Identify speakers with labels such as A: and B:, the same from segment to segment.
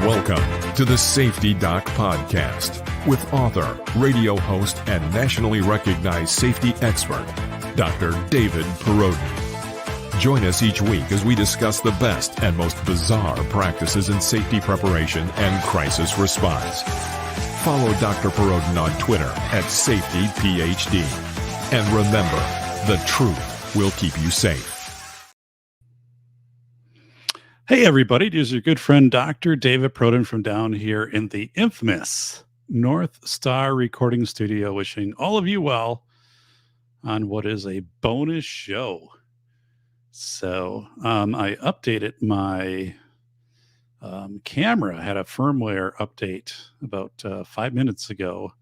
A: Welcome to the Safety Doc Podcast with author, radio host, and nationally recognized safety expert, Dr. David Perrodin. Join us each week as we discuss the best and most bizarre practices in safety preparation and crisis response. Follow Dr. Perrodin on Twitter at SafetyPhD. And remember, the truth will keep you safe.
B: Hey, everybody. This is your good friend, Dr. David Perrodin from down here in the infamous North Star Recording Studio, wishing all of you well on what is a bonus show. So I updated my camera. I had a firmware update about 5 minutes ago,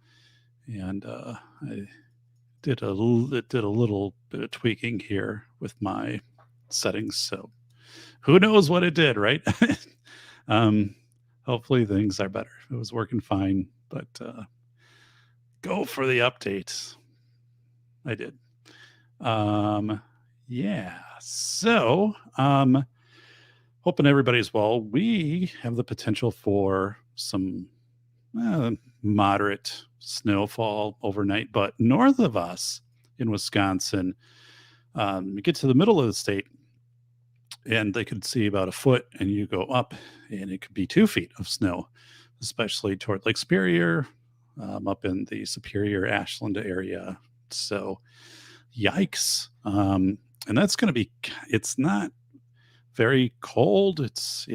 B: and I did a little bit of tweaking here with my settings. So who knows what it did, right? Hopefully things are better. It was working fine, but go for the update. I did. Yeah. So, hoping everybody's well. We have the potential for some moderate snowfall overnight, but north of us in Wisconsin, you get to the middle of the state, and they could see about a foot, and you go up, and it could be 2 feet of snow, especially toward Lake Superior, up in the Superior Ashland area. So, yikes. And that's going to be, it's not very cold. It's,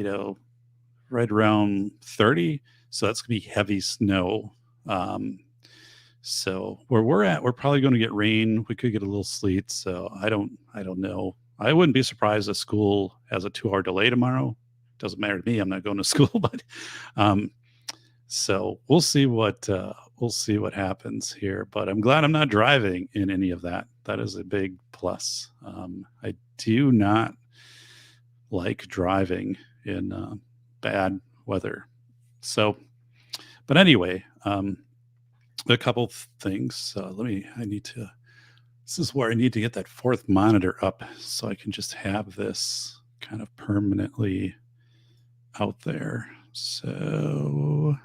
B: right around 30. So that's going to be heavy snow. So where we're at, we're probably going to get rain. We could get a little sleet. So I don't know. I wouldn't be surprised if school has a 2-hour delay tomorrow. Doesn't matter to me. I'm not going to school, but so we'll see what happens here. But I'm glad I'm not driving in any of that. That is a big plus. I do not like driving in bad weather. So, but anyway, a couple things. This is where I need to get that fourth monitor up so I can just have this kind of permanently out there. So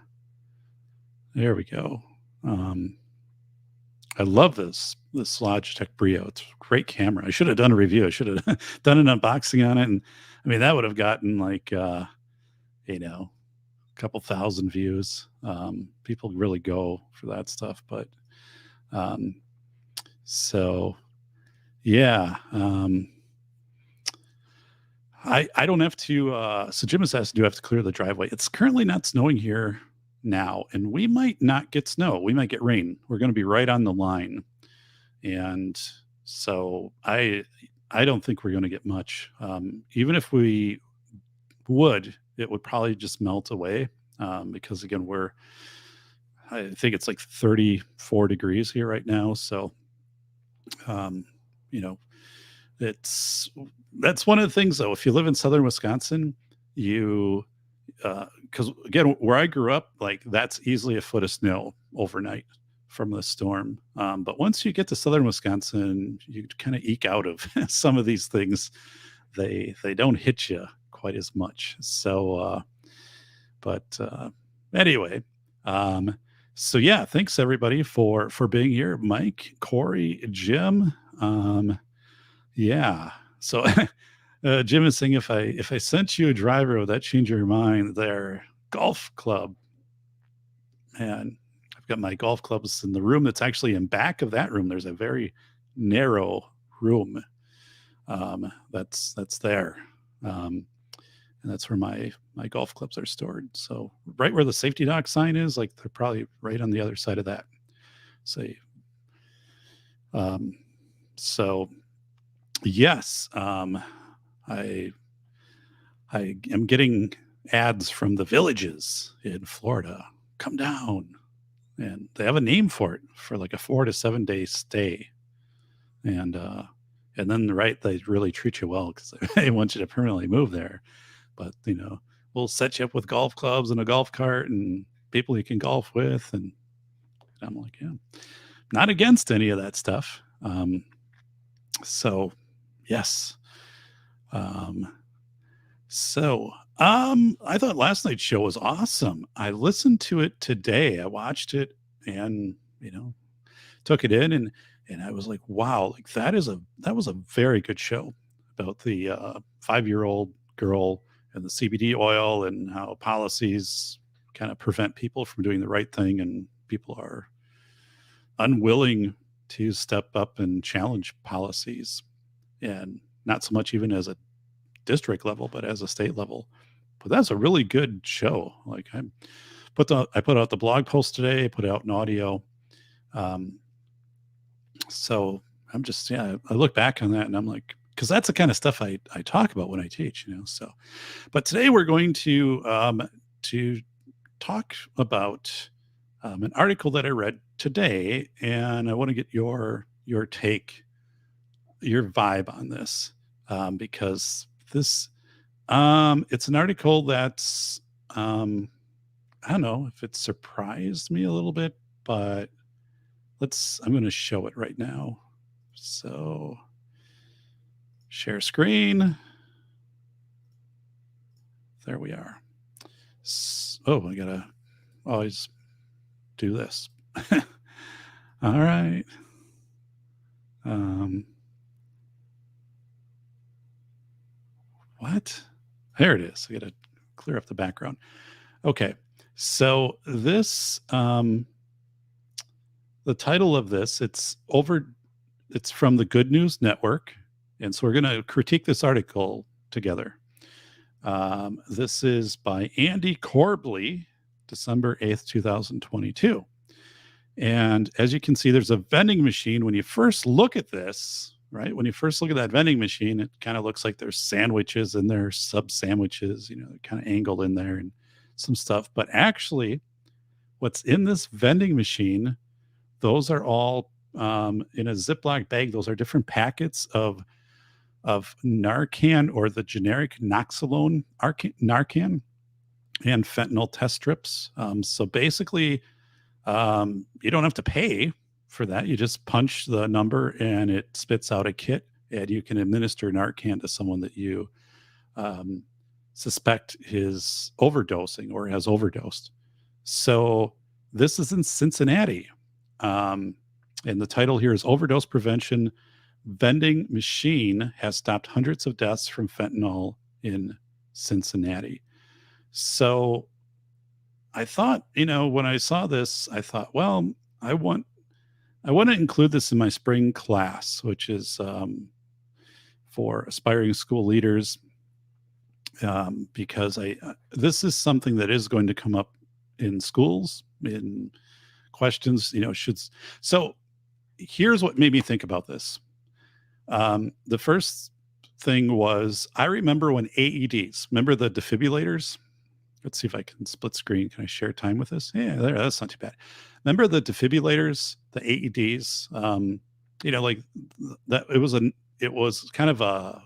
B: there we go. I love this Logitech Brio. It's a great camera. I should have done a review. I should have done an unboxing on it. And I mean, that would have gotten like, a couple thousand views. People really go for that stuff, but, so yeah, I don't have to, so Jim says, do have to clear the driveway. It's currently not snowing here now, and we might not get snow. We might get rain. We're going to be right on the line. And so I don't think we're going to get much. Even if we would, it would probably just melt away. Because again, I think it's like 34 degrees here right now. So, that's one of the things though. If you live in southern Wisconsin, because again, where I grew up, like that's easily a foot of snow overnight from the storm. But once you get to southern Wisconsin, you kind of eke out of some of these things. They don't hit you quite as much. So, but anyway, so yeah, thanks everybody for being here. Mike, Corey, Jim. Yeah. So Jim is saying if I sent you a driver, would that change your mind? Their golf club. And I've got my golf clubs in the room that's actually in back of that room. There's a very narrow room that's there. And that's where my golf clubs are stored. So right where the safety doc sign is, like they're probably right on the other side of that. Say, so yes, I am getting ads from the villages in Florida. Come down, and they have a name for it, for like a 4 to 7 day stay, and then right, they really treat you well because they want you to permanently move there. But we'll set you up with golf clubs and a golf cart and people you can golf with, and I'm like, yeah, not against any of that stuff. So yes. So I thought last night's show was awesome. I listened to it today. I watched it and, took it in and I was like, wow, like that was a very good show about the 5-year-old girl and the CBD oil and how policies kind of prevent people from doing the right thing and people are unwilling to step up and challenge policies and not so much even as a district level but as a state level. But that's a really good show. Like I put out the blog post today, put out an audio. Um, so I'm just, yeah, I look back on that and I'm like, because that's the kind of stuff I talk about when I teach, So, but today we're going to talk about an article that I read today, and I want to get your take, your vibe on this, because this it's an article that's I don't know if it surprised me a little bit, but I'm going to show it right now. So share screen. There we are. I gotta always do this. All right. What? There it is. I gotta clear up the background. Okay. So this the title of this, it's from the Good News Network. And so we're going to critique this article together. This is by Andy Corbley, December 8th, 2022. And as you can see, there's a vending machine. When you first look at this, right? When you first look at that vending machine, it kind of looks like there's sandwiches and there's sub sandwiches, kind of angled in there and some stuff. But actually, what's in this vending machine, those are all in a Ziploc bag. Those are different packets of NARCAN, or the generic naloxone NARCAN, and fentanyl test strips. So basically, you don't have to pay for that. You just punch the number and it spits out a kit, and you can administer NARCAN to someone that you suspect is overdosing or has overdosed. So this is in Cincinnati. And the title here is Overdose Prevention Vending Machine Has Stopped Hundreds of Deaths from Fentanyl in Cincinnati. So I thought, when I saw this, I thought, well, I want to include this in my spring class, which is for aspiring school leaders, because this is something that is going to come up in schools, in questions, so here's what made me think about this. The first thing was, I remember when AEDs, remember the defibrillators? Let's see if I can split screen. Can I share time with this? Yeah, there, that's not too bad. Remember the defibrillators, the AEDs? Like that. It was kind of a,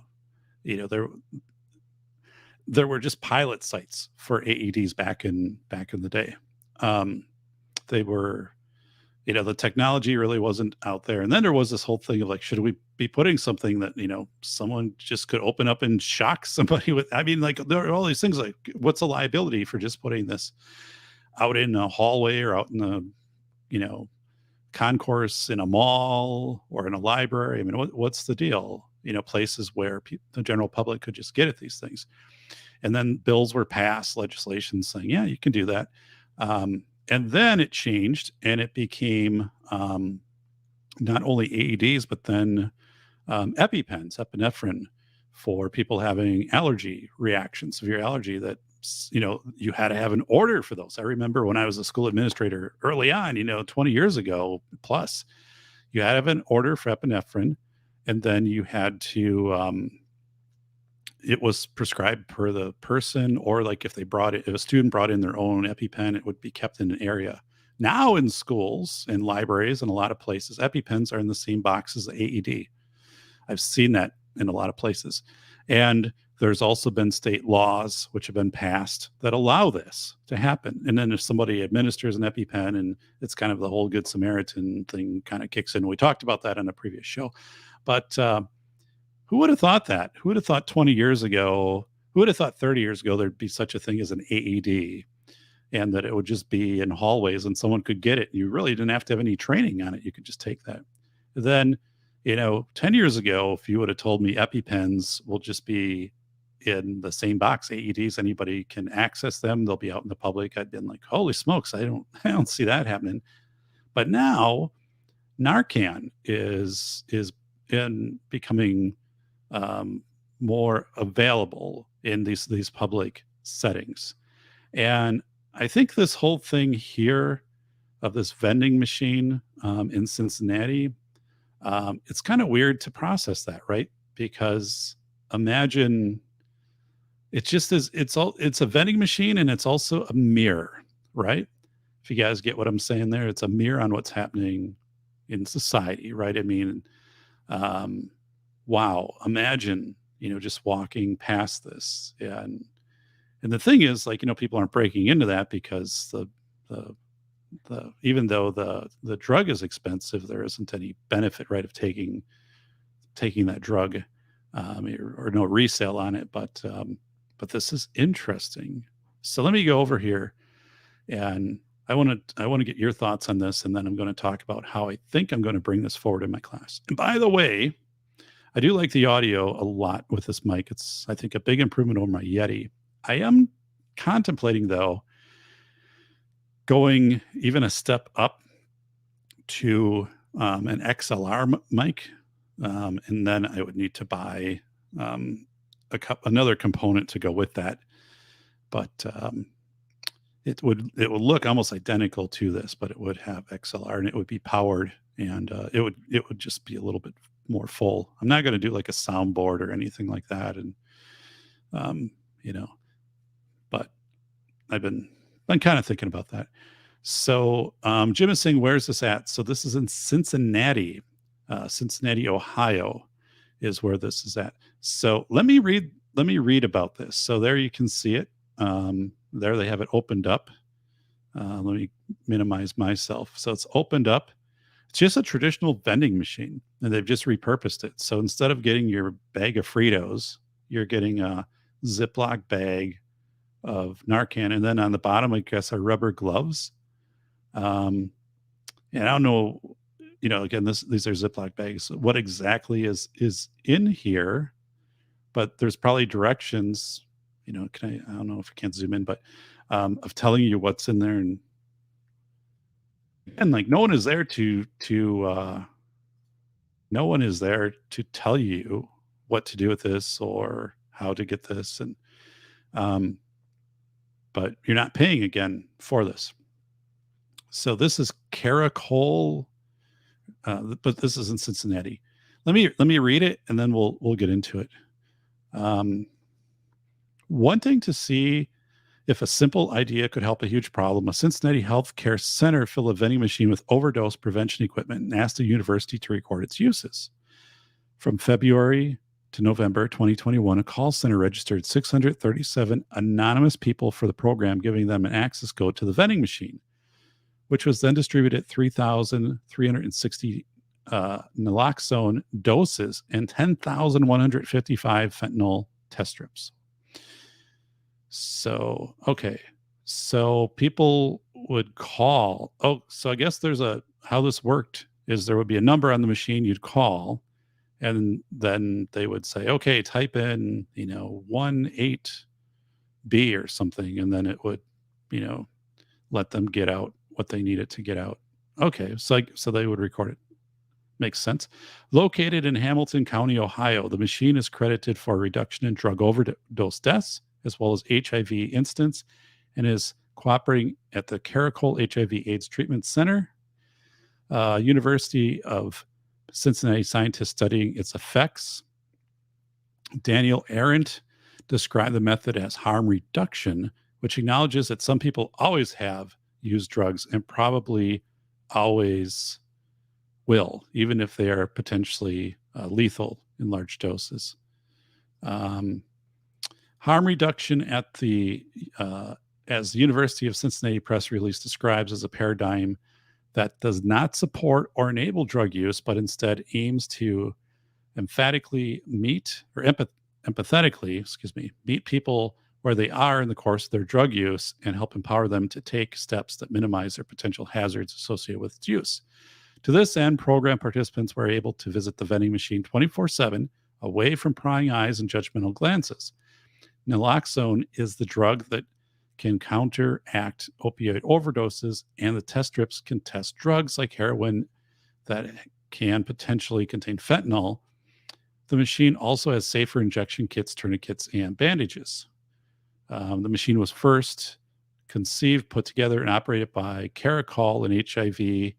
B: there were just pilot sites for AEDs back in the day. They were, the technology really wasn't out there. And then there was this whole thing of like, should we be putting something that, someone just could open up and shock somebody with? I mean, like, there are all these things like, what's the liability for just putting this out in a hallway or out in a, concourse in a mall or in a library? I mean, what's the deal? Places where the general public could just get at these things. And then bills were passed, legislation saying, yeah, you can do that. And then it changed and it became not only AEDs, but then epi-pens, epinephrine, for people having allergy reactions, severe allergy, that, you had to have an order for those. I remember when I was a school administrator early on, 20 years ago plus, you had to have an order for epinephrine, and then you had to, it was prescribed per the person, or like if a student brought in their own epi-pen, it would be kept in an area. Now in schools and libraries and a lot of places, epi-pens are in the same box as the AED. I've seen that in a lot of places. And there's also been state laws which have been passed that allow this to happen. And then if somebody administers an epi-pen, and it's kind of the whole Good Samaritan thing kind of kicks in. We talked about that on a previous show. But who would have thought that? Who would have thought 20 years ago who would have thought 30 years ago there'd be such a thing as an AED, and that it would just be in hallways and someone could get it. You really didn't have to have any training on it. You could just take that. Then, 10 years ago, if you would have told me epi-pens will just be in the same box, AEDs, anybody can access them, they'll be out in the public, I'd been like, holy smokes, I don't see that happening. But now NARCAN is becoming more available in these public settings. And I think this whole thing here of this vending machine in Cincinnati, it's kind of weird to process that, right? Because imagine it's a vending machine and it's also a mirror, right? If you guys get what I'm saying there, it's a mirror on what's happening in society, right? I mean, wow, imagine, just walking past this. And the thing is, like, people aren't breaking into that because the even though the drug is expensive, there isn't any benefit, right, of taking that drug, or no resale on it. But this is interesting. So let me go over here, and I want to get your thoughts on this, and then I'm going to talk about how I think I'm going to bring this forward in my class. And by the way, I do like the audio a lot with this mic. It's, I think, a big improvement over my Yeti. I am contemplating, though, going even a step up to an XLR mic, and then I would need to buy another component to go with that. But it would look almost identical to this, but it would have XLR and it would be powered, and it would just be a little bit more full. I'm not going to do like a soundboard or anything like that, and but I've been kind of thinking about that. So Jim is saying, where's this at? So this is in Cincinnati, Ohio is where this is at. So let me read about this. So there you can see it. There they have it opened up. Let me minimize myself. So it's opened up. It's just a traditional vending machine, and they've just repurposed it. So instead of getting your bag of Fritos, you're getting a Ziploc bag of NARCAN, and then on the bottom, I guess, are rubber gloves. And I don't know, again, these are Ziploc bags. What exactly is in here? But there's probably directions. I don't know if I can't zoom in, but of telling you what's in there, and like no one is there to tell you what to do with this or how to get this, and but you're not paying again for this. So this is Caracole, but this is in Cincinnati. Let me read it, and then we'll get into it. Wanting to see if a simple idea could help a huge problem, a Cincinnati healthcare center filled a vending machine with overdose prevention equipment and asked the university to record its uses. From February to November 2021, a call center registered 637 anonymous people for the program, giving them an access code to the vending machine, which was then distributed 3,360 naloxone doses and 10,155 fentanyl test strips. So, okay. So people would call. Oh, so I guess how this worked is there would be a number on the machine you'd call, and then they would say, okay, type in, 18B or something. And then it would, let them get out what they needed to get out. Okay. So they would record it. Makes sense. Located in Hamilton County, Ohio, the machine is credited for a reduction in drug overdose deaths, as well as HIV incidence, and is cooperating at the Caracole HIV AIDS Treatment Center, University of Cincinnati scientists studying its effects. Daniel Arendt described the method as harm reduction, which acknowledges that some people always have used drugs and probably always will, even if they are potentially lethal in large doses. Harm reduction at as the University of Cincinnati press release describes, as a paradigm that does not support or enable drug use, but instead aims to emphatically meet or empathetically, meet people where they are in the course of their drug use and help empower them to take steps that minimize their potential hazards associated with its use. To this end, program participants were able to visit the vending machine 24/7, away from prying eyes and judgmental glances. Naloxone is the drug that can counteract opioid overdoses, and the test strips can test drugs like heroin that can potentially contain fentanyl. The machine also has safer injection kits, tourniquets, and bandages. The machine was first conceived, put together, and operated by Caracole HIV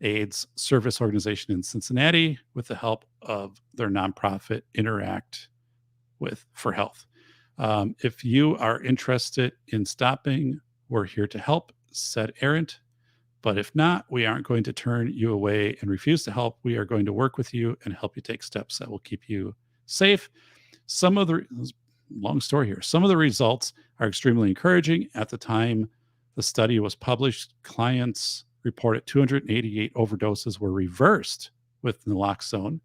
B: AIDS service organization in Cincinnati with the help of their nonprofit Interact with for Health. If you are interested in stopping, we're here to help, said Arendt. But if not, we aren't going to turn you away and refuse to help. We are going to work with you and help you take steps that will keep you safe. Long story here. Some of the results are extremely encouraging. At the time the study was published, clients reported 288 overdoses were reversed with naloxone,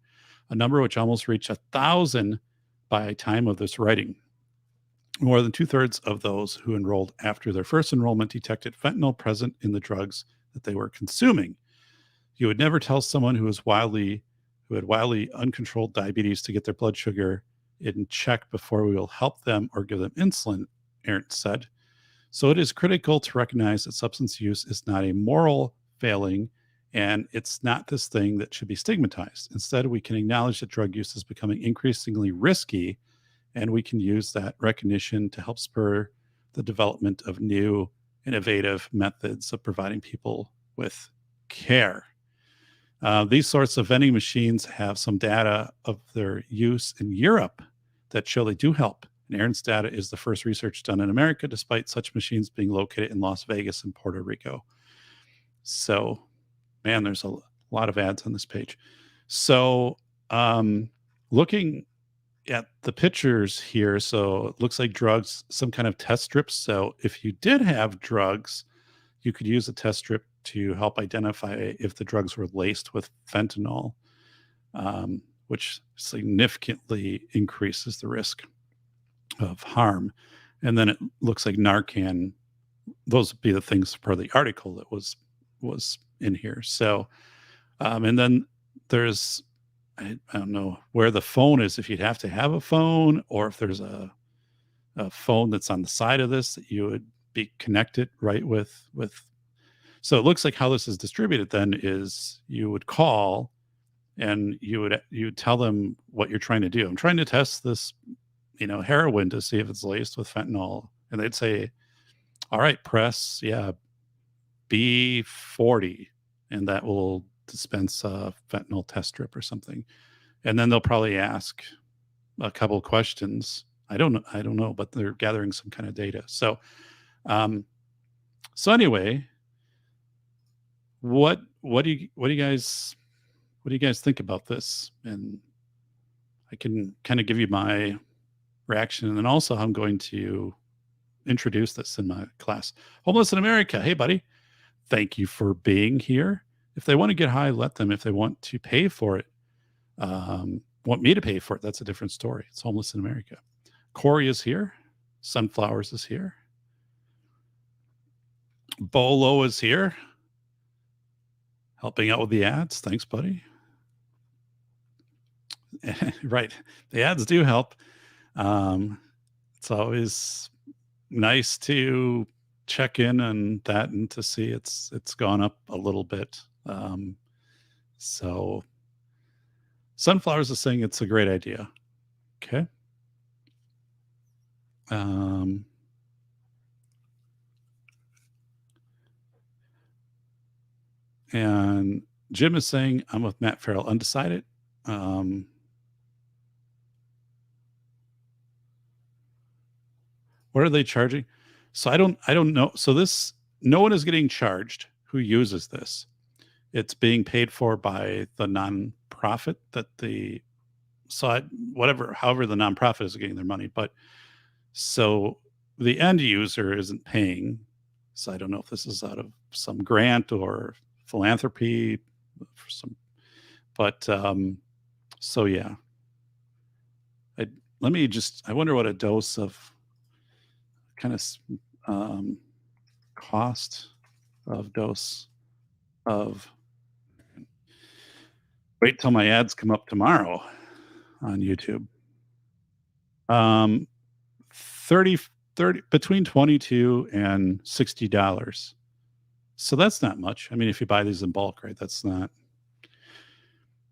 B: a number which almost reached 1,000 by time of this writing. More than 2/3 of those who enrolled after their first enrollment detected fentanyl present in the drugs that they were consuming. You would never tell someone who had wildly uncontrolled diabetes to get their blood sugar in check before we will help them or give them insulin, Arendt said. So it is critical to recognize that substance use is not a moral failing, and it's not this thing that should be stigmatized. Instead, we can acknowledge that drug use is becoming increasingly risky, and we can use that recognition to help spur the development of new, innovative methods of providing people with care. These sorts of vending machines have some data of their use in Europe that show they do help. And Aaron's data is the first research done in America, despite such machines being located in Las Vegas and Puerto Rico. So, man, there's a lot of ads on this page. So, looking at the pictures here, so it looks like drugs, some kind of test strips. So if you did have drugs, you could use a test strip to help identify if the drugs were laced with fentanyl, which significantly increases the risk of harm. And then it looks like NARCAN, those would be the things per the article that was in here. So, and then there's, I don't know where the phone is, if you'd have to have a phone or if there's a phone that's on the side of this that you would be connected right with. So it looks like how this is distributed then is you would call and you would tell them what you're trying to do. I'm trying to test this, heroin to see if it's laced with fentanyl. And they'd say, all right, press, B40, and that will dispense a fentanyl test strip or something. And then they'll probably ask a couple of questions. I don't know, but they're gathering some kind of data. So anyway, what do you guys think about this? And I can kind of give you my reaction, and then also I'm going to introduce this in my class. Homeless in America. Hey, buddy, thank you for being here. If they want to get high, let them. If they want to pay for it, want me to pay for it, that's a different story. It's Homeless in America. Corey is here. Sunflowers is here. Bolo is here, helping out with the ads. Thanks, buddy. Right. The ads do help. It's always nice to check in on that and to see it's gone up a little bit. So Sunflowers is saying it's a great idea. Okay. And Jim is saying, I'm with Matt Farrell, undecided. What are they charging? So I don't know. So no one is getting charged who uses this. It's being paid for by the nonprofit however the nonprofit is getting their money. But so the end user isn't paying. So I don't know if this is out of some grant or philanthropy for some, but so yeah, let me just, I wonder what a dose of kind of cost of dose of, wait till my ads come up tomorrow on YouTube. 30, 30 between 22 and $60. So that's not much. I mean, if you buy these in bulk, right? That's not.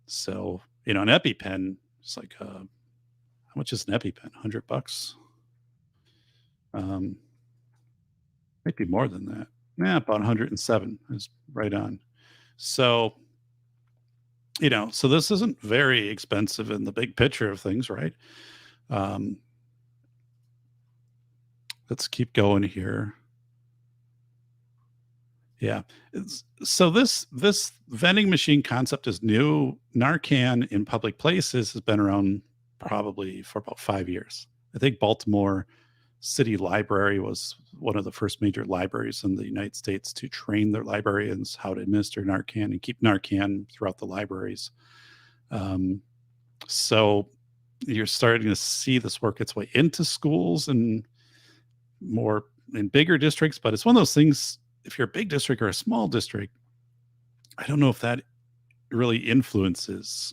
B: So, an epi-pen is like, how much is an epi-pen? $100. Might be more than that. Yeah, about 107 is right on. So, so this isn't very expensive in the big picture of things, right? Let's keep going here. Yeah. So this vending machine concept is new. NARCAN in public places has been around probably for about 5 years. I think Baltimore City Library was one of the first major libraries in the United States to train their librarians how to administer NARCAN and keep NARCAN throughout the libraries. So you're starting to see this work its way into schools and more in bigger districts, but it's one of those things. If you're a big district or a small district, I don't know if that really influences.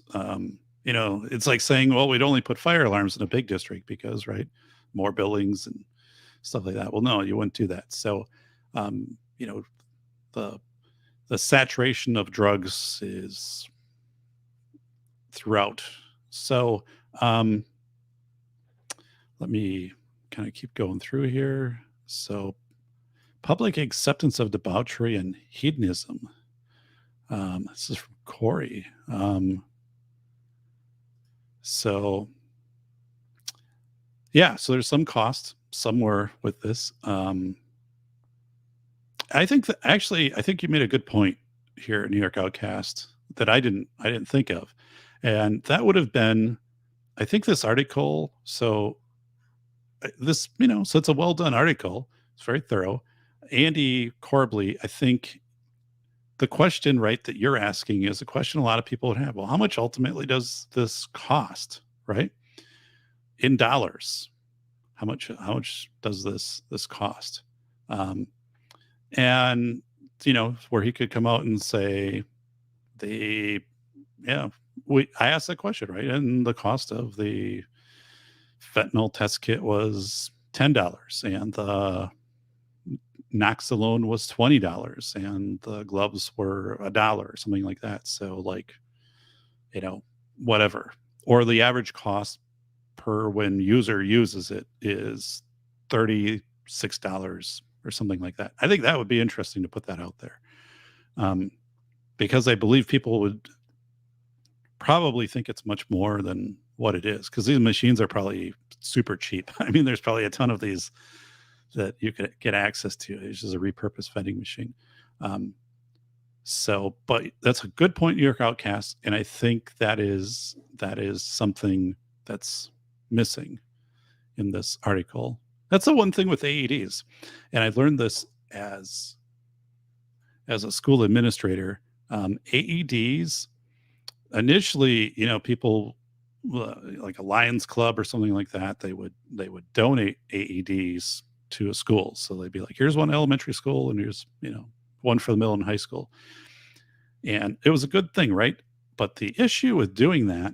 B: It's like saying, well, we'd only put fire alarms in a big district because, right, more buildings and stuff like that. Well, no, you wouldn't do that. So, the saturation of drugs is throughout. So, let me kind of keep going through here. So, public acceptance of debauchery and hedonism. This is from Corey. So there's some cost somewhere with this. I think you made a good point here at New York Outcast that I didn't think of. And that would have been, I think, this article. So so it's a well done article. It's very thorough. Andy Corbley, I think the question, right, that you're asking is a question a lot of people would have. Well, how much ultimately does this cost, right? In dollars, how much does this cost? And where he could come out and say, I asked that question, right? And the cost of the fentanyl test kit was $10, and the naloxone was $20, and the gloves were $1 or something like that. So, like, whatever. Or the average cost per when user uses it is $36 or something like that. I think that would be interesting to put that out there, because I believe people would probably think it's much more than what it is, because these machines are probably super cheap. I mean, there's probably a ton of these that you could get access to. It's just a repurposed vending machine. But that's a good point, New York Outcast, and I think that is something that's missing in this article. That's the one thing with AEDs, and I learned this as a school administrator. AEDs initially, people like a Lions Club or something like that, they would donate AEDs to a school. So they'd be like, here's one elementary school, and here's one for the middle and high school, and it was a good thing, right? But the issue with doing that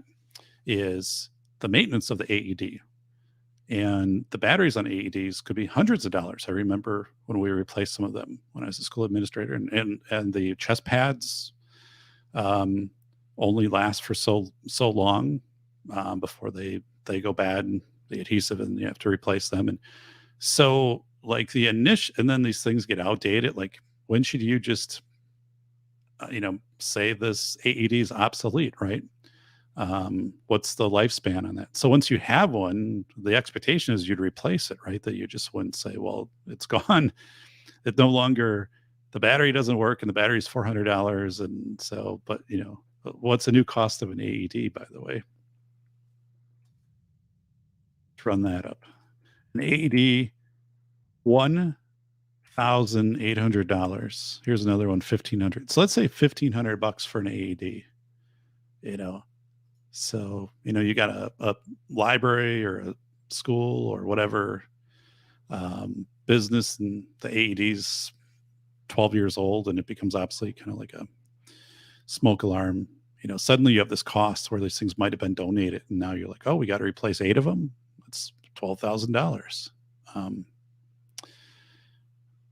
B: is the maintenance of the AED, and the batteries on AEDs could be hundreds of dollars. I remember when we replaced some of them when I was a school administrator, and the chest pads only last for so long before they go bad, and the adhesive, and you have to replace them. And so, like, and then these things get outdated. Like, when should you just say this AED is obsolete, right? What's the lifespan on that? So once you have one, the expectation is you'd replace it, right? That you just wouldn't say, well, it's gone. It no longer, the battery doesn't work, and the battery's $400. And so, but what's the new cost of an AED, by the way? Let's run that up. An AED, $1,800. Here's another one, $1,500. So let's say $1,500 for an AED. So, you got a library or a school or whatever business in the 80s, 12 years old, and it becomes obsolete, kind of like a smoke alarm. Suddenly you have this cost where these things might have been donated, and now you're like, oh, we got to replace 8 of them. It's $12,000.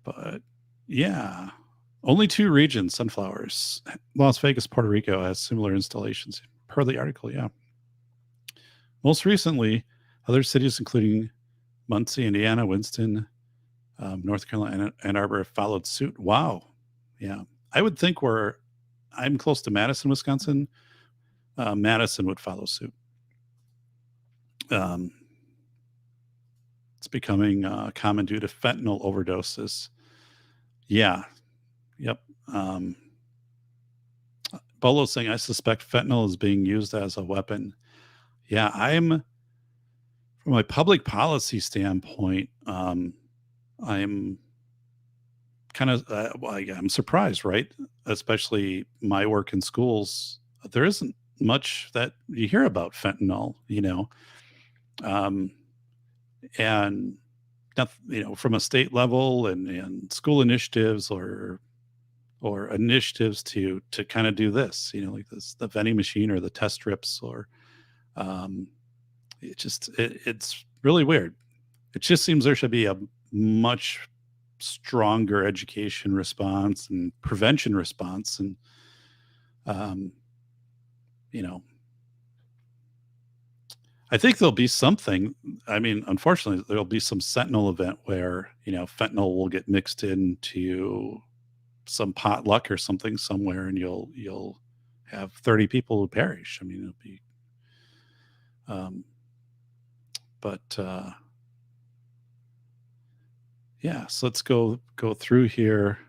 B: But yeah, only 2 regions, sunflowers. Las Vegas, Puerto Rico has similar installations per the article. Yeah. Most recently, other cities, including Muncie, Indiana, Winston, North Carolina, Ann Arbor, have followed suit. Wow. Yeah. I would think I'm close to Madison, Wisconsin. Madison would follow suit. It's becoming common due to fentanyl overdoses. Yeah. Yep. Bolo saying, I suspect fentanyl is being used as a weapon. Yeah, from a public policy standpoint, I'm kind of, I'm surprised, right? Especially my work in schools. There isn't much that you hear about fentanyl, and from a state level and school initiatives or initiatives to kind of do this, like this, the vending machine or the test strips, or it's really weird. It just seems there should be a much stronger education response and prevention response. And, I think there'll be something. I mean, unfortunately, there'll be some sentinel event where, fentanyl will get mixed into some potluck or something somewhere, and you'll have 30 people who perish. I mean, it'll be, but yeah, so let's go through here.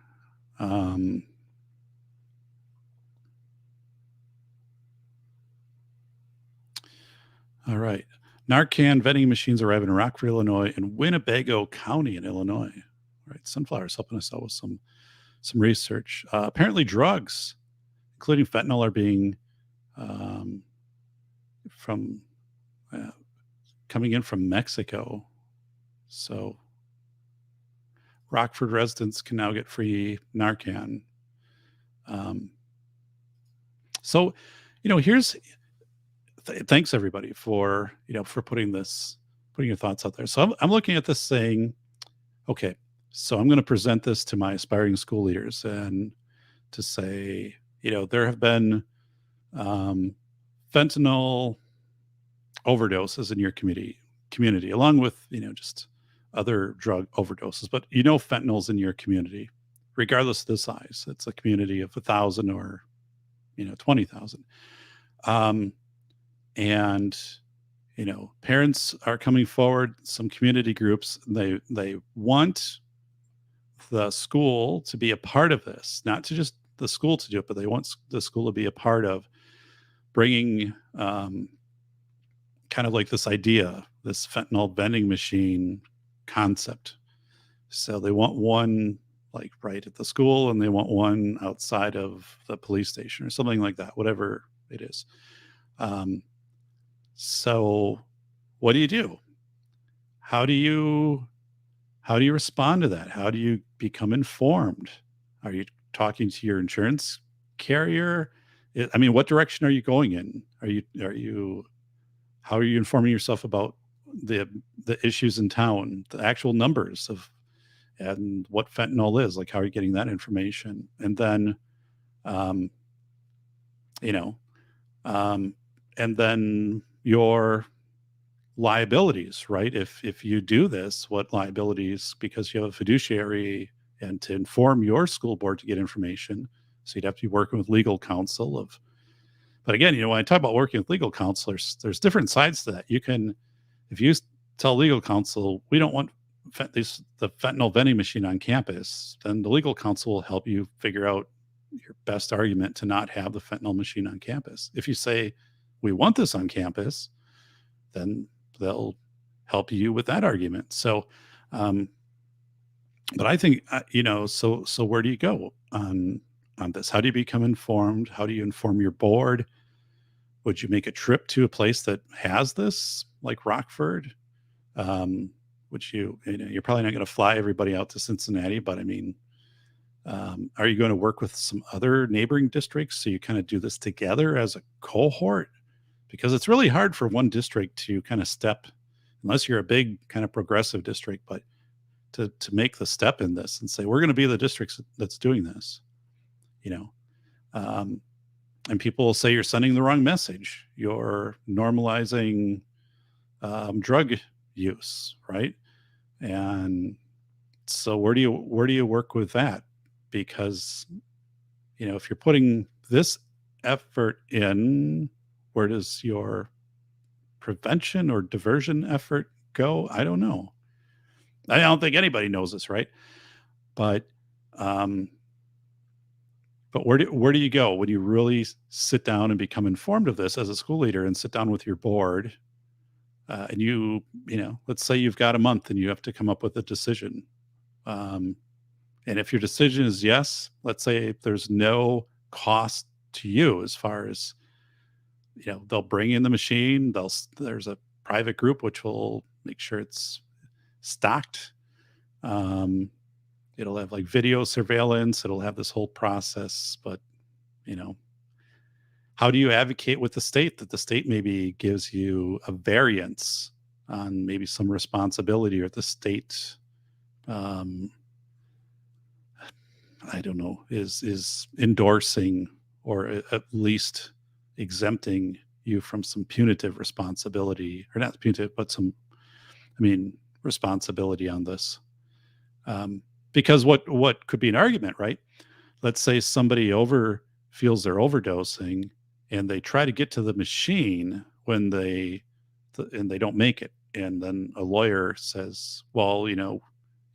B: All right. NARCAN vending machines arrive in Rockford, Illinois, and Winnebago County in Illinois. All right. Sunflower's helping us out with some research. Apparently drugs, including fentanyl, are being coming in from Mexico. So Rockford residents can now get free NARCAN. So, thanks everybody for putting your thoughts out there. So I'm looking at this saying, okay, so I'm going to present this to my aspiring school leaders and to say, there have been fentanyl overdoses in your community, along with just other drug overdoses. But fentanyl's in your community, regardless of the size. It's a community of 1,000 or 20,000. And parents are coming forward, some community groups, they want the school to be a part of this, not to just the school to do it, but they want the school to be a part of bringing kind of like this idea, this fentanyl vending machine concept. So they want one like right at the school, and they want one outside of the police station or something like that, whatever it is. So what do? How do you respond to that? How do you become informed? Are you talking to your insurance carrier? I mean, what direction are you going in? How are you informing yourself about the issues in town, the actual numbers and what fentanyl is? Like, how are you getting that information? And then, and then your liabilities, right? If you do this, what liabilities, because you have a fiduciary and to inform your school board to get information. So you'd have to be working with legal counsel but again, when I talk about working with legal counselors, there's different sides to that. If you tell legal counsel, we don't want the fentanyl vending machine on campus, then the legal counsel will help you figure out your best argument to not have the fentanyl machine on campus. If you say, we want this on campus, then they'll help you with that argument. So, but I think, so where do you go on this? How do you become informed? How do you inform your board? Would you make a trip to a place that has this, like Rockford? Um, which you're probably not going to fly everybody out to Cincinnati, but I mean, are you going to work with some other neighboring districts so you kind of do this together as a cohort? Because it's really hard for one district to kind of step, unless you're a big kind of progressive district, but to make the step in this and say we're going to be the districts that's doing this, you know. Um, and people will say you're sending the wrong message. You're normalizing drug use, right? And so where do you work with that? Because if you're putting this effort in, where does your prevention or diversion effort go? I don't know. I don't think anybody knows this, right? But um, but where do you go when you really sit down and become informed of this as a school leader and sit down with your board? And let's say you've got a month and you have to come up with a decision. Um, and if your decision is yes, let's say there's no cost to you as far as, they'll bring in the machine. There's a private group which will make sure it's stocked. It'll have like video surveillance. It'll have this whole process. But, how do you advocate with the state that the state maybe gives you a variance on maybe some responsibility, or the state, I don't know, is endorsing or at least exempting you from some punitive responsibility, or not punitive, but responsibility on this. Because what could be an argument, right? Let's say somebody feels they're overdosing and they try to get to the machine and they don't make it. And then a lawyer says, well,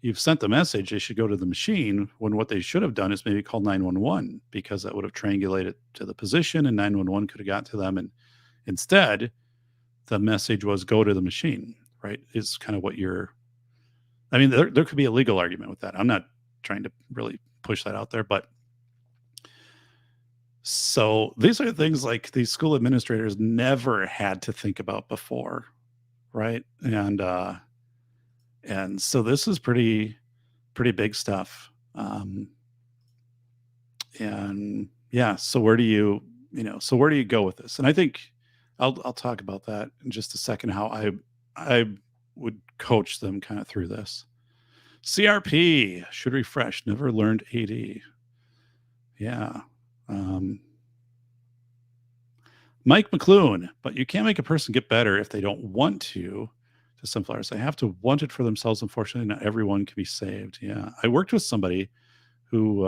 B: you've sent the message, they should go to the machine, when what they should have done is maybe call 911, because that would have triangulated to the position and 911 could have got to them. And instead, the message was go to the machine, right? Is kind of what there could be a legal argument with that. I'm not trying to really push that out there, but so these are things like these school administrators never had to think about before, right? And so this is pretty big stuff. And yeah, so where do you go with this? And I think I'll talk about that in just a second, how I would coach them kind of through this. CRP should refresh, never learned AD. Yeah. Mike McLuhan, but you can't make a person get better if they don't want to Sunflowers. They have to want it for themselves. Unfortunately, not everyone can be saved. Yeah. I worked with somebody who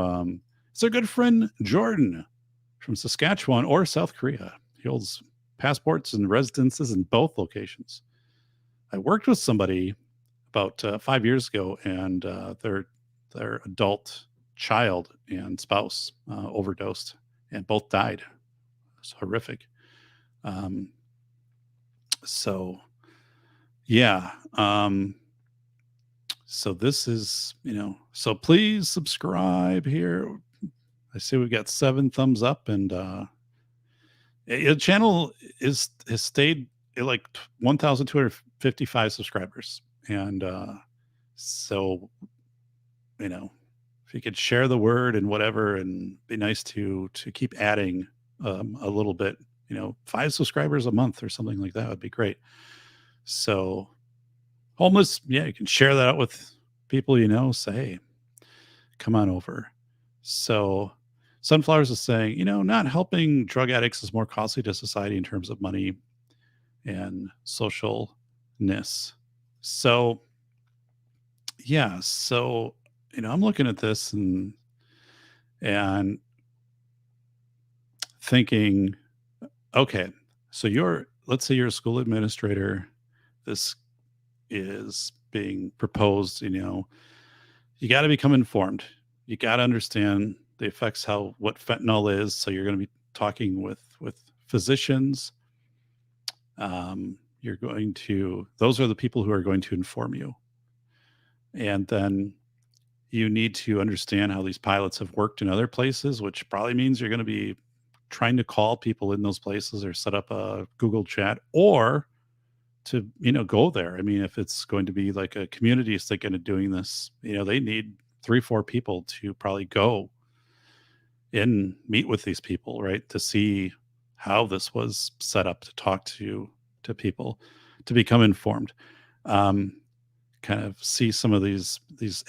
B: is a good friend, Jordan, from Saskatchewan or South Korea. He holds passports and residences in both locations. I worked with somebody about 5 years ago, and their adult child and spouse overdosed, and both died. It's horrific. So yeah. So this is, so please subscribe here. I see we've got 7 thumbs up, and the channel has stayed at like 1,255 subscribers. And so, if you could share the word and whatever, and be nice to keep adding a little bit, 5 subscribers a month or something like that would be great. So homeless, yeah, you can share that out with people, say, hey, come on over. So Sunflowers is saying, not helping drug addicts is more costly to society in terms of money and socialness. So, yeah, so, I'm looking at this and thinking, okay, so let's say you're a school administrator. This is being proposed, you got to become informed. You got to understand the effects, what fentanyl is. So you're going to be talking with physicians. Those are the people who are going to inform you. And then you need to understand how these pilots have worked in other places, which probably means you're going to be trying to call people in those places or set up a Google chat, or to, go there. I mean, if it's going to be like a community is thinking of doing this, they need 3, 4 people to probably go and meet with these people, right? To see how this was set up, to talk to people, to become informed. Um, Kind of see some of these these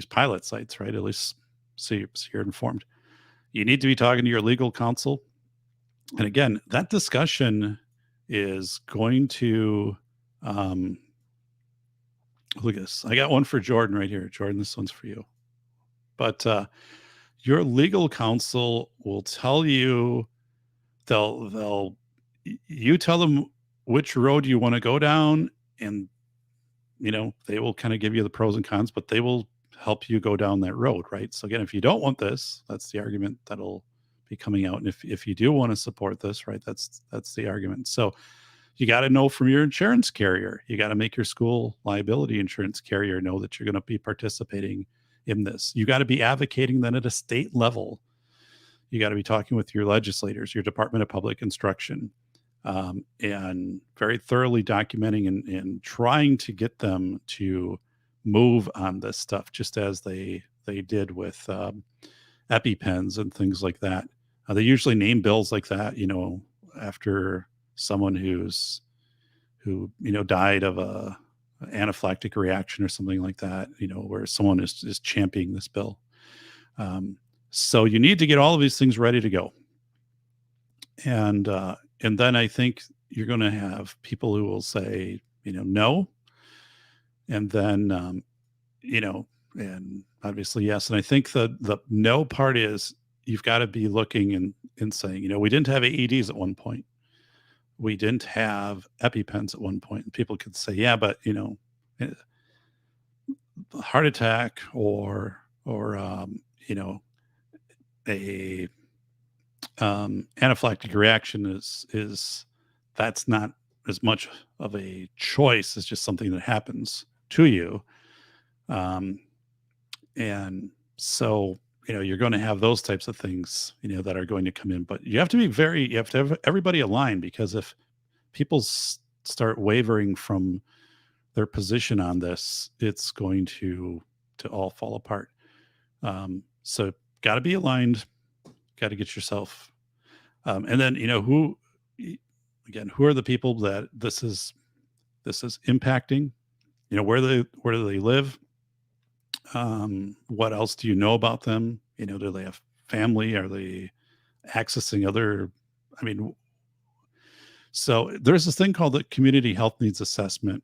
B: pilot sites, right? At least so you're informed. You need to be talking to your legal counsel. And again, that discussion is going to um look at this. I got one for Jordan right here. Jordan, this one's for you. But your legal counsel will tell you, you tell them which road you want to go down, and they will kind of give you the pros and cons, but they will help you go down that road, right? So again, if you don't want this, that's the argument that'll be coming out. And if you do want to support this, right, that's the argument. So you got to know from your insurance carrier. You got to make your school liability insurance carrier know that you're going to be participating in this. You got to be advocating then at a state level. You got to be talking with your legislators, your Department of Public Instruction, and very thoroughly documenting and trying to get them to move on this stuff, just as they did with epi-pens and things like that. They usually name bills like that, after someone who died of a anaphylactic reaction or something like that, where someone is championing this bill. So you need to get all of these things ready to go. And then I think you're going to have people who will say, no. And then, and obviously, yes. And I think the no part is you've got to be looking and saying, we didn't have AEDs at one point. We didn't have epi-pens at one point. And people could say, yeah, but, heart attack or a anaphylactic reaction is that's not as much of a choice as just something that happens to you. And so, you're going to have those types of things, that are going to come in, but you have to have everybody aligned, because if people start wavering from their position on this, it's going to all fall apart. So got to be aligned, got to get yourself, and then, who are the people that this is impacting, where do they live? What else do you know about them? Do they have family? Are they accessing other, so there's this thing called the community health needs assessment,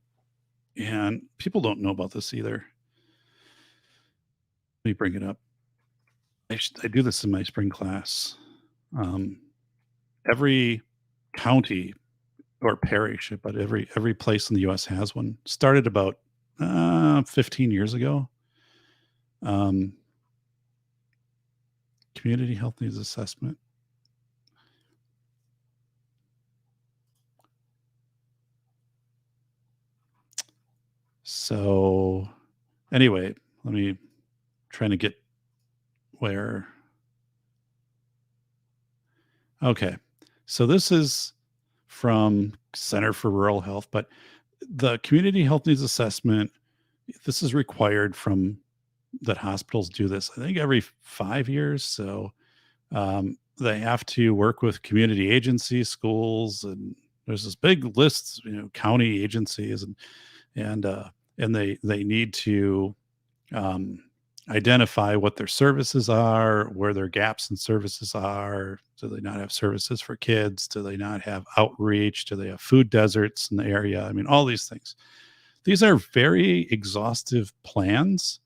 B: and people don't know about this either. Let me bring it up. I do this in my spring class. Every county or parish, but every place in the U.S. has one. Started about 15 years ago. Community health needs assessment. So anyway, let me trying to get where. Okay. So this is from Center for Rural Health, but the community health needs assessment, this is required from that hospitals do this, I think every 5 years. So they have to work with community agencies, schools, and there's this big list, county agencies, and they need to identify what their services are, where their gaps in services are. Do they not have services for kids? Do they not have outreach? Do they have food deserts in the area? All these things. These are very exhaustive plans,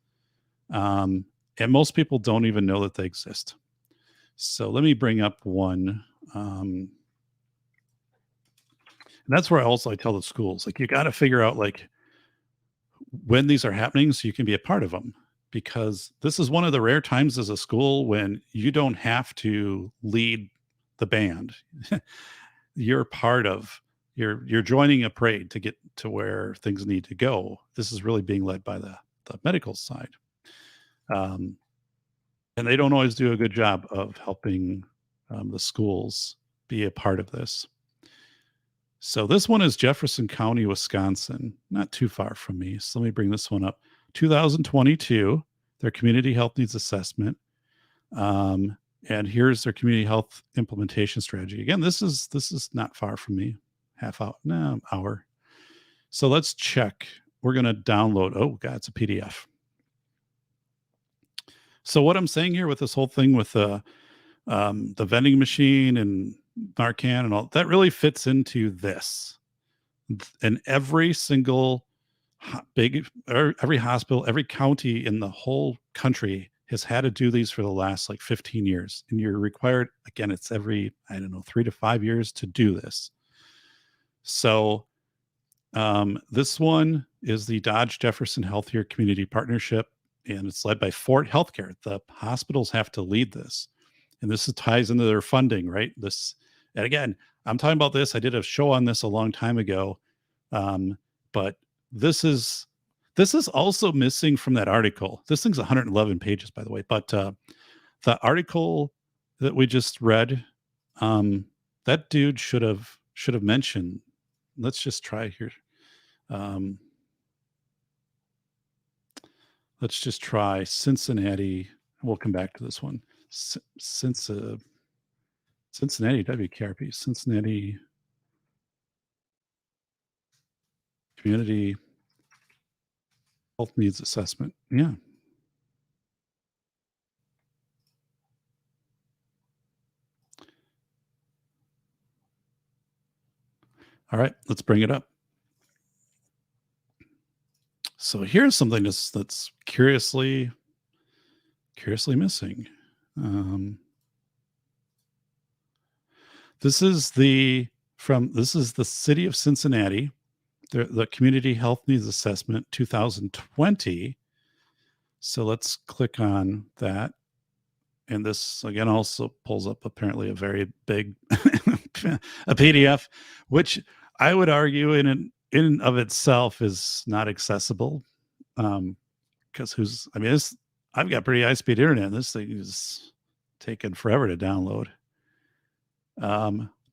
B: and most people don't even know that they exist. So let me bring up one. And that's where I tell the schools, you got to figure out when these are happening so you can be a part of them, because this is one of the rare times as a school when you don't have to lead the band. You're you're joining a parade to get to where things need to go. This is really being led by the medical side. And they don't always do a good job of helping the schools be a part of this. So this one is Jefferson County, Wisconsin, not too far from me. So let me bring this one up. 2022, their community health needs assessment. And here's their community health implementation strategy. Again, this is not far from me, hour. So let's check. We're going to download. Oh God, it's a PDF. So what I'm saying here with this whole thing with the vending machine and NARCAN and all that really fits into this. And every single every hospital, every county in the whole country has had to do these for the last like 15 years. And you're required, again, it's every, 3 to 5 years to do this. So this one is the Dodge Jefferson Healthier Community Partnership, and it's led by Fort Healthcare. The hospitals have to lead this. And this ties into their funding, right? And again, I'm talking about this. I did a show on this a long time ago. But this is also missing from that article. This thing's 111 pages, by the way. But the article that we just read, that dude should have mentioned. Let's just try here. Let's just try Cincinnati. We'll come back to this one. Cincinnati WKRP, Cincinnati Community Health Needs Assessment. Yeah. All right, let's bring it up. So here's something that's curiously missing. This is the city of Cincinnati, the Community Health Needs Assessment 2020. So let's click on that. And this again also pulls up apparently a very big a PDF, which I would argue in and of itself is not accessible. Because I've got pretty high speed internet. This thing is taking forever to download.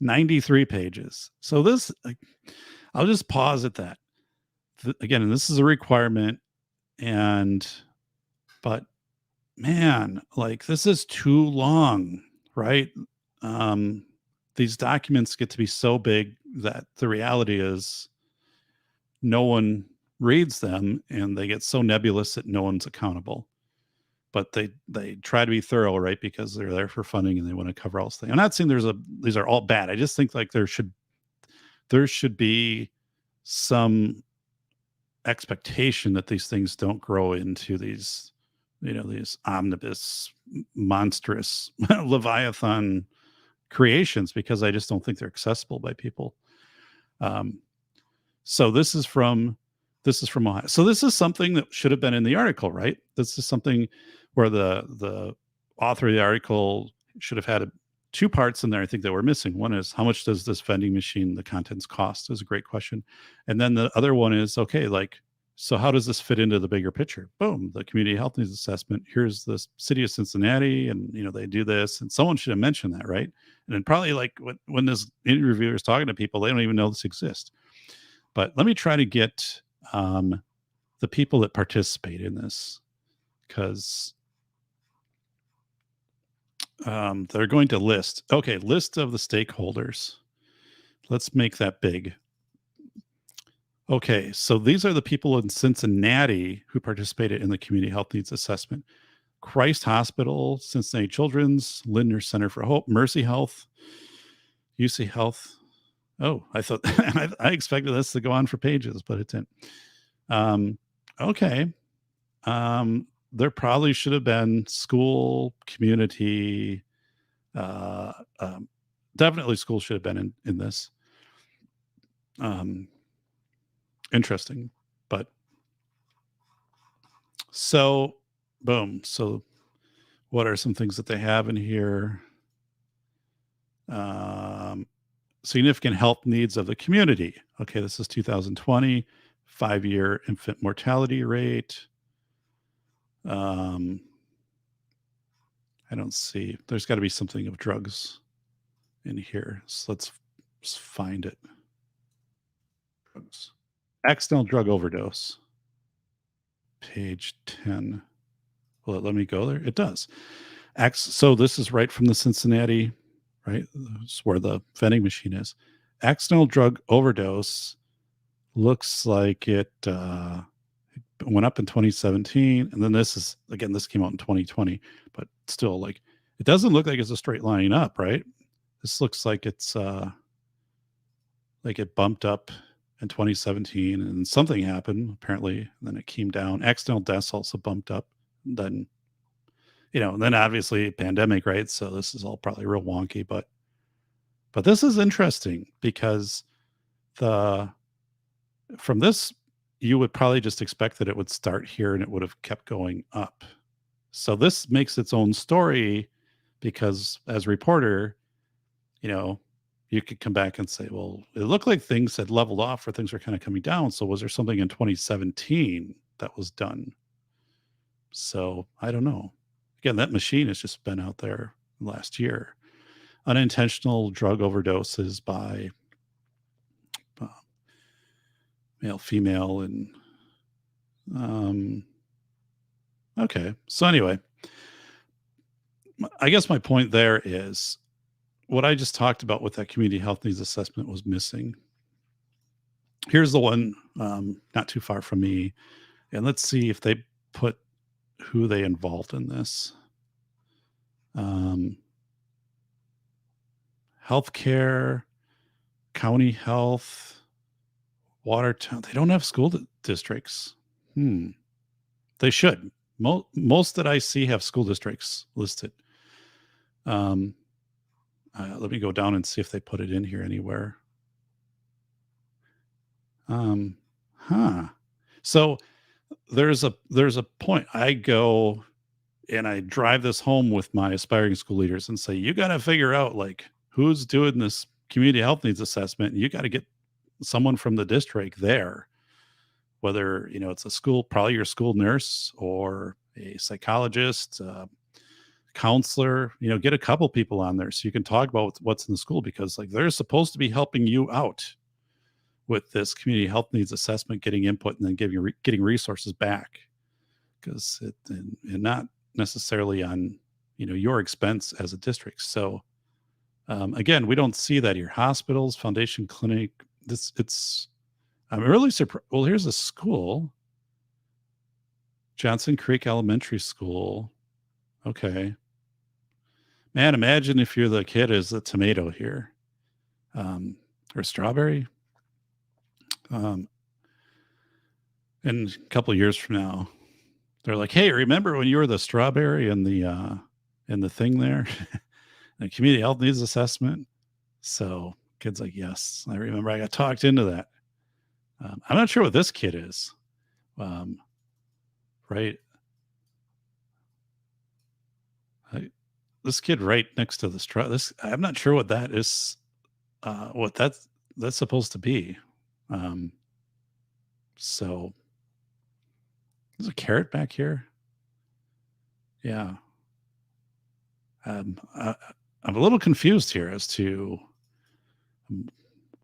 B: 93 pages. So this, I'll just pause at that. Again, and this is a requirement, but man, like this is too long, right? These documents get to be so big that the reality is no one reads them, and they get so nebulous that no one's accountable. But they try to be thorough, right? Because they're there for funding and they want to cover all this thing. I'm not saying these are all bad. I just think like there should be some expectation that these things don't grow into these, these omnibus, monstrous Leviathan creations, because I just don't think they're accessible by people. So this is from Ohio. So this is something that should have been in the article, right? This is something where the author of the article should have had two parts in there, I think, that were missing. One is, how much does this vending machine, the contents, cost? Is a great question. And then the other one is, okay, like, so how does this fit into the bigger picture? Boom, the community health needs assessment. Here's the city of Cincinnati, and they do this, and someone should have mentioned that, right? And then probably like when this interviewer is talking to people, they don't even know this exists. But let me try to get the people that participate in this, because they're going to list. Okay, list of the stakeholders. Let's make that big. Okay, so these are the people in Cincinnati who participated in the community health needs assessment. Christ Hospital, Cincinnati Children's, Lindner Center for Hope, Mercy Health, UC Health. Oh, I thought I expected this to go on for pages, but it didn't. Okay. There probably should have been school, community. Definitely school should have been in this. Interesting, but so boom. So what are some things that they have in here? Significant health needs of the community. Okay, this is 2020, 5-year infant mortality rate. I don't see, there's got to be something of drugs in here. So let's find it. Accidental drug overdose. Page 10. Will it let me go there? It does. So this is right from the Cincinnati, right? It's where the vending machine is. Accidental drug overdose looks like it went up in 2017. And then this came out in 2020, but still, like, it doesn't look like it's a straight line up, right? This looks like it's like it bumped up in 2017 and something happened apparently, and then it came down. Accidental deaths also bumped up. Then, and then obviously pandemic, right? So this is all probably real wonky, but this is interesting because from this, you would probably just expect that it would start here and it would have kept going up. So this makes its own story because as a reporter, you could come back and say, well, it looked like things had leveled off or things were kind of coming down. So was there something in 2017 that was done? So I don't know. Again, that machine has just been out there last year. Unintentional drug overdoses by male, female, and okay. So anyway, I guess my point there is what I just talked about with that community health needs assessment was missing. Here's the one not too far from me. And let's see if they put who they involved in this. Healthcare, county health, Watertown. They don't have school districts. They should. Most that I see have school districts listed. Let me go down and see if they put it in here anywhere. So there's a point. I go and I drive this home with my aspiring school leaders and say, you got to figure out like who's doing this community health needs assessment. And you got to get someone from the district there, whether, it's a school, probably your school nurse or a psychologist, counselor, get a couple people on there so you can talk about what's in the school, because like they're supposed to be helping you out with this community health needs assessment, getting input and then getting resources back, because and not necessarily on your expense as a district. So again, we don't see that here. Hospitals, foundation clinic, I'm really surprised. Well, here's a school, Johnson Creek Elementary School. Okay, man, imagine if you're the kid is a tomato here, or strawberry. And a couple of years from now, they're like, hey, remember when you were the strawberry in the thing there? The community health needs assessment. So kid's like, yes, I remember. I got talked into that. I'm not sure what this kid is. Right. This kid right next to the I'm not sure what that is. What that's supposed to be. So there's a carrot back here. Yeah. I'm a little confused here as to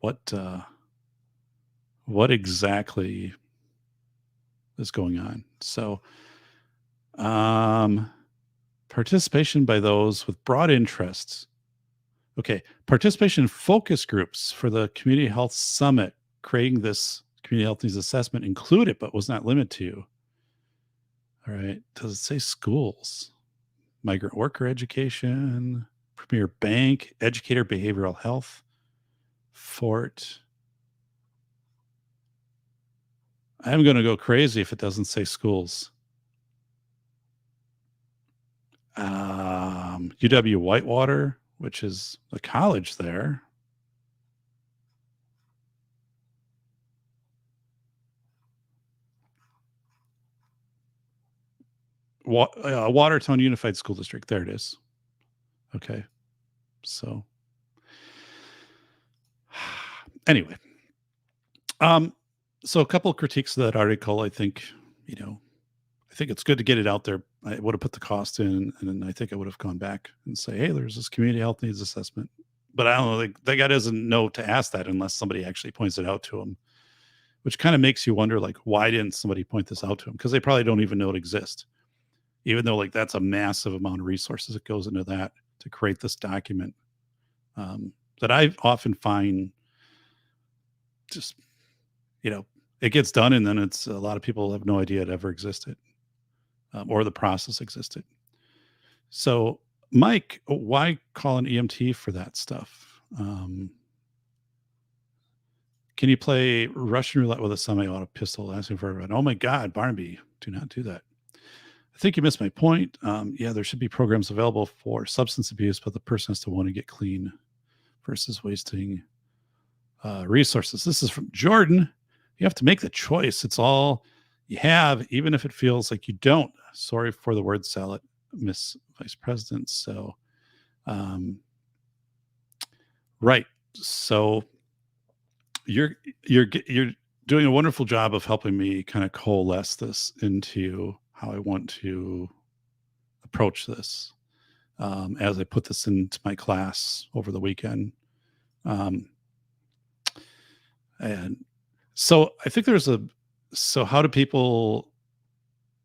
B: what exactly is going on. So, participation by those with broad interests. Okay. Participation in focus groups for the Community Health Summit, creating this community health needs assessment included, but was not limited to. All right. Does it say schools? Migrant worker education, Premier Bank, educator behavioral health, Fort. I'm going to go crazy if it doesn't say schools. UW Whitewater, which is the college there. Watertown Unified School District. There it is. Okay. So anyway, so a couple of critiques of that article. I think it's good to get it out there. I would have put the cost in, and then I think I would have gone back and say, hey, there's this community health needs assessment. but I don't know, like, that guy doesn't know to ask that unless somebody actually points it out to him, which kind of makes you wonder, like, why didn't somebody point this out to him? Because they probably don't even know it exists, even though, like, that's a massive amount of resources that goes into that to create this document, that I often find just, it gets done and then it's a lot of people have no idea it ever existed, or the process existed. So, Mike, why call an EMT for that stuff? Can you play Russian roulette with a semi-auto pistol asking for everyone? Oh my God, Barnaby, do not do that. I think you missed my point. Yeah, there should be programs available for substance abuse, but the person has to want to get clean versus wasting resources. This is from Jordan. You have to make the choice. It's all you have, even if it feels like you don't. Sorry for the word salad, Miss Vice President. So, right. So you're doing a wonderful job of helping me kind of coalesce this into how I want to approach this, as I put this into my class over the weekend. And so I think so how do people,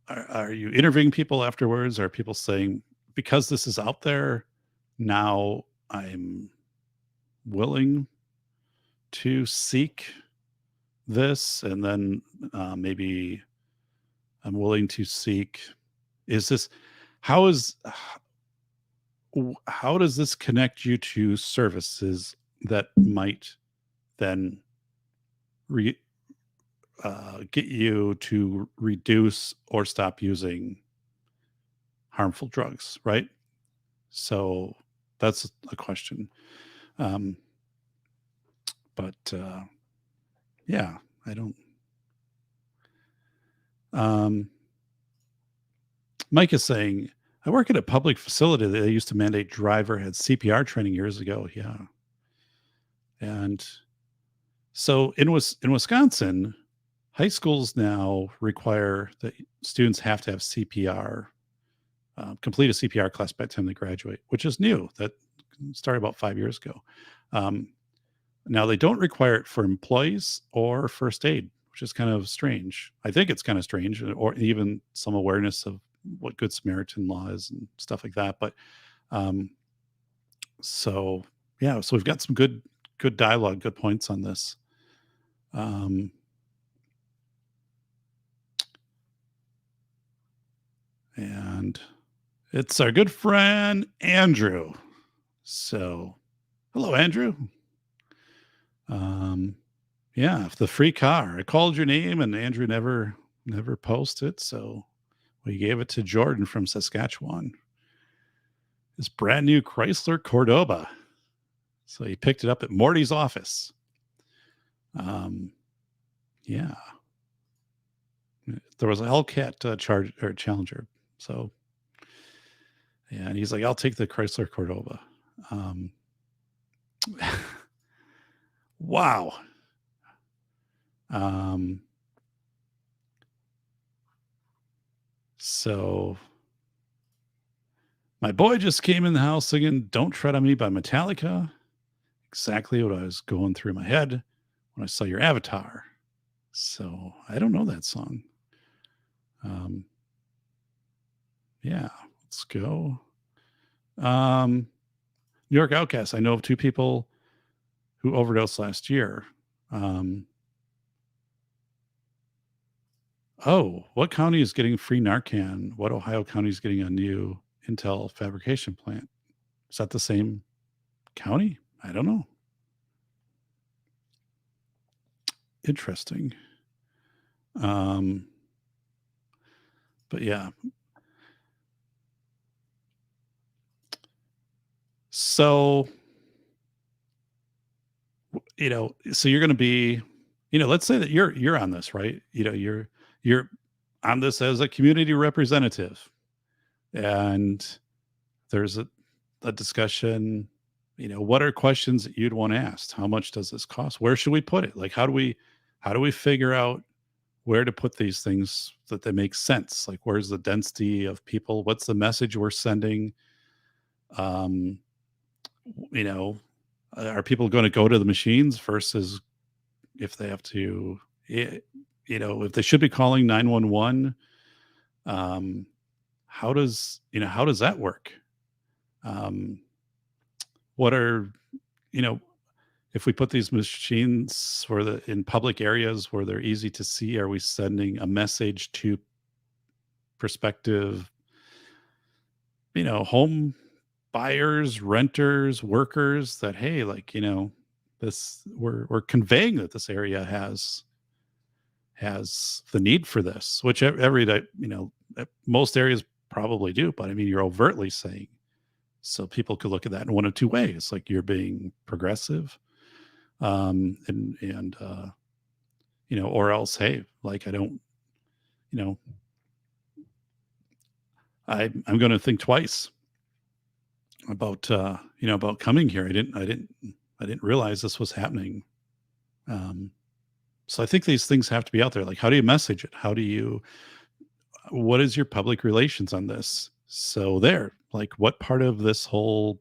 B: are you interviewing people afterwards? Are people saying, because this is out there, now I'm willing to seek this, and then maybe I'm willing to seek, is this, how is, how does this connect you to services that might then get you to reduce or stop using harmful drugs, right? So that's a question. But yeah, I don't. Mike is saying, I work at a public facility that they used to mandate driver had CPR training years ago. Yeah. And so in Wisconsin, high schools now require that students have to have CPR, complete a CPR class by the time they graduate, which is new. That started about 5 years ago. Now they don't require it for employees or first aid, which is kind of strange. I think it's kind of strange, or even some awareness of what Good Samaritan law is and stuff like that. But so yeah, so we've got some good dialogue, good points on this. And it's our good friend Andrew. So hello, Andrew. Yeah, the free car. I called your name and Andrew never posted, so we gave it to Jordan from Saskatchewan. This brand new Chrysler Cordoba. So he picked it up at Morty's office. Yeah. There was a Hellcat Challenger. So yeah, and he's like, I'll take the Chrysler Cordoba. Wow. So my boy just came in the house singing Don't Tread on Me by Metallica. Exactly what I was going through my head when I saw your avatar. So I don't know that song. Yeah, let's go. New York Outcasts. I know of 2 people who overdosed last year. Oh, what county is getting free Narcan? What Ohio county is getting a new Intel fabrication plant? Is that the same county? I don't know. Interesting. But yeah. So, so you're going to be, let's say that you're on this, right? You're on this as a community representative, and there's a discussion. What are questions that you'd want asked? How much does this cost? Where should we put it? Like, how do we figure out where to put these things that they make sense? Like, where's the density of people? What's the message we're sending? You know, Are people going to go to the machines versus if they have to, if they should be calling 911? How does that work? Um, what are, you know, if we put these machines in public areas where they're easy to see, are we sending a message to prospective, home buyers, renters, workers that, hey, like, this, we're conveying that this area has the need for this, which every day, most areas probably do, but I mean, you're overtly saying, so people could look at that in one of two ways, like you're being progressive, and or else, hey, like I don't, you know, I'm going to think twice about about coming here. I didn't realize this was happening. So I think these things have to be out there. Like, how do you message it? What is your public relations on this? So there, like, what part of this whole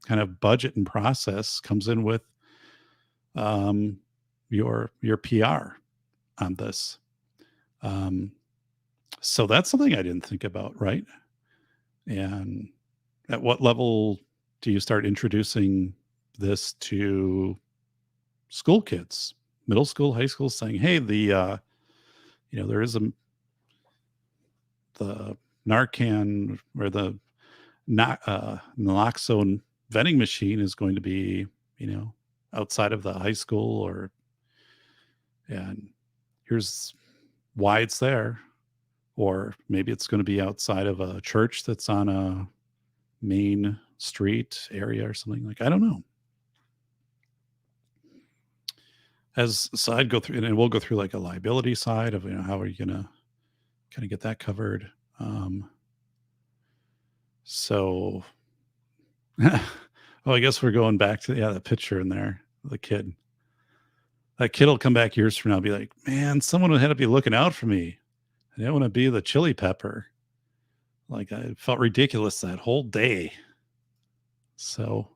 B: kind of budget and process comes in with your PR on this? So that's something I didn't think about, right? And at what level do you start introducing this to school kids, middle school, high school, saying, hey, there is the NARCAN or the naloxone vending machine is going to be, outside of the high school, and here's why it's there. Or maybe it's going to be outside of a church that's on a main street area or something, like, I don't know. So I'd go through, and we'll go through like a liability side of, how are you going to kind of get that covered? So, oh, I guess we're going back to, the picture in there, the kid. That kid will come back years from now and be like, man, someone had to be looking out for me. I didn't want to be the chili pepper. Like, I felt ridiculous that whole day. So,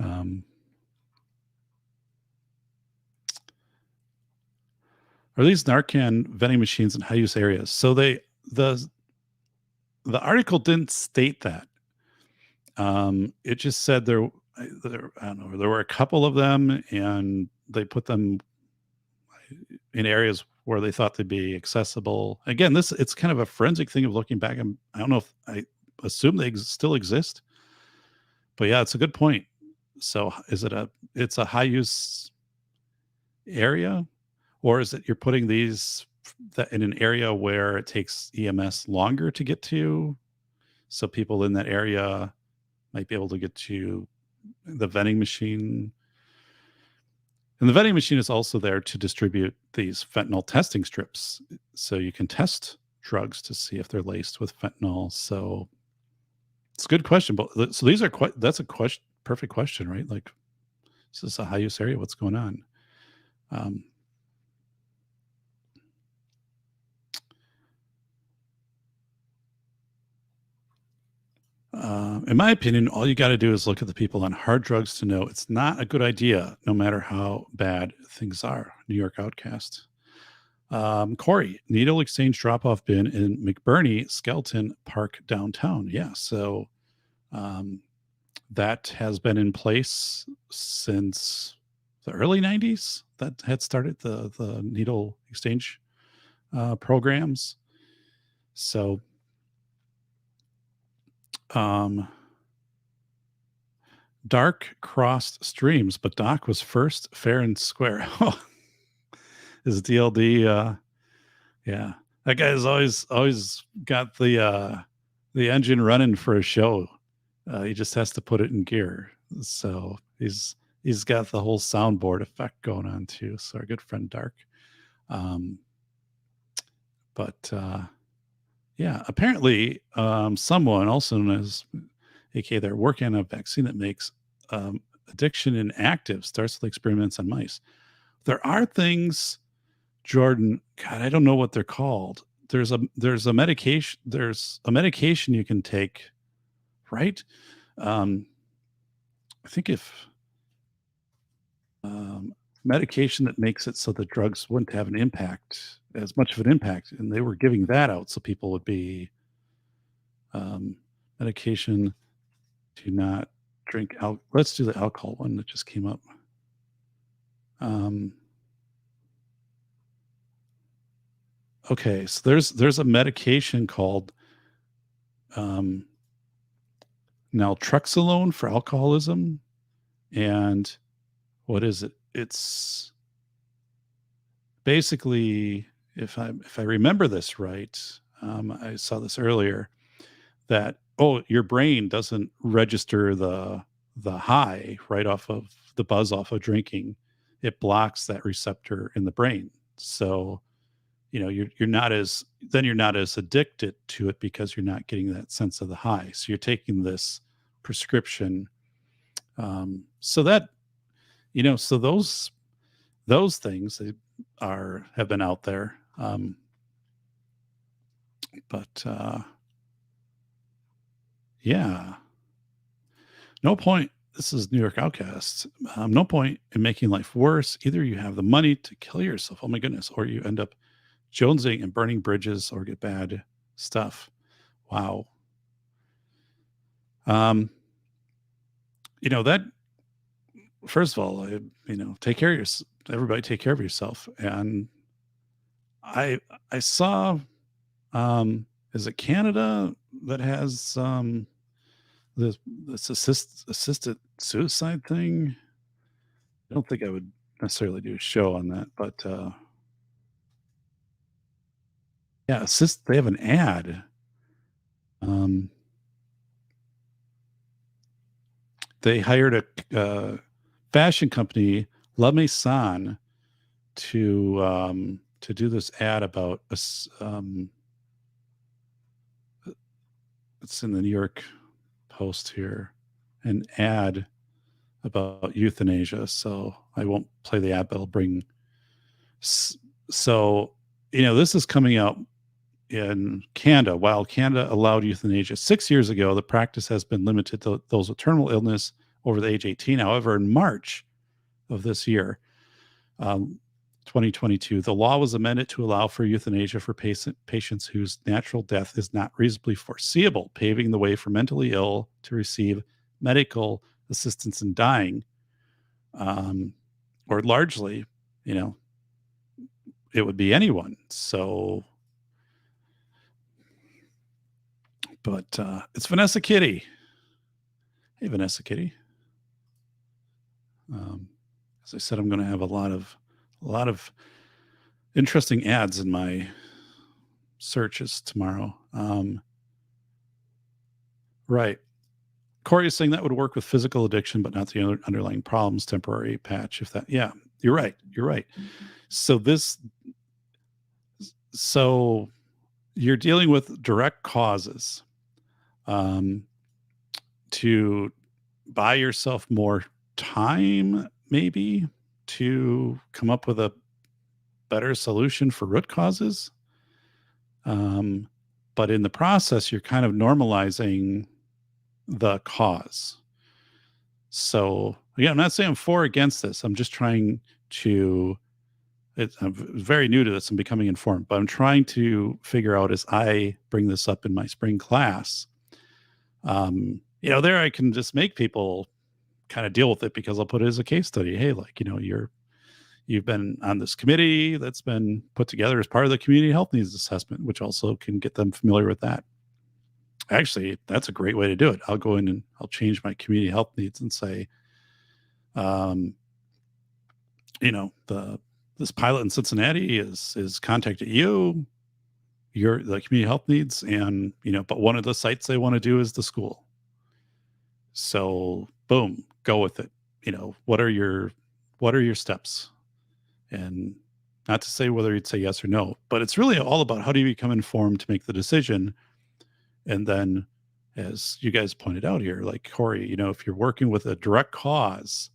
B: are these Narcan vending machines in high use areas? So the article didn't state that. It just said there, I don't know, there were a couple of them, and they put them in areas where they thought they'd be accessible. Again, it's kind of a forensic thing of looking back. I don't know if I assume they still exist, but yeah, it's a good point. So it's a high use area, or is it you're putting these in an area where it takes EMS longer to get to? So people in that area might be able to get to the vending machine. And the vending machine is also there to distribute these fentanyl testing strips. So you can test drugs to see if they're laced with fentanyl. So it's a good question. But so these are that's a perfect question, right? Like, is this a high use area? What's going on? In my opinion, all you got to do is look at the people on hard drugs to know it's not a good idea, no matter how bad things are. New York Outcast. Corey, needle exchange drop-off bin in McBurney Skelton Park downtown. Yeah, so that has been in place since the early 90s. That had started the needle exchange programs. So Dark crossed streams, but Doc was first, fair and square. His DLD, yeah, that guy's always got the engine running for a show. He just has to put it in gear. So he's got the whole soundboard effect going on too. So our good friend Dark. Yeah, apparently someone also known as aka they're working on a vaccine that makes addiction inactive, starts with experiments on mice. There are things, Jordan, God, I don't know what they're called. There's a medication you can take, right? I think if medication that makes it so the drugs wouldn't have as much of an impact, and they were giving that out so people would be um, medication to not drink alcohol. Let's do the alcohol one that just came up. Um, okay, so there's a medication called um, naltrexone for alcoholism, and what is it? It's basically, if I remember this right, I saw this earlier that your brain doesn't register the high right off of the buzz off of drinking. It blocks that receptor in the brain. So you're not as addicted to it because you're not getting that sense of the high. So you're taking this prescription. So that so those things have been out there. But yeah, no point. This is New York Outcasts. No point in making life worse. Either you have the money to kill yourself, oh my goodness, or you end up jonesing and burning bridges or get bad stuff. Wow. That, first of all, take care of everybody take care of yourself. And I saw, is it Canada that has this assisted suicide thing? I don't think I would necessarily do a show on that, but yeah, they have an ad. Um, they hired a fashion company, La Maison, to do this ad about it's in the New York Post here, an ad about euthanasia. So I won't play the ad, but I'll bring. So this is coming out in Canada. While Canada allowed euthanasia 6 years ago, the practice has been limited to those with terminal illness over the age 18. However, in March of this year, 2022, the law was amended to allow for euthanasia for patients whose natural death is not reasonably foreseeable, paving the way for mentally ill to receive medical assistance in dying. Or largely, it would be anyone. So, but it's Vanessa Kitty. Hey, Vanessa Kitty. As I said, I'm going to have a lot of interesting ads in my searches tomorrow. Right. Corey is saying that would work with physical addiction, but not the underlying problems. Temporary patch. Yeah, you're right. You're right. So you're dealing with direct causes, to buy yourself more time, maybe, to come up with a better solution for root causes. But in the process, you're kind of normalizing the cause. So again, I'm not saying I'm for or against this. I'm just trying to, I'm very new to this and becoming informed, but I'm trying to figure out as I bring this up in my spring class, there I can just make people kind of deal with it because I'll put it as a case study. Hey, you've been on this committee that's been put together as part of the community health needs assessment, which also can get them familiar with that. Actually, that's a great way to do it. I'll go in and I'll change my community health needs and say, this pilot in Cincinnati is contacted you, the community health needs, and but one of the sites they want to do is the school. So boom, go with it. What are your steps? And not to say whether you'd say yes or no, but it's really all about how do you become informed to make the decision. And then, as you guys pointed out here, like Corey, if you're working with a direct cause,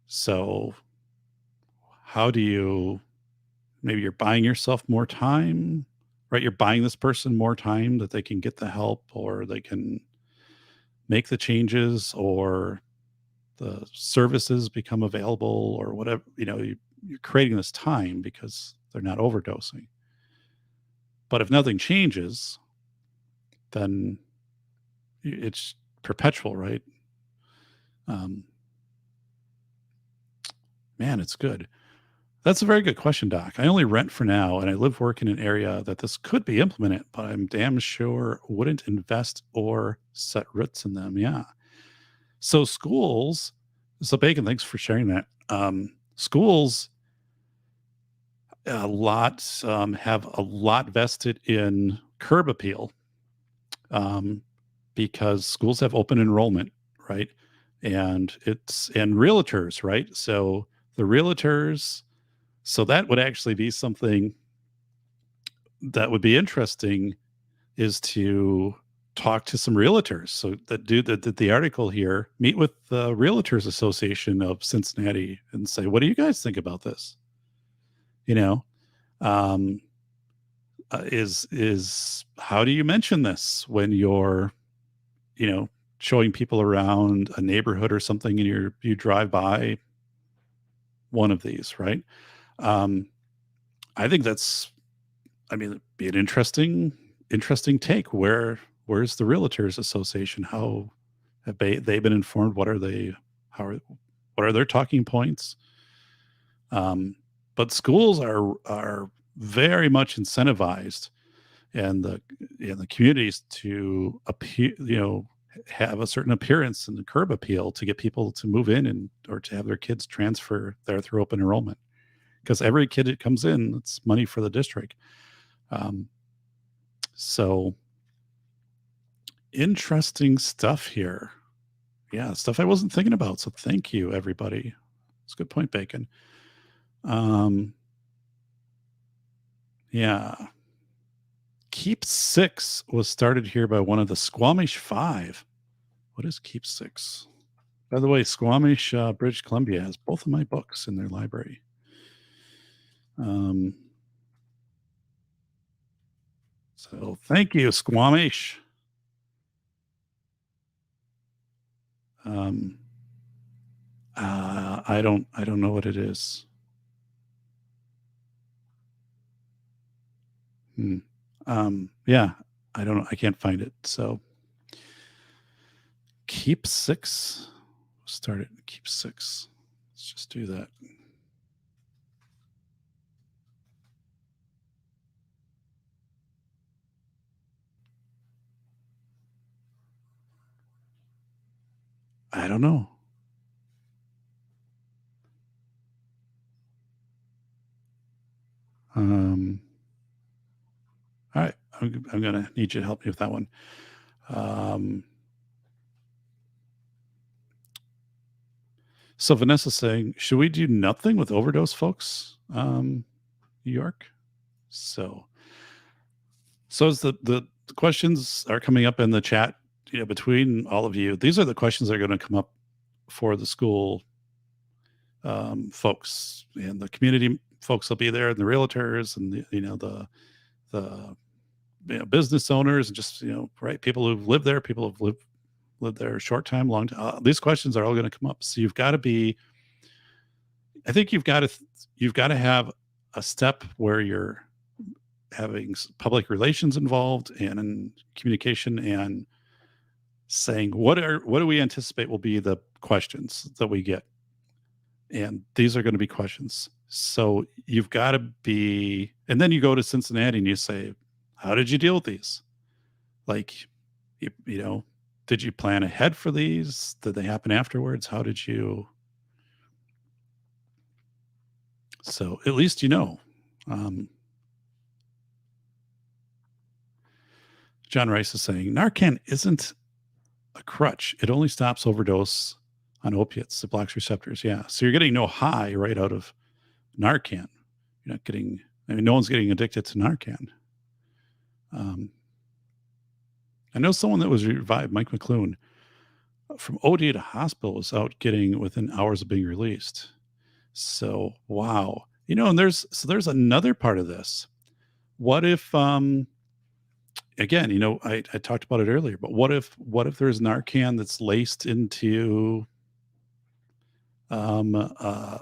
B: so how do you, maybe you're buying yourself more time, right? You're buying this person more time that they can get the help or they can make the changes or the services become available or whatever, you're creating this time because they're not overdosing. But if nothing changes, then it's perpetual, right? Um, Man, it's good. That's a very good question, Doc. I only rent for now, and I live work in an area that this could be implemented, but I'm damn sure wouldn't invest or set roots in them. Yeah. So schools, so Bacon, thanks for sharing that. Schools have a lot vested in curb appeal, because schools have open enrollment, right? And realtors, right? So the realtors, so that would actually be something that would be interesting, is to talk to some realtors. So the article here, meet with the Realtors Association of Cincinnati and say, what do you guys think about this? You know, um, is how do you mention this when you're, showing people around a neighborhood or something, and you drive by one of these, right? Um, I think that's, it'd be an interesting take. Where's the Realtors Association? How have they been informed? What are their talking points? But schools are very much incentivized, and the communities to appear, have a certain appearance in the curb appeal to get people to move in or to have their kids transfer there through open enrollment. Because every kid that comes in, it's money for the district. So interesting stuff here. Yeah, stuff I wasn't thinking about. So thank you, everybody. It's a good point, Bacon. Yeah. Keep Six was started here by one of the Squamish Five. What is Keep Six? By the way, Squamish, British Columbia has both of my books in their library. So thank you, Squamish. I don't know what it is. Yeah, I don't know. I can't find it. So Keep Six. Start it. Keep Six. Let's just do that. I don't know. All right. I'm going to need you to help me with that one. So Vanessa's saying, should we do nothing with overdose, folks? New York. So as the questions are coming up in the chat, between all of you, these are the questions that are going to come up for the school folks, and the community folks will be there, and the realtors, and the business owners, and just right, people who've lived there, people who've lived there a short time, long time. These questions are all going to come up. So you've got to be. I think you've got to have a step where you're having public relations involved and in communication, and saying what do we anticipate will be the questions that we get, and these are going to be questions. So you've got to be, and then you go to Cincinnati and you say, how did you deal with these? Like, did you plan ahead for these? Did they happen afterwards? How did you? So at least John Rice is saying Narcan isn't a crutch. It only stops overdose on opiates. It blocks receptors. Yeah. So you're getting no high right out of Narcan. You're not getting, no one's getting addicted to Narcan. I know someone that was revived, Mike McClune, from OD to hospital, was out getting within hours of being released. So, wow. And there's another part of this. What if, again, I talked about it earlier, but what if there's Narcan that's laced into um, uh,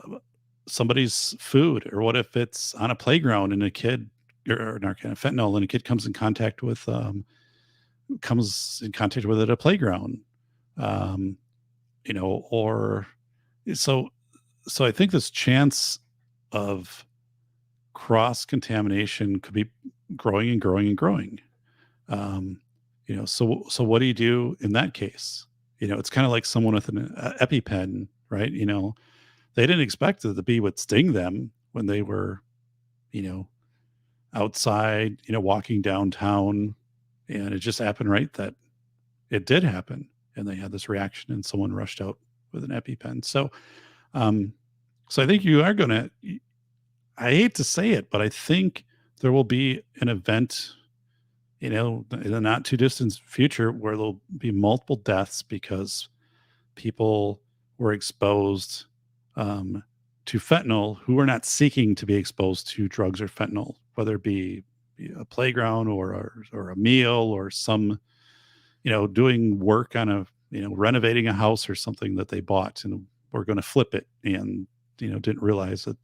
B: somebody's food, or what if it's on a playground and a kid, or Narcan, fentanyl, and a kid comes in contact with it at a playground, um, or so I think this chance of cross contamination could be growing and growing and growing. Um, so what do you do in that case? It's kind of like someone with an epi-pen, right? They didn't expect that the bee would sting them when they were, you know, outside, walking downtown, and it just happened, right? That it did happen, and they had this reaction, and someone rushed out with an epi-pen. Um, so I think you are going to. I hate to say it, but I think there will be an event, in the not too distant future, where there'll be multiple deaths because people were exposed um, to fentanyl who were not seeking to be exposed to drugs or fentanyl, whether it be a playground or a meal or some, doing work on renovating a house or something that they bought and were going to flip it, and, didn't realize that,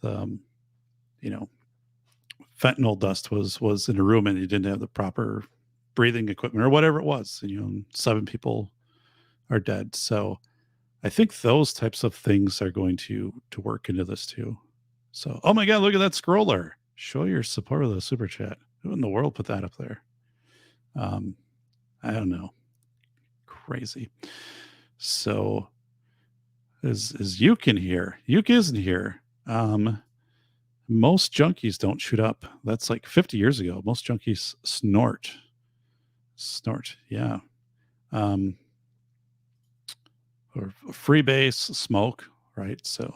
B: um, you know, fentanyl dust was in a room and you didn't have the proper breathing equipment or whatever it was. And, 7 people are dead. So I think those types of things are going to work into this too. So, oh my God, look at that scroller. Show your support with a super chat. Who in the world put that up there? I don't know. Crazy. So is Yuke in here? Yuke isn't here. Most junkies don't shoot up. That's like 50 years ago. Most junkies snort. Yeah. Or freebase, smoke, right? So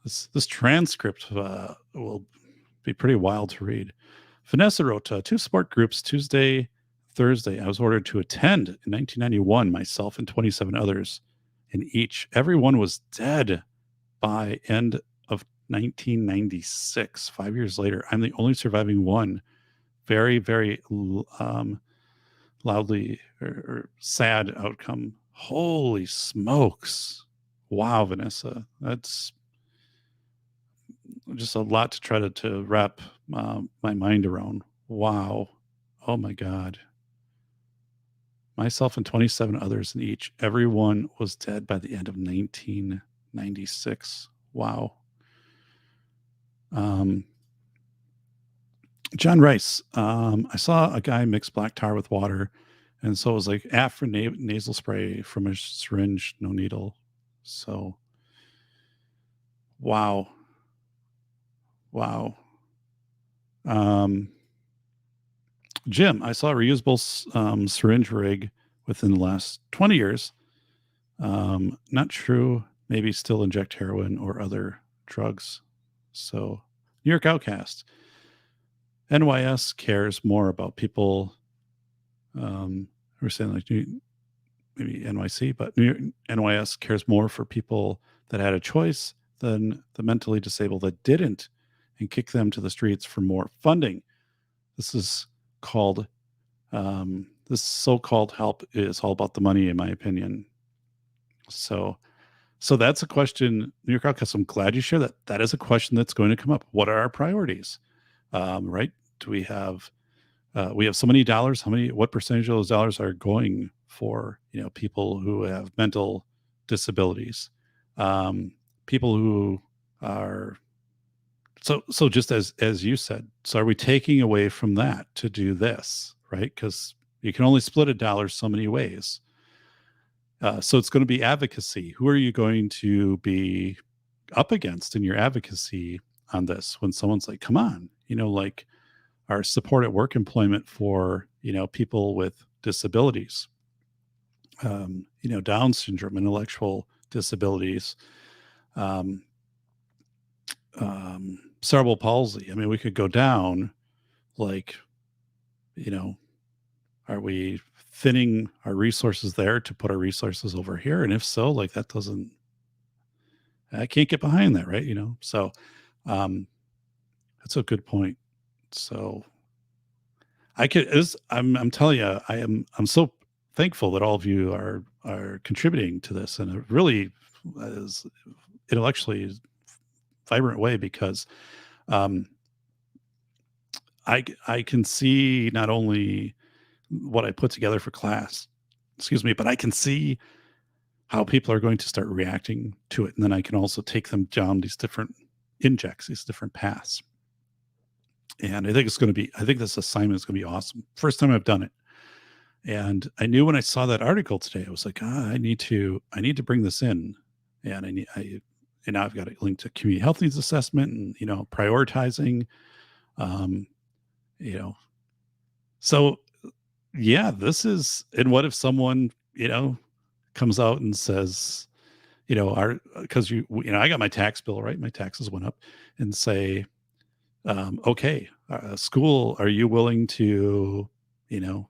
B: this transcript will be pretty wild to read. Vanessa wrote, 2 support groups Tuesday, Thursday. I was ordered to attend in 1991, myself and 27 others in each. Everyone was dead by end of 1996, 5 years later. I'm the only surviving one. Very, very loudly or sad outcome. Holy smokes. Wow, Vanessa. That's just a lot to try to wrap my mind around. Wow. Oh my God. Myself and 27 others in each. Everyone was dead by the end of 1996. Wow. John Rice. I saw a guy mix black tar with water, and so it was like after nasal spray from a syringe, no needle. So, wow. Jim, I saw a reusable syringe rig within the last 20 years. Not true. Maybe still inject heroin or other drugs. So, New York Outcast. NYS cares more about people who are saying like maybe NYC, but NYS cares more for people that had a choice than the mentally disabled that didn't, and kick them to the streets for more funding. This is called this so-called help is all about the money, in my opinion. So that's a question, New York Outcast. I'm glad you share that. That is a question that's going to come up. What are our priorities? Right? Do we have so many dollars? What percentage of those dollars are going for, people who have mental disabilities, people who are, so just as you said, so are we taking away from that to do this, right? Because you can only split $1 so many ways. So it's going to be advocacy. Who are you going to be up against in your advocacy on this when someone's like, come on, like our support at work employment for, people with disabilities, Down syndrome, intellectual disabilities, cerebral palsy. I mean, we could go down like, are we thinning our resources there to put our resources over here? And if so, like I can't get behind that, right? So that's a good point. So I'm telling you, I'm so thankful that all of you are contributing to this in a really is intellectually vibrant way, because um, I can see not only what I put together for class, excuse me, but I can see how people are going to start reacting to it, and then I can also take them down these different injects, these different paths. And I think this assignment is going to be awesome. First time I've done it. And I knew when I saw that article today, I was like, I need to bring this in. And and now I've got it linked to community health needs assessment and, prioritizing, um, you know, so yeah, and what if someone, comes out and says, because I got my tax bill, right? My taxes went up, and say, okay, school, are you willing to, you know,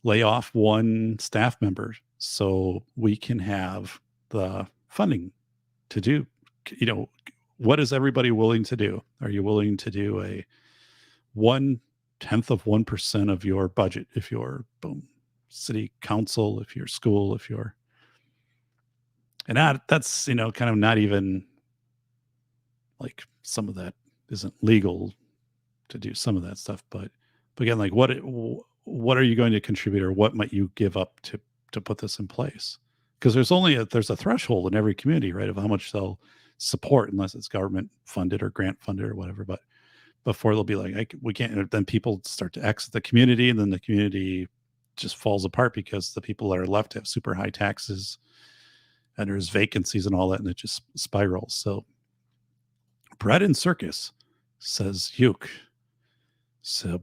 B: lay off one staff member so we can have the funding to do, what is everybody willing to do? Are you willing to do a 1/10 of 1% of your budget if you're boom, city council, if you're school, if you're, and that's, kind of not even like some of that isn't legal to do some of that stuff, but again, like what are you going to contribute, or what might you give up to put this in place? Because there's a threshold in every community, right, of how much they'll support, unless it's government funded or grant funded or whatever. But before they'll be like, we can't, then people start to exit the community, and then the community just falls apart because the people that are left have super high taxes and there's vacancies and all that, and it just spirals. So Bread and Circus says Uke. So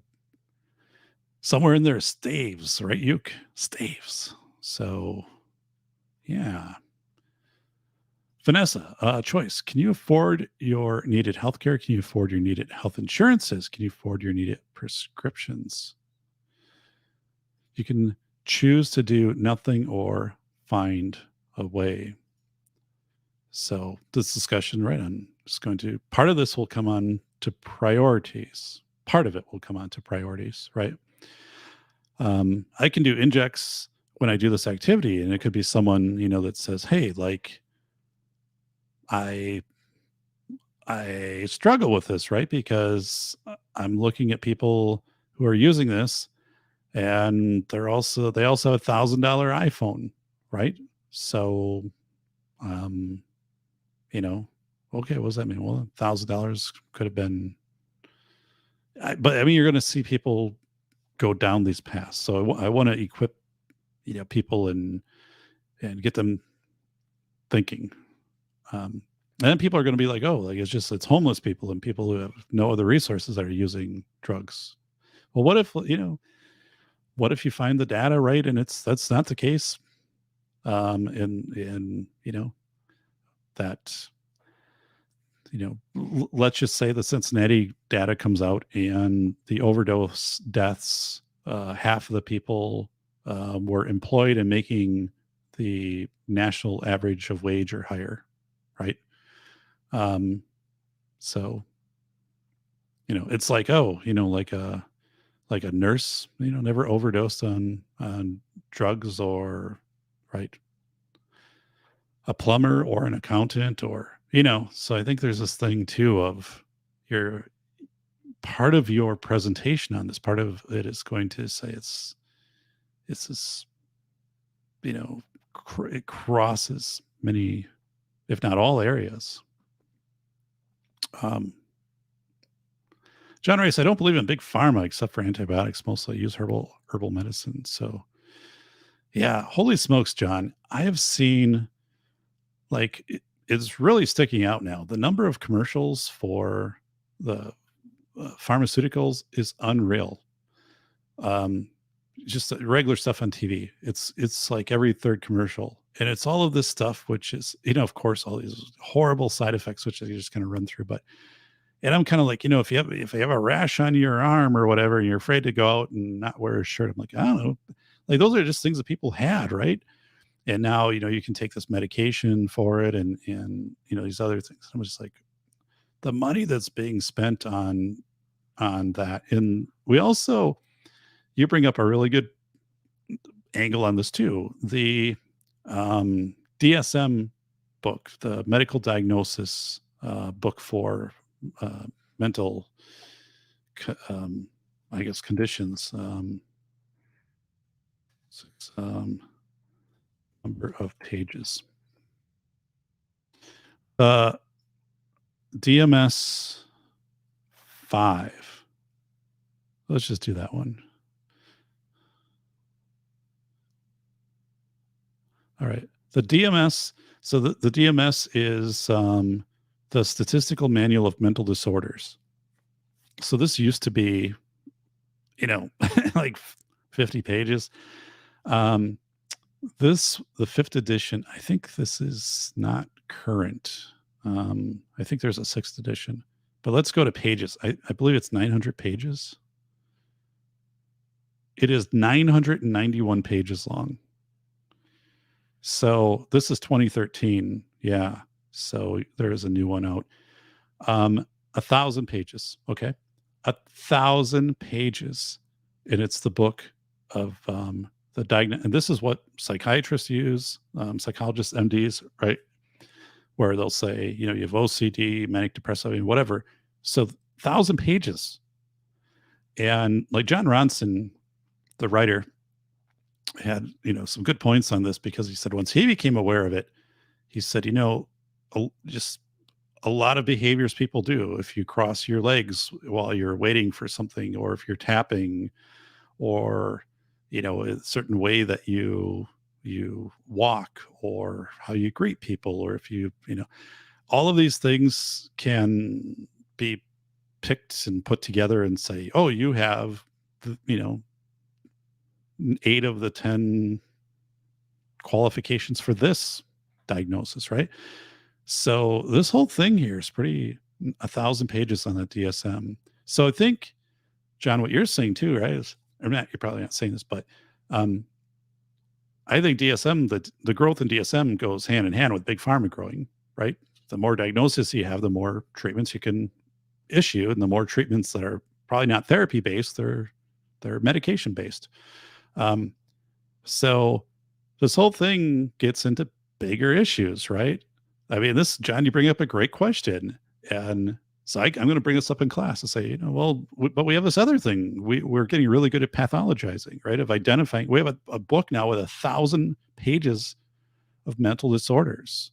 B: somewhere in there, staves, right? Uke, staves. So yeah. Vanessa, choice. Can you afford your needed healthcare? Can you afford your needed health insurances? Can you afford your needed prescriptions? You can choose to do nothing or find a way. So this discussion, right, I'm just going to, part of this will come on to priorities. Part of it will come on to priorities, right? I can do injects when I do this activity, and it could be someone, that says, hey, like, I struggle with this, right? Because I'm looking at people who are using this, and they also have $1,000 iPhone, right? So, um, okay, what does that mean? Well, $1,000 could have been, but I mean, you're going to see people go down these paths. So I want to equip, people and get them thinking. And then people are going to be like, oh, like it's homeless people and people who have no other resources that are using drugs. Well, what if you find the data right and that's not the case? And that, let's just say the Cincinnati data comes out and the overdose deaths, half of the people were employed and making the national average of wage or higher, right? So, it's like, oh, like a nurse, never overdosed on drugs, or right, a plumber or an accountant, or so I think there's this thing too of your part of your presentation on this, part of it is going to say it's this, it crosses many, if not all areas. John Rice, I don't believe in big pharma except for antibiotics. Mostly I use herbal medicine. So yeah, holy smokes, John. I have seen, like, it's really sticking out now. The number of commercials for the pharmaceuticals is unreal. Just regular stuff on TV. It's like every third commercial, and it's all of this stuff, which is, of course, all these horrible side effects, which I just kind of run through. But, and I'm kind of like, if you have a rash on your arm or whatever, and you're afraid to go out and not wear a shirt, I'm like, I don't know, like those are just things that people had, right? And now, you can take this medication for it, and these other things. I'm just like, the money that's being spent on that. And we also, you bring up a really good angle on this too. The DSM book, the medical diagnosis book for mental, I guess, conditions. Number of pages. DMS 5. Let's just do that one. All right. The DMS. So the DMS is the Statistical Manual of Mental Disorders. So this used to be, like 50 pages. The 5th edition, I think this is not current. I think there's a 6th edition, but let's go to pages. I believe it's 900 pages. It is 991 pages long. So this is 2013. Yeah. So there is a new one out. 1,000 pages. Okay. 1,000 pages. And it's the book of the diagnosis. And this is what psychiatrists use, psychologists, MDs, right? Where they'll say, you have OCD, manic depressive, whatever. So 1,000 pages. And like John Ronson, the writer, had some good points on this, because he said once he became aware of it, he said, just a lot of behaviors people do. If you cross your legs while you're waiting for something, or if you're tapping, or a certain way that you walk, or how you greet people, or if all of these things can be picked and put together and say, oh, you have 8 of the 10 qualifications for this diagnosis, right? So this whole thing here is 1,000 pages on the DSM. So I think, John, what you're saying too, right? Or Matt, you're probably not saying this, but I think DSM, the growth in DSM goes hand in hand with big pharma growing, right? The more diagnosis you have, the more treatments you can issue, and the more treatments that are probably not therapy based, they're medication based. So this whole thing gets into bigger issues, right? I mean, John, you bring up a great question. And so I'm going to bring this up in class and say, but we have this other thing. We're getting really good at pathologizing, right? Of identifying. We have a book now with 1,000 pages of mental disorders.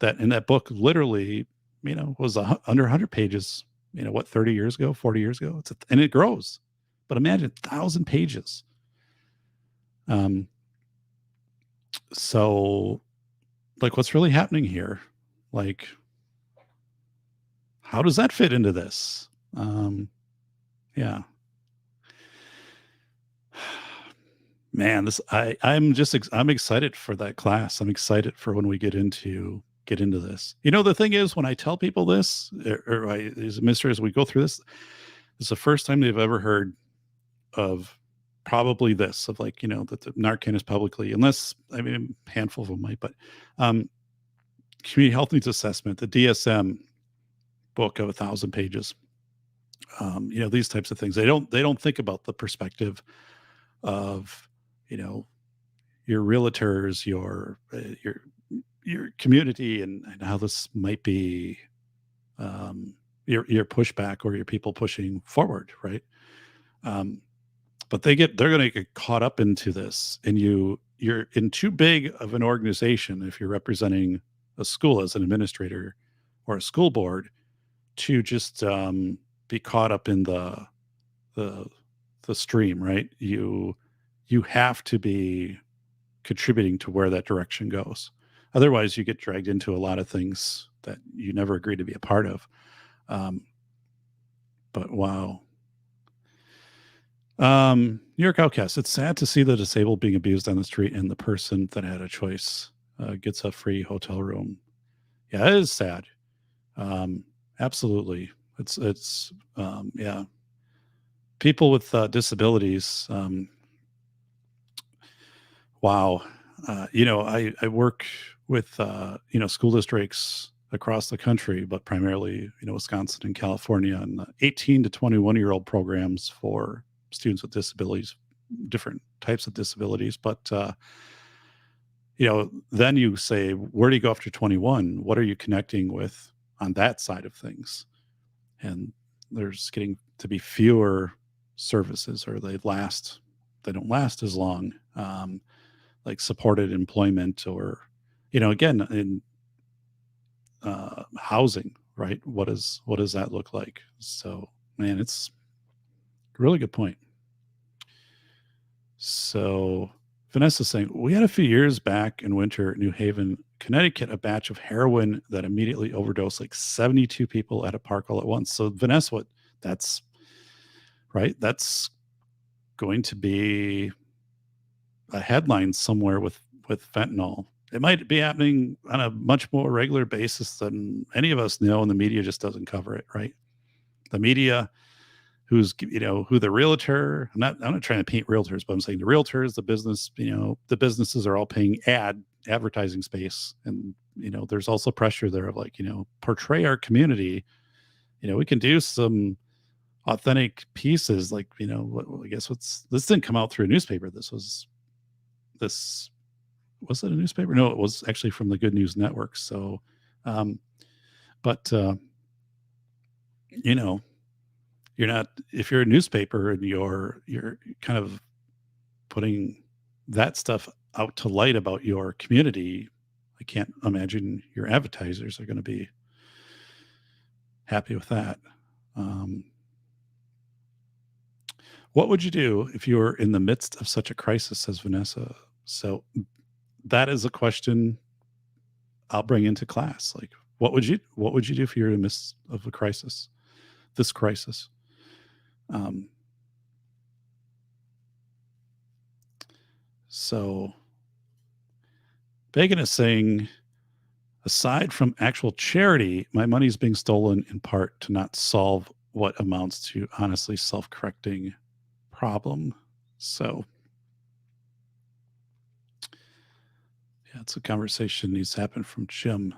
B: And that book literally, was under 100 pages, 30 years ago, 40 years ago. And it grows. But imagine 1,000 pages. So like, what's really happening here? Like, how does that fit into this? Yeah, man, I'm excited for that class. I'm excited for when we get into this. The thing is, when I tell people this, or as administrators, we go through this, it's the first time they've ever heard of probably this, of like, that the NARCAN is publicly, unless, a handful of them might, but community health needs assessment, the DSM book of 1,000 pages, these types of things. They don't think about the perspective of, your realtors, your community, and how this might be your pushback, or your people pushing forward, right? But they're going to get caught up into this, and you're in too big of an organization, if you're representing a school as an administrator or a school board, to just be caught up in the stream, right? You have to be contributing to where that direction goes. Otherwise, you get dragged into a lot of things that you never agreed to be a part of. But wow. New York Outcast. It's sad to see the disabled being abused on the street, and the person that had a choice gets a free hotel room. Yeah, it is sad. Absolutely. It's yeah. People with disabilities. Wow. I work with, school districts across the country, but primarily, Wisconsin and California, and 18 to 21-year-old programs for students with disabilities, different types of disabilities. But then you say, where do you go after 21? What are you connecting with on that side of things? And there's getting to be fewer services, or they don't last as long, like supported employment, or again, in housing, right? What does that look like? So, man, it's a really good point. So Vanessa's saying, we had a few years back in winter, New Haven, Connecticut, a batch of heroin that immediately overdosed like 72 people at a park all at once. So Vanessa, that's right. That's going to be a headline somewhere with fentanyl. It might be happening on a much more regular basis than any of us know, and the media just doesn't cover it, right? The media, who the realtor, I'm not trying to paint realtors, but I'm saying the realtors, the business, the businesses are all paying advertising space. And, there's also pressure there of like, portray our community. We can do some authentic pieces, like, I guess this didn't come out through a newspaper. Was it a newspaper? No, it was actually from the Good News Network. So, but you're not, if you're a newspaper and you're kind of putting that stuff out to light about your community, I can't imagine your advertisers are going to be happy with that. What would you do if you were in the midst of such a crisis, says Vanessa? So that is a question I'll bring into class. Like, what would you do if you're in the midst of a crisis, this crisis? So Bacon is saying, aside from actual charity, my money is being stolen in part to not solve what amounts to honestly self-correcting problem. So yeah, it's a conversation needs to happen from Jim.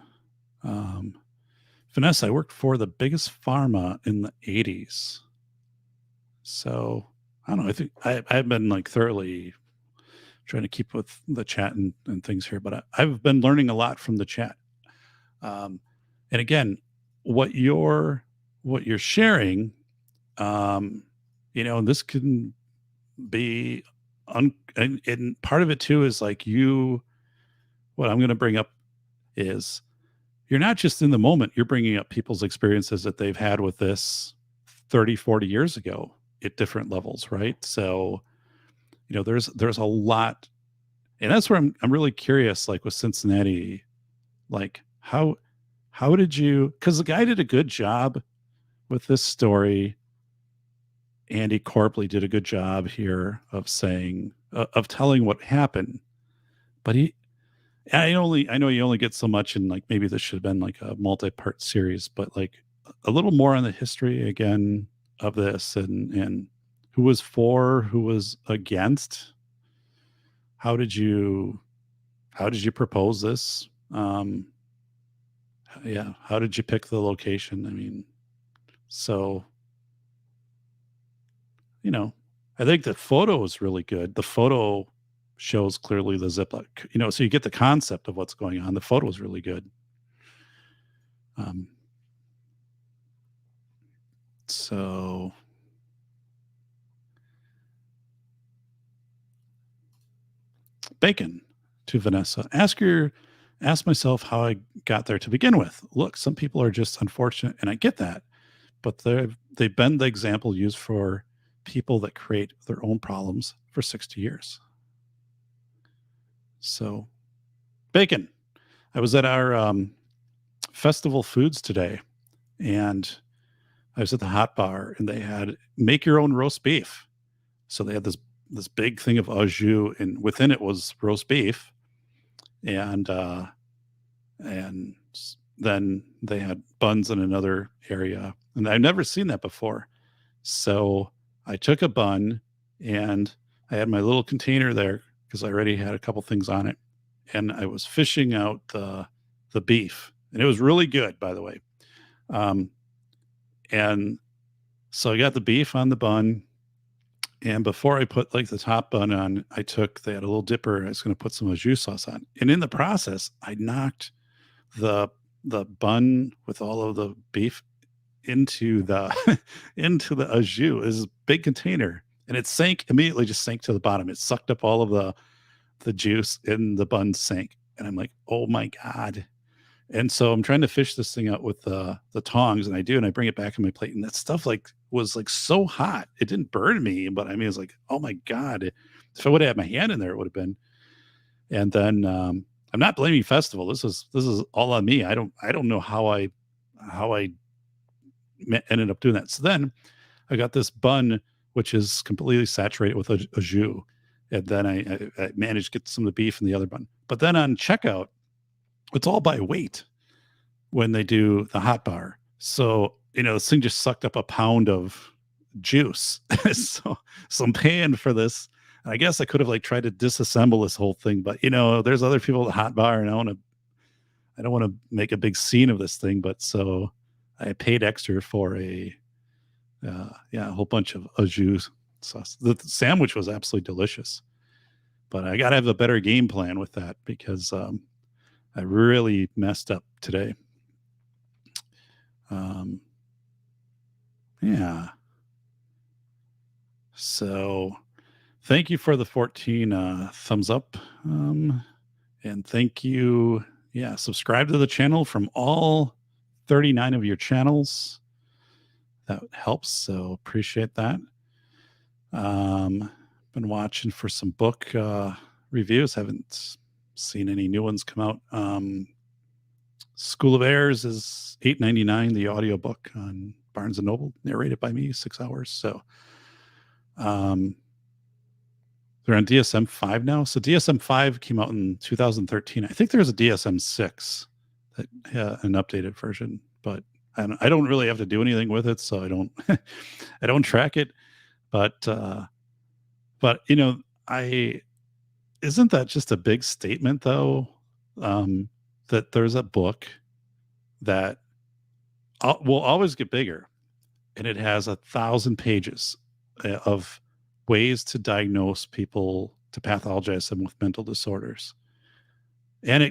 B: Vanessa, I worked for the biggest pharma in the 80s. So I don't know. I think I've been like thoroughly trying to keep with the chat and things here, but I've been learning a lot from the chat. And again, what you're sharing, this can be, and part of it too is like what I'm going to bring up is you're not just in the moment, you're bringing up people's experiences that they've had with this 30, 40 years ago at different levels, right? So, there's a lot, and that's where I'm really curious, like with Cincinnati, like how did you, because the guy did a good job with this story. Andy Corpley did a good job here of saying, of telling what happened, but I know you only get so much, and like maybe this should have been like a multi-part series, but like a little more on the history again of this, and who was for, who was against. How did you propose this? Yeah, how did you pick the location? I mean, so I think the photo is really good. The photo shows clearly the Ziploc, so you get the concept of what's going on. The photo is really good. So Bacon to Vanessa, ask myself how I got there to begin with. Look, some people are just unfortunate, and I get that, but they've been the example used for people that create their own problems for 60 years. So Bacon, I was at our festival foods today, and I was at the hot bar, and they had make your own roast beef. So they had this big thing of au jus, and within it was roast beef, and then they had buns in another area, and I've never seen that before. So I took a bun, and I had my little container there because I already had a couple things on it, and I was fishing out the beef, and it was really good, by the way. And so I got the beef on the bun, And before I put like the top bun on, they had a little dipper. I was going to put some au jus sauce on. And in the process, I knocked the bun with all of the beef into the into the au jus. Is a big container, and it sank immediately. Just sank to the bottom. It sucked up all of the juice in the bun sank, and I'm like, oh my god. And so I'm trying to fish this thing out with the tongs, and I do, and I bring it back on my plate, and that stuff like was like so hot. It didn't burn me, but I mean, it's like, oh my god. If I would have had my hand in there, it would have been. And then I'm not blaming festival. This is all on me. I don't know how I ended up doing that. So then I got this bun which is completely saturated with au jus, and then I managed to get some of the beef in the other bun. But then on checkout, it's all by weight when they do the hot bar. So this thing just sucked up a pound of juice. So I'm paying for this. And I guess I could have like tried to disassemble this whole thing, but there's other people at the hot bar, and I don't want to make a big scene of this thing, but so I paid extra for a whole bunch of au jus sauce. The sandwich was absolutely delicious, but I got to have a better game plan with that because I really messed up today. Yeah. So thank you for the 14 thumbs up. And thank you. Yeah. Subscribe to the channel from all 39 of your channels. That helps. So appreciate that. Been watching for some book reviews. Haven't seen any new ones come out. School of Airs is $8.99, the audiobook on Barnes and Noble, narrated by me, 6 hours. So they're on DSM-5 now. So DSM-5 came out in 2013. I think there's a DSM-6, that an updated version, but I don't really have to do anything with it, so I don't I don't track it. But isn't that just a big statement though? That there's a book that will always get bigger, and it has 1,000 pages of ways to diagnose people, to pathologize them with mental disorders. And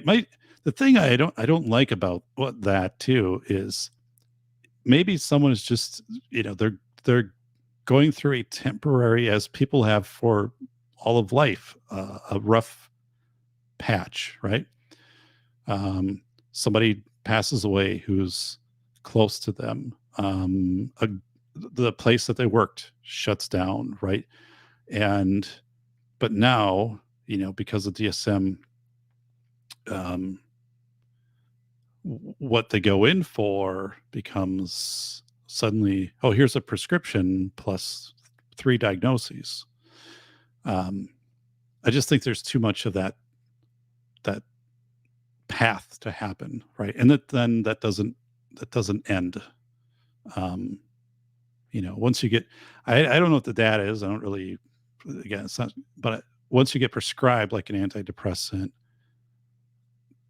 B: the thing I don't like about what that too is maybe someone is just, they're going through a temporary, as people have for all of life, a rough patch, right? Somebody passes away who's close to them. The place that they worked shuts down, right? But now, because of DSM, what they go in for becomes suddenly, oh, here's a prescription plus 3 diagnoses. I just think there's too much of that path to happen, right? And that doesn't end. Once you get, I don't know what the data is. I don't really, again, it's not, but once you get prescribed like an antidepressant,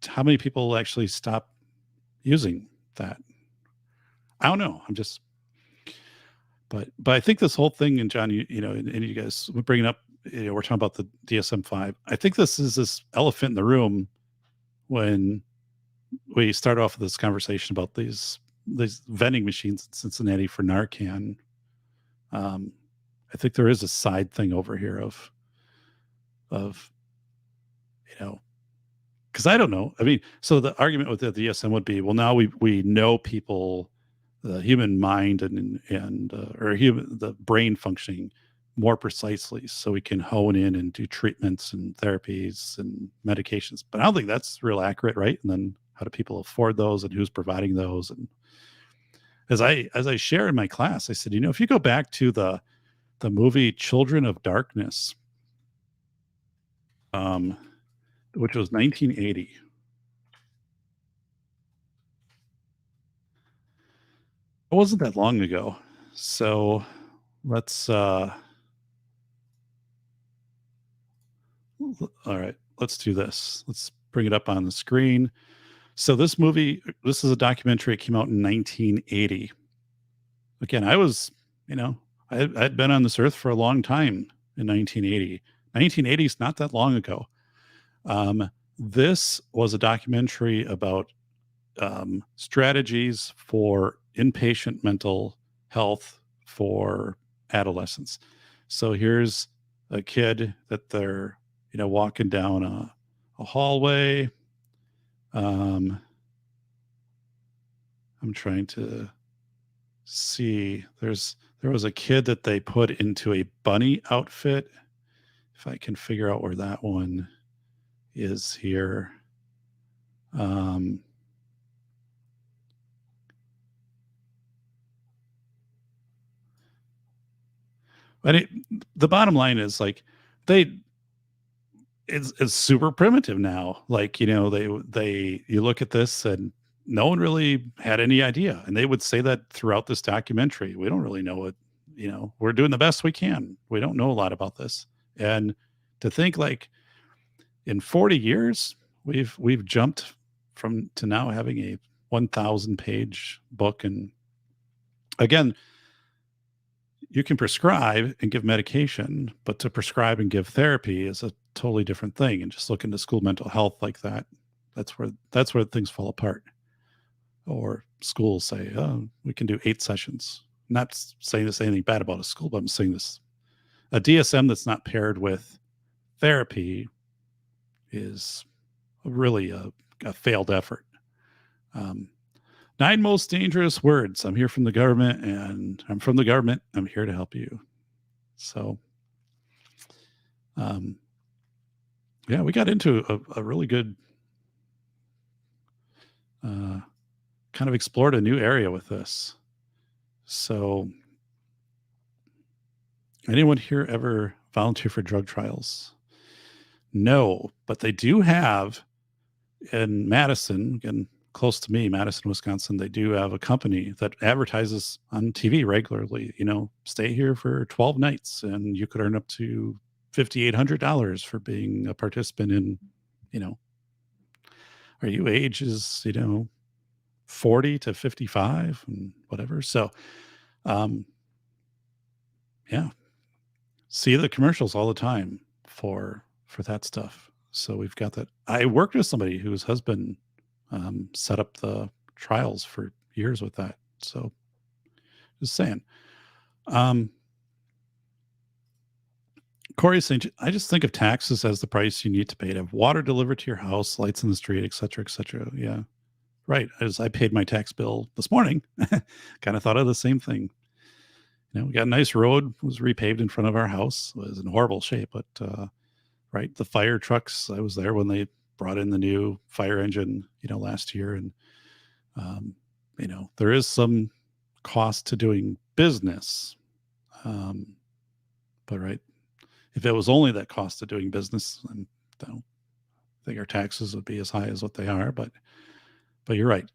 B: how many people actually stop using that? I don't know. But I think this whole thing, and John, and you guys were bringing up, we're talking about the DSM-5. I think this is this elephant in the room when we start off with this conversation about these vending machines in Cincinnati for NARCAN. I think there is a side thing over here of because I don't know. I mean, so the argument with the DSM would be, well, now we know people, the human mind or the brain functioning more precisely, so we can hone in and do treatments and therapies and medications. But I don't think that's real accurate, right? And then how do people afford those, and who's providing those? And as I share in my class, I said, if you go back to the movie Children of Darkness, which was 1980. It wasn't that long ago. So let's all right, let's do this. Let's bring it up on the screen. So this is a documentary. It came out in 1980. Again, I was I'd been on this earth for a long time in 1980. 1980 is not that long ago. This was a documentary about strategies for inpatient mental health for adolescents. So here's a kid that they're, walking down a hallway. I'm trying to see. There was a kid that they put into a bunny outfit. If I can figure out where that one is here. But the bottom line is like they it's super primitive now. Like, you look at this and no one really had any idea. And they would say that throughout this documentary. We don't really know what, we're doing the best we can. We don't know a lot about this. And to think like in 40 years, we've jumped from to now having a 1,000 page book. And again, you can prescribe and give medication, but to prescribe and give therapy is a totally different thing. And just look into school mental health like that. That's where things fall apart. Or schools say, oh, we can do 8 sessions. I'm not saying this anything bad about a school, but I'm saying this. A DSM that's not paired with therapy is really a failed effort. 9 most dangerous words. I'm here from the government, and I'm from the government. I'm here to help you. So, yeah, we got into a really good, kind of explored a new area with this. So, anyone here ever volunteer for drug trials? No, but they do have in Madison, again, close to me, Madison, Wisconsin, they do have a company that advertises on TV regularly, stay here for 12 nights and you could earn up to $5,800 for being a participant in, are you ages, 40 to 55 and whatever. So, yeah, see the commercials all the time for that stuff. So we've got that. I worked with somebody whose husband set up the trials for years with that. So just saying. Corey is saying, I just think of taxes as the price you need to pay to have water delivered to your house, lights in the street, et cetera, et cetera. Yeah. Right. As I paid my tax bill this morning, kind of thought of the same thing. We got a nice road, was repaved in front of our house. It was in horrible shape, but right. The fire trucks, I was there when they brought in the new fire engine, last year. And, there is some cost to doing business. But right. If it was only that cost of doing business, then I don't think our taxes would be as high as what they are, but you're right.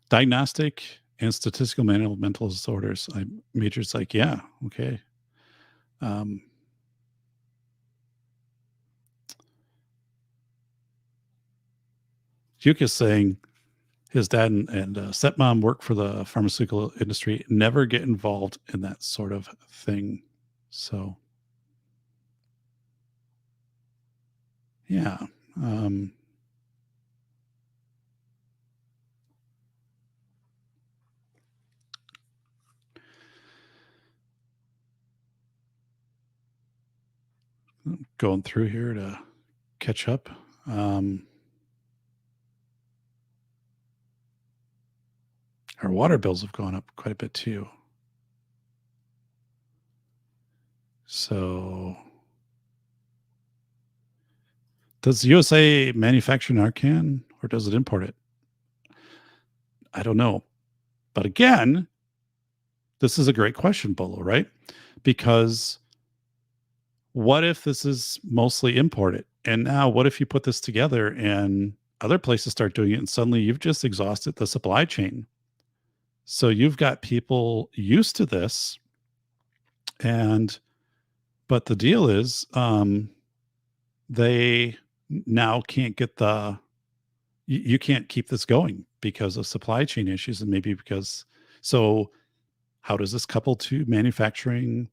B: Diagnostic and statistical mental disorders. I majored psych. Yeah. Okay. Duke is saying his dad and stepmom work for the pharmaceutical industry, never get involved in that sort of thing. So, yeah. Going through here to catch up. Our water bills have gone up quite a bit too. So, does USA manufacture NARCAN or does it import it? I don't know. But again, this is a great question, Bolo, right? Because what if this is mostly imported? And now what if you put this together and other places start doing it and suddenly you've just exhausted the supply chain? So you've got people used to this but the deal is they now can't get you can't keep this going because of supply chain issues and maybe because so how does this couple to manufacturing,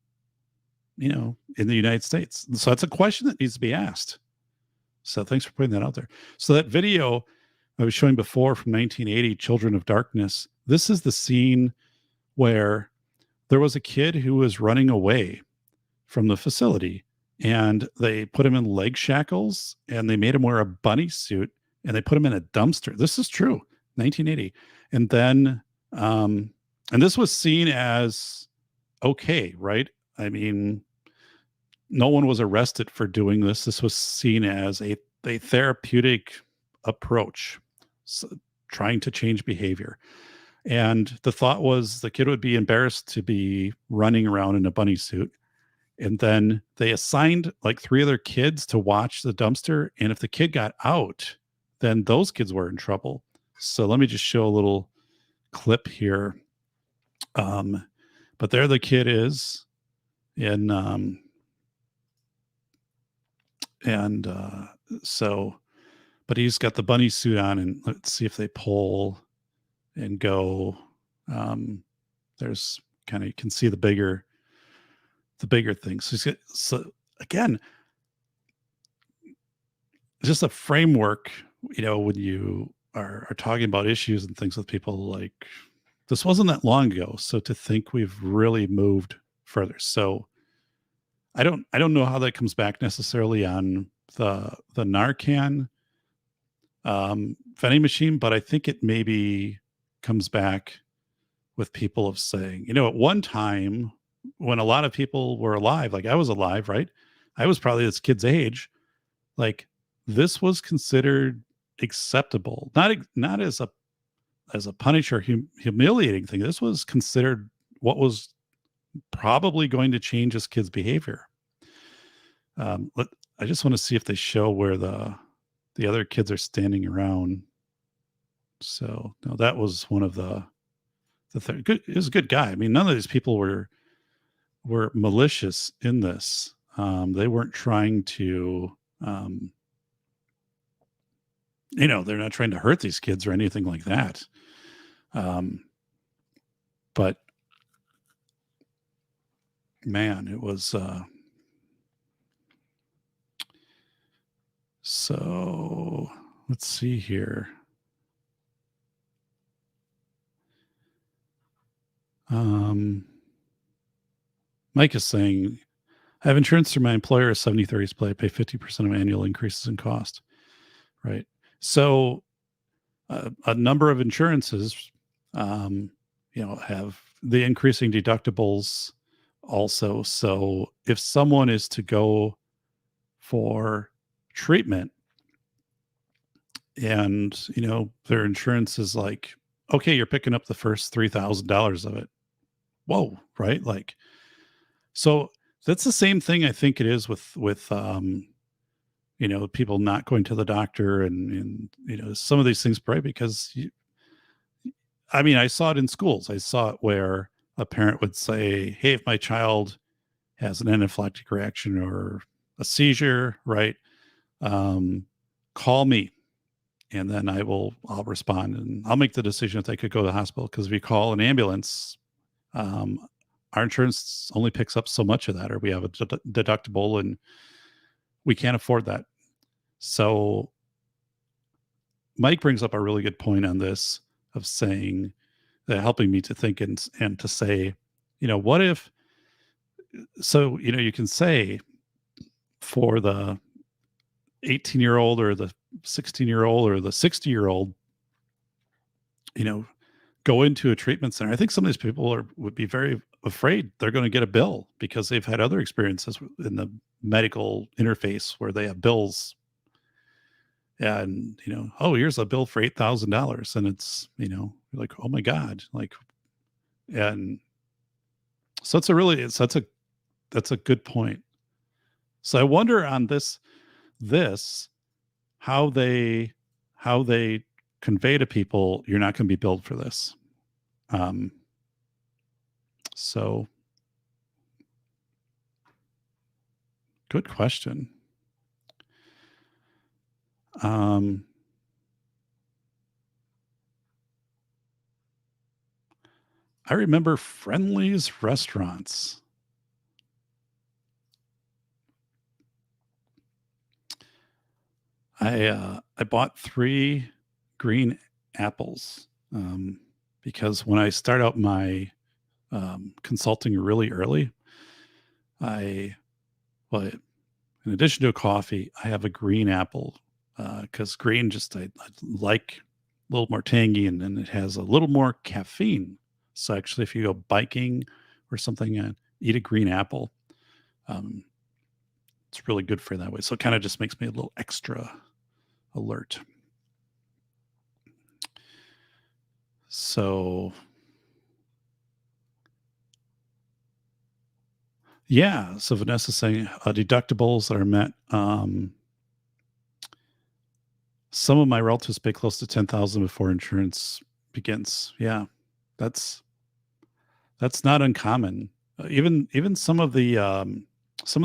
B: in the United States? So that's a question that needs to be asked. So thanks for putting that out there. So that video I was showing before from 1980, Children of Darkness, this is the scene where there was a kid who was running away from the facility, and they put him in leg shackles and they made him wear a bunny suit and they put him in a dumpster. This is true, 1980. And then, and this was seen as okay, right? I mean, no one was arrested for doing this. This was seen as a therapeutic approach, so trying to change behavior. And the thought was the kid would be embarrassed to be running around in a bunny suit. And then they assigned like 3 other kids to watch the dumpster. And if the kid got out, then those kids were in trouble. So let me just show a little clip here. But there the kid is in, so, but he's got the bunny suit on, and let's see if they pull and go. There's kind of, you can see the bigger things. So again, just a framework, when you are talking about issues and things with people, like this wasn't that long ago. So to think we've really moved further. So I don't know how that comes back necessarily on the NARCAN vending machine, but I think it maybe comes back with people of saying, at one time when a lot of people were alive, like I was alive, right? I was probably this kid's age. Like this was considered acceptable, not as a punish or humiliating thing. This was considered what was probably going to change this kid's behavior. I just want to see if they show where the other kids are standing around. So no, that was one of the good. He was a good guy. I mean, none of these people were malicious in this. They weren't trying to, they're not trying to hurt these kids or anything like that. But man, it was, so let's see here. Mike is saying, I have insurance through my employer, a 70/30 split. I pay 50% of annual increases in cost. Right. So a number of insurances, have the increasing deductibles also. So if someone is to go for treatment and, their insurance is like, okay, you're picking up the first $3,000 of it. Whoa. Right. Like, so that's the same thing I think it is with people not going to the doctor and some of these things, right? Because I saw it in schools. I saw it where a parent would say, hey, if my child has an anaphylactic reaction or a seizure, right? Call me. And then I'll respond and I'll make the decision if they could go to the hospital. Because if you call an ambulance, our insurance only picks up so much of that, or we have a deductible and we can't afford that. So Mike brings up a really good point on this of saying that, helping me to think and to say, what if, so, you can say for the 18-year-old or the 16-year-old or the 60-year-old, go into a treatment center. I think some of these people would be very afraid they're going to get a bill because they've had other experiences in the medical interface where they have bills and, oh, here's a bill for $8,000. And it's, like, oh my God, like, and so that's a good point. So I wonder on this, how they convey to people, you're not going to be billed for this. So good question. I remember Friendly's restaurants. I bought 3 green apples, because when I start out my, consulting really early, I well, in addition to a coffee, I have a green apple, because green just I like a little more tangy, and then it has a little more caffeine. So actually, if you go biking or something and eat a green apple, um, it's really good for you that way. So it kind of just makes me a little extra alert. So yeah, so Vanessa's saying deductibles that are met. Some of my relatives pay close to 10,000 before insurance begins. Yeah, that's that's not uncommon. Even some of the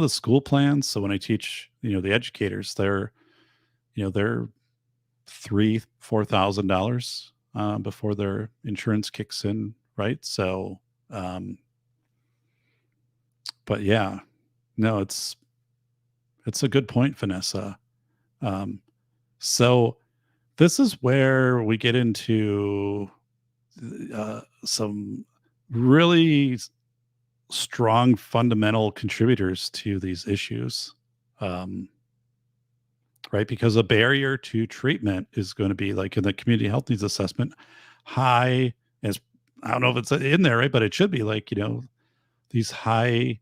B: school plans. So when I teach, the educators, they're 3,000 to $4,000 before their insurance kicks in, right? So, um, but yeah, no, it's a good point, Vanessa. Um, so this is where we get into some really strong fundamental contributors to these issues. Um, right? Because a barrier to treatment is going to be like in the community health needs assessment, high as I don't know if it's in there, right? But it should be like, these high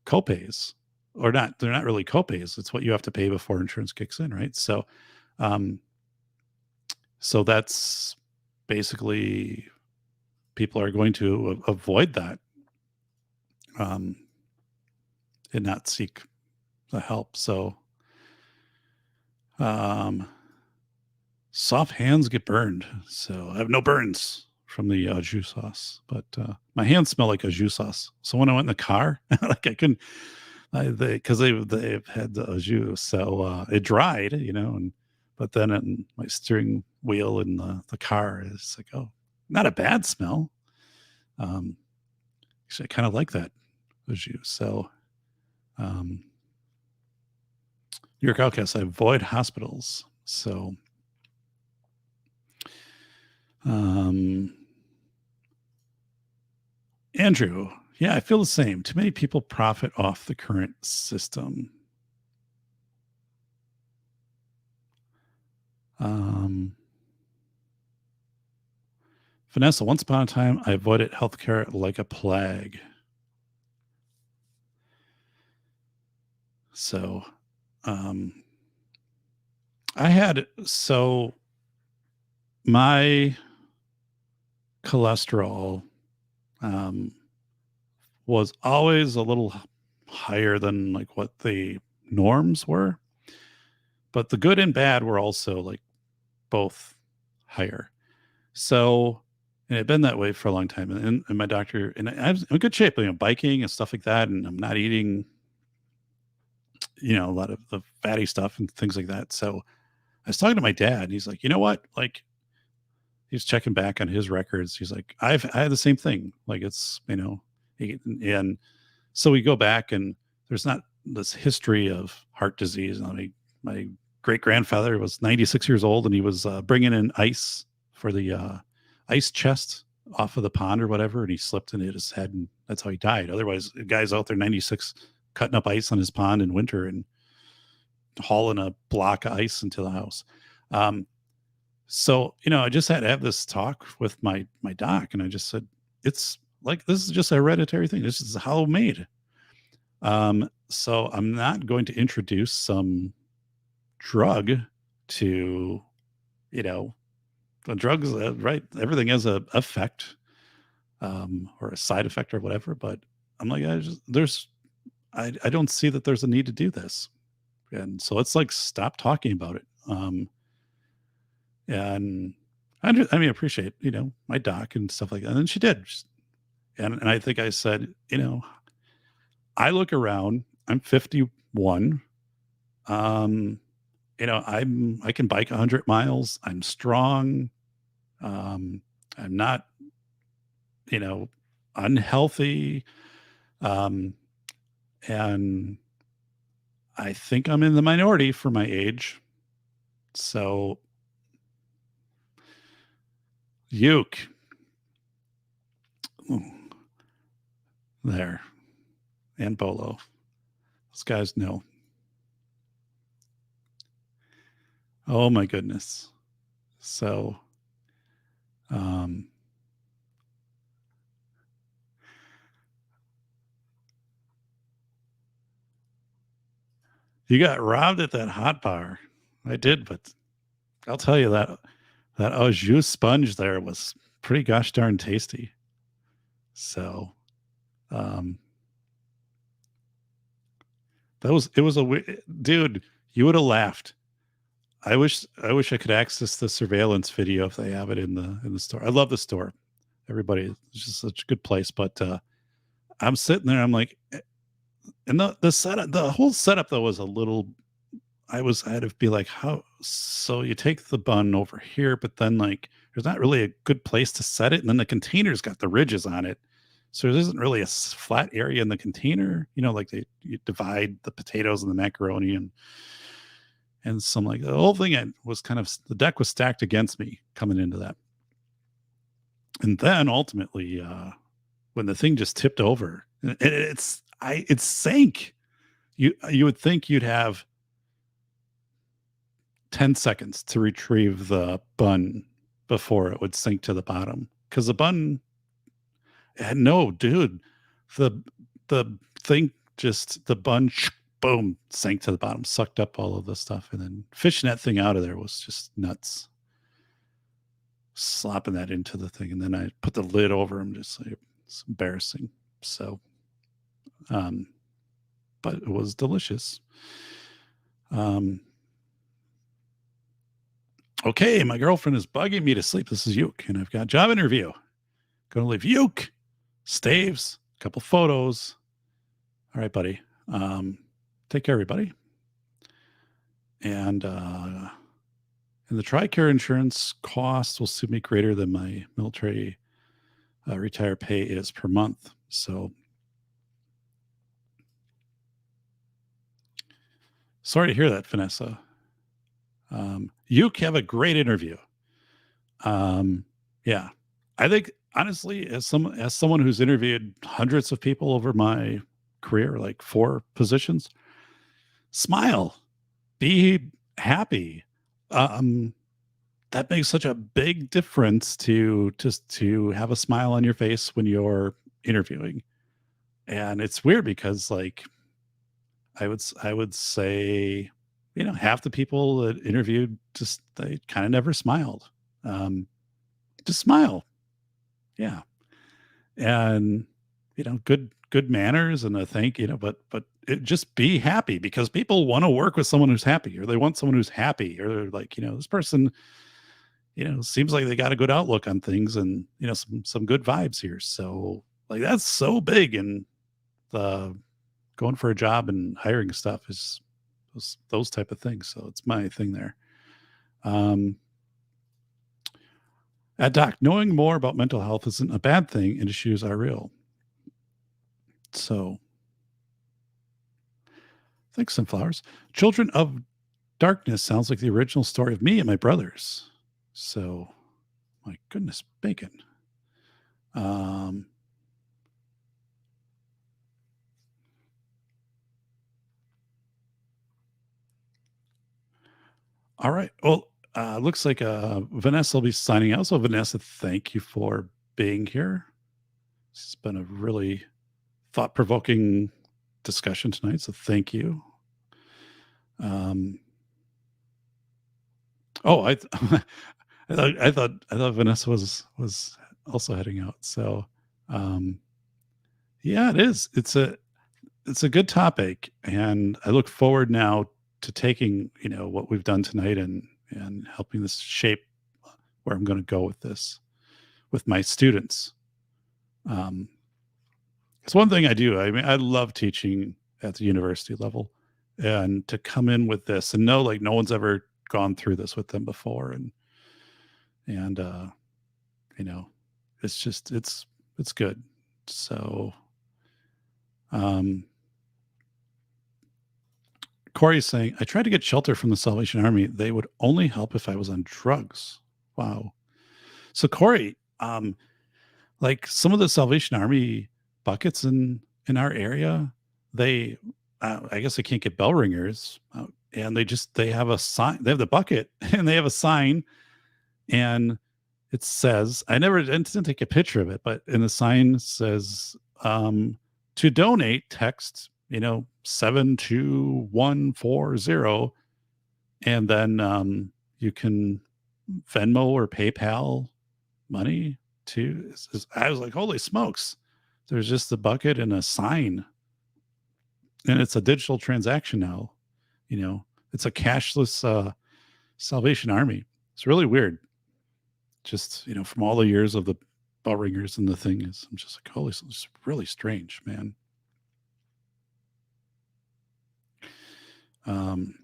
B: copays or not. They're not really copays. It's what you have to pay before insurance kicks in, right? Um, so that's basically people are going to avoid that um, and not seek the help. So, um, soft hands get burned. So I have no burns from the jus sauce, but my hands smell like a jus sauce. So when I went in the car, like I couldn't, because they've had the jus, so it dried, and but then in my steering wheel in the car is like, oh, not a bad smell. Um, Actually, I kind of like that jus. So, um, New York Outcasts, I avoid hospitals. So, um, Andrew, yeah, I feel the same. Too many people profit off the current system. Um, Vanessa, once upon a time, I avoided healthcare like a plague. So, um, so my cholesterol um, was always a little higher than like what the norms were, but the good and bad were also like both higher. So, and it'd been that way for a long time. And my doctor, and I was in good shape, biking and stuff like that. And I'm not eating, a lot of the fatty stuff and things like that. So I was talking to my dad, and he's like, you know what? Like, he's checking back on his records. He's like, I had the same thing. Like, it's, and so we go back, and there's not this history of heart disease. I mean, my great grandfather was 96 years old, and he was bringing in ice for the ice chest off of the pond or whatever, and he slipped and hit his head, and that's how he died. Otherwise, the guy's out there 96 cutting up ice on his pond in winter and hauling a block of ice into the house. Um, so I just had to have this talk with my doc, and I just said, it's like this is just a hereditary thing. This is how made. So I'm not going to introduce some drug to, the drugs, right? Everything has a effect, or a side effect or whatever. But I'm like, I don't see that there's a need to do this. And so it's like, stop talking about it. And I mean, I appreciate, my doc and stuff like that. And then she did. And I think I said, I look around, I'm 51. Um, I can bike 100 miles. I'm strong. Um, I'm not unhealthy. Um, and I think I'm in the minority for my age. So, uke there and Bolo. Those guys know. Oh my goodness. So, um, you got robbed at that hot bar. I did, but I'll tell you that au jus sponge there was pretty gosh darn tasty. So, um, it was dude, you would have laughed. I wish I could access the surveillance video if they have it in the store. I love the store. Everybody, it's just such a good place. But I'm sitting there, I'm like, and the setup, the whole setup though was a little. I had to be like, how? So you take the bun over here, but then like, there's not really a good place to set it, and then the container's got the ridges on it, so there isn't really a flat area in the container. Like you divide the potatoes and the macaroni and some like the whole thing was kind of the deck was stacked against me coming into that. And then ultimately, when the thing just tipped over, it sank. You would think you'd have 10 seconds to retrieve the bun before it would sink to the bottom because the bun no, dude, the the thing just the bun boom sank to the bottom, sucked up all of the stuff, and then fishing that thing out of there was just nuts. Slopping that into the thing, and then I put the lid over him. Just like it's embarrassing. So, but it was delicious. Okay, my girlfriend is bugging me to sleep. This is Uke, and I've got a job interview. Gonna leave Uke, staves, a couple photos. All right, buddy. Take care, everybody. And the TRICARE insurance cost will soon be greater than my military retire pay is per month. So sorry to hear that, Vanessa. You have a great interview. Yeah, I think honestly, as someone who's interviewed hundreds of people over my career, like 4 positions, smile, be happy. That makes such a big difference to have a smile on your face when you're interviewing. And it's weird because like I would say, half the people that interviewed just they kind of never smiled. Just smile. Yeah. And good manners and a thank, but just be happy because people want to work with someone who's happy or they want someone who's happy or they're like, this person, seems like they got a good outlook on things and, some good vibes here. So like, that's so big. And the going for a job and hiring stuff is those type of things. So it's my thing there. At Doc, knowing more about mental health isn't a bad thing and issues are real. So thanks, Sunflowers. Children of Darkness sounds like the original story of me and my brothers. So, my goodness, bacon. All right. Well, looks like Vanessa will be signing out. So, Vanessa, thank you for being here. It's been a really thought-provoking discussion tonight. So, thank you. I I thought Vanessa was also heading out. So, yeah, it is. It's a good topic, and I look forward now to taking what we've done tonight and helping this shape where I'm going to go with this with my students. It's one thing I do. I mean, I love teaching at the university level, and to come in with this and know like no one's ever gone through this with them before, and it's it's good. So, um, Corey's saying, I tried to get shelter from the Salvation Army. They would only help if I was on drugs. Wow. So Corey, like some of the Salvation Army buckets in our area, they, I guess they can't get bell ringers, and they have a sign. They have the bucket, and they have a sign, and it says, I didn't take a picture of it, but in the sign says, to donate, text 72140, and then you can Venmo or PayPal money to. I was like, holy smokes! There's just a bucket and a sign, and it's a digital transaction now. It's a cashless Salvation Army. It's really weird. Just from all the years of the bell ringers and the thing is, I'm just like, holy, it's really strange, man. Um,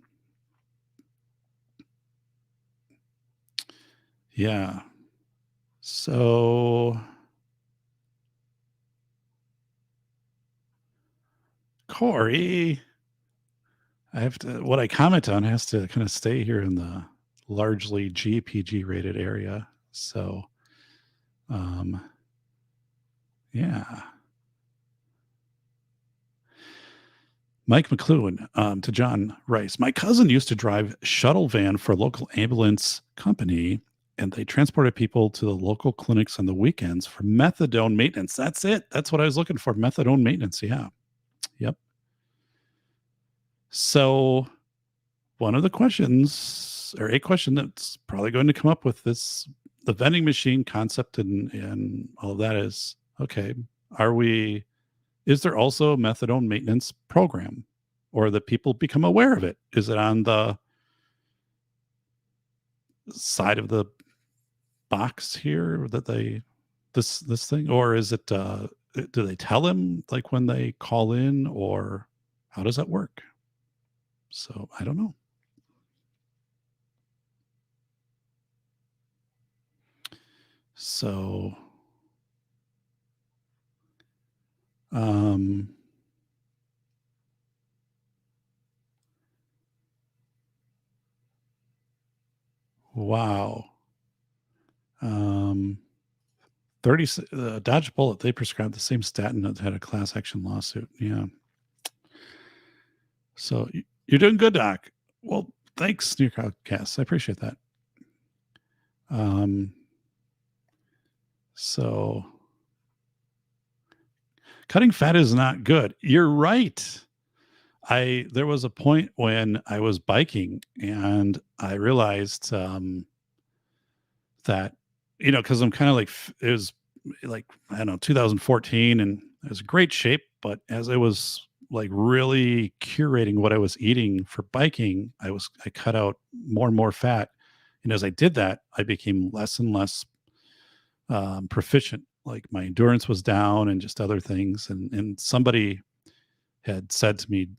B: yeah. So Corey, what I comment on has to kind of stay here in the largely GPG rated area. So, um, yeah. Mike McLuhan, to John Rice. My cousin used to drive shuttle van for a local ambulance company, and they transported people to the local clinics on the weekends for methadone maintenance. That's it. That's what I was looking for. Methadone maintenance. Yeah. Yep. So one of the questions, or a question that's probably going to come up with the vending machine concept and all of that is, okay, is there also a methadone maintenance program, or that people become aware of it? Is it on the side of the box here that this thing, or is it, do they tell them like when they call in, or how does that work? So I don't know. So, um, wow. Um, 30, dodge a bullet. They prescribed the same statin that had a class action lawsuit. Yeah. So you're doing good, Doc. Well, thanks, Newcast. I appreciate that. Um, so cutting fat is not good. You're right. There was a point when I was biking and I realized that, because I'm kind of like, it was like, I don't know, 2014, and I was in great shape. But as I was like really curating what I was eating for biking, I cut out more and more fat. And as I did that, I became less and less proficient. Like my endurance was down and just other things. And somebody had said to me,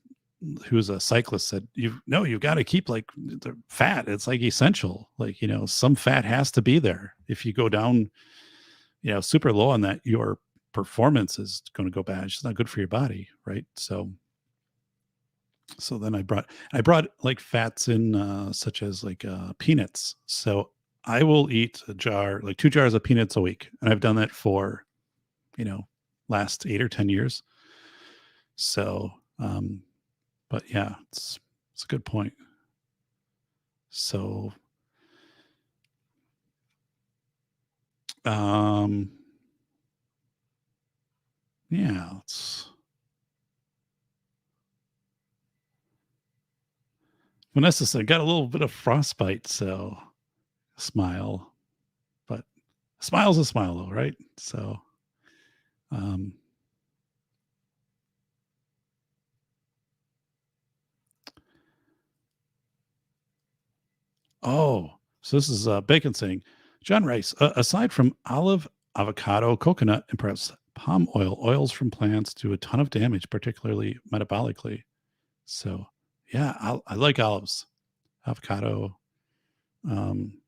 B: who's a cyclist, said, you've got to keep like the fat. It's like essential. Like, some fat has to be there. If you go down, super low on that, your performance is going to go bad. It's not good for your body. Right. So then I brought like fats in, such as like peanuts. So I will eat like 2 jars of peanuts a week. And I've done that for, you know, last 8 or 10 years. So, but yeah, it's a good point. So, um, yeah, Vanessa said, got a little bit of frostbite, so smile, but a smile's a smile though, right? So, um, oh, so this is Bacon saying, John Rice, aside from olive, avocado, coconut, and perhaps palm oil, oils from plants do a ton of damage, particularly metabolically. So, yeah, I like olives, avocado, um,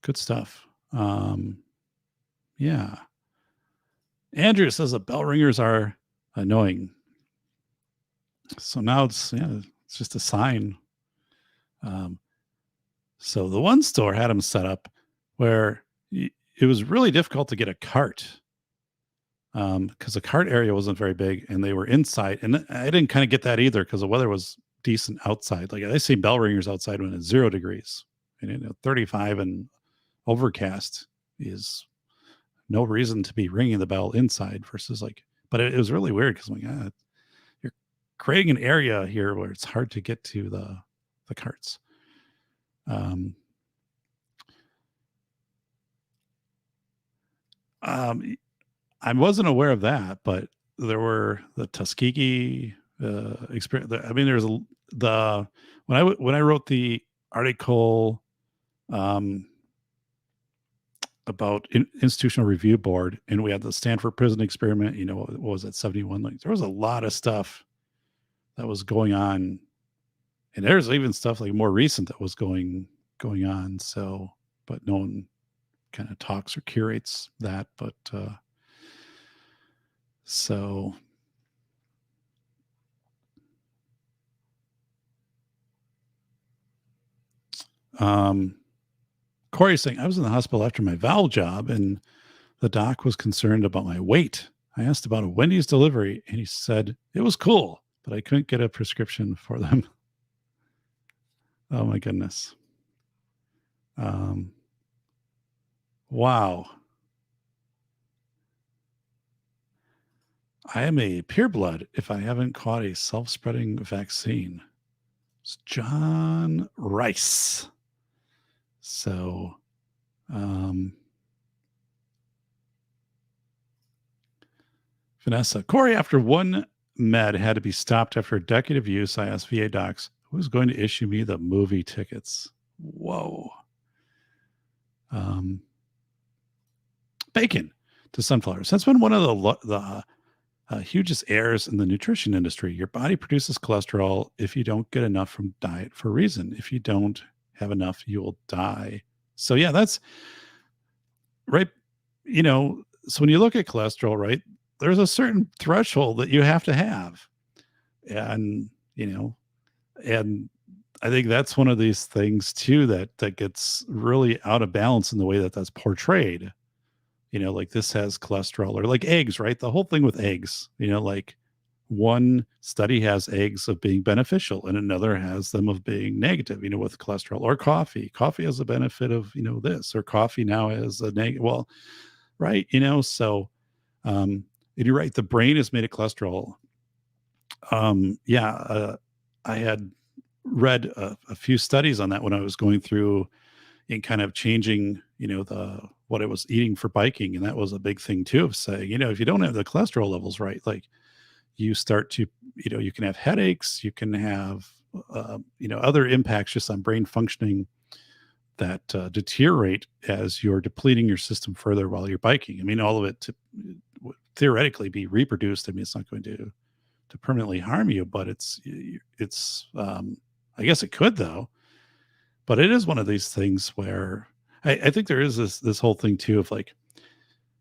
B: good stuff. Yeah. Andrew says the bell ringers are annoying. So now it's just a sign. So the one store had them set up where it was really difficult to get a cart because the cart area wasn't very big and they were inside. And I didn't kind of get that either because the weather was decent outside. Like I see bell ringers outside when it's 0 degrees, and 35 and overcast is no reason to be ringing the bell inside versus but it was really weird because you're creating an area here where it's hard to get to the carts. I wasn't aware of that, but there were the Tuskegee experience. I mean, there's when I wrote the article about institutional review board, and we had the Stanford prison experiment. What was it, 71? Like there was a lot of stuff that was going on, and there's even stuff like more recent that was going on. So, but no one kind of talks or curates that. But so. Corey's saying, I was in the hospital after my valve job and the doc was concerned about my weight. I asked about a Wendy's delivery and he said it was cool, but I couldn't get a prescription for them. Oh my goodness. Wow. I am a pureblood if I haven't caught a self-spreading vaccine. It's John Rice. So, Vanessa, Corey, after one med had to be stopped after a decade of use, I asked VA docs, who's going to issue me the movie tickets? Whoa. Bacon to sunflowers. That's been one of the hugest errors in the nutrition industry. Your body produces cholesterol if you don't get enough from diet for a reason. If you don't have enough, you will die. So yeah, that's right. So when you look at cholesterol, right, there's a certain threshold that you have to have. And, and I think that's one of these things too, that gets really out of balance in the way that that's portrayed. Like this has cholesterol, or like eggs, right? The whole thing with eggs, like one study has eggs of being beneficial and another has them of being negative, with cholesterol. Or coffee has a benefit of, this, or coffee now has a negative. Well, right. So, and you're right. The brain is made of cholesterol. I had read a few studies on that when I was going through and kind of changing, what I was eating for biking. And that was a big thing too, of saying, if you don't have the cholesterol levels right, like you start to, you can have headaches, you can have, other impacts just on brain functioning that deteriorate as you're depleting your system further while you're biking. I mean, all of it to theoretically be reproduced. I mean, it's not going to permanently harm you, but it's I guess it could though. But it is one of these things where I think there is this whole thing too of like,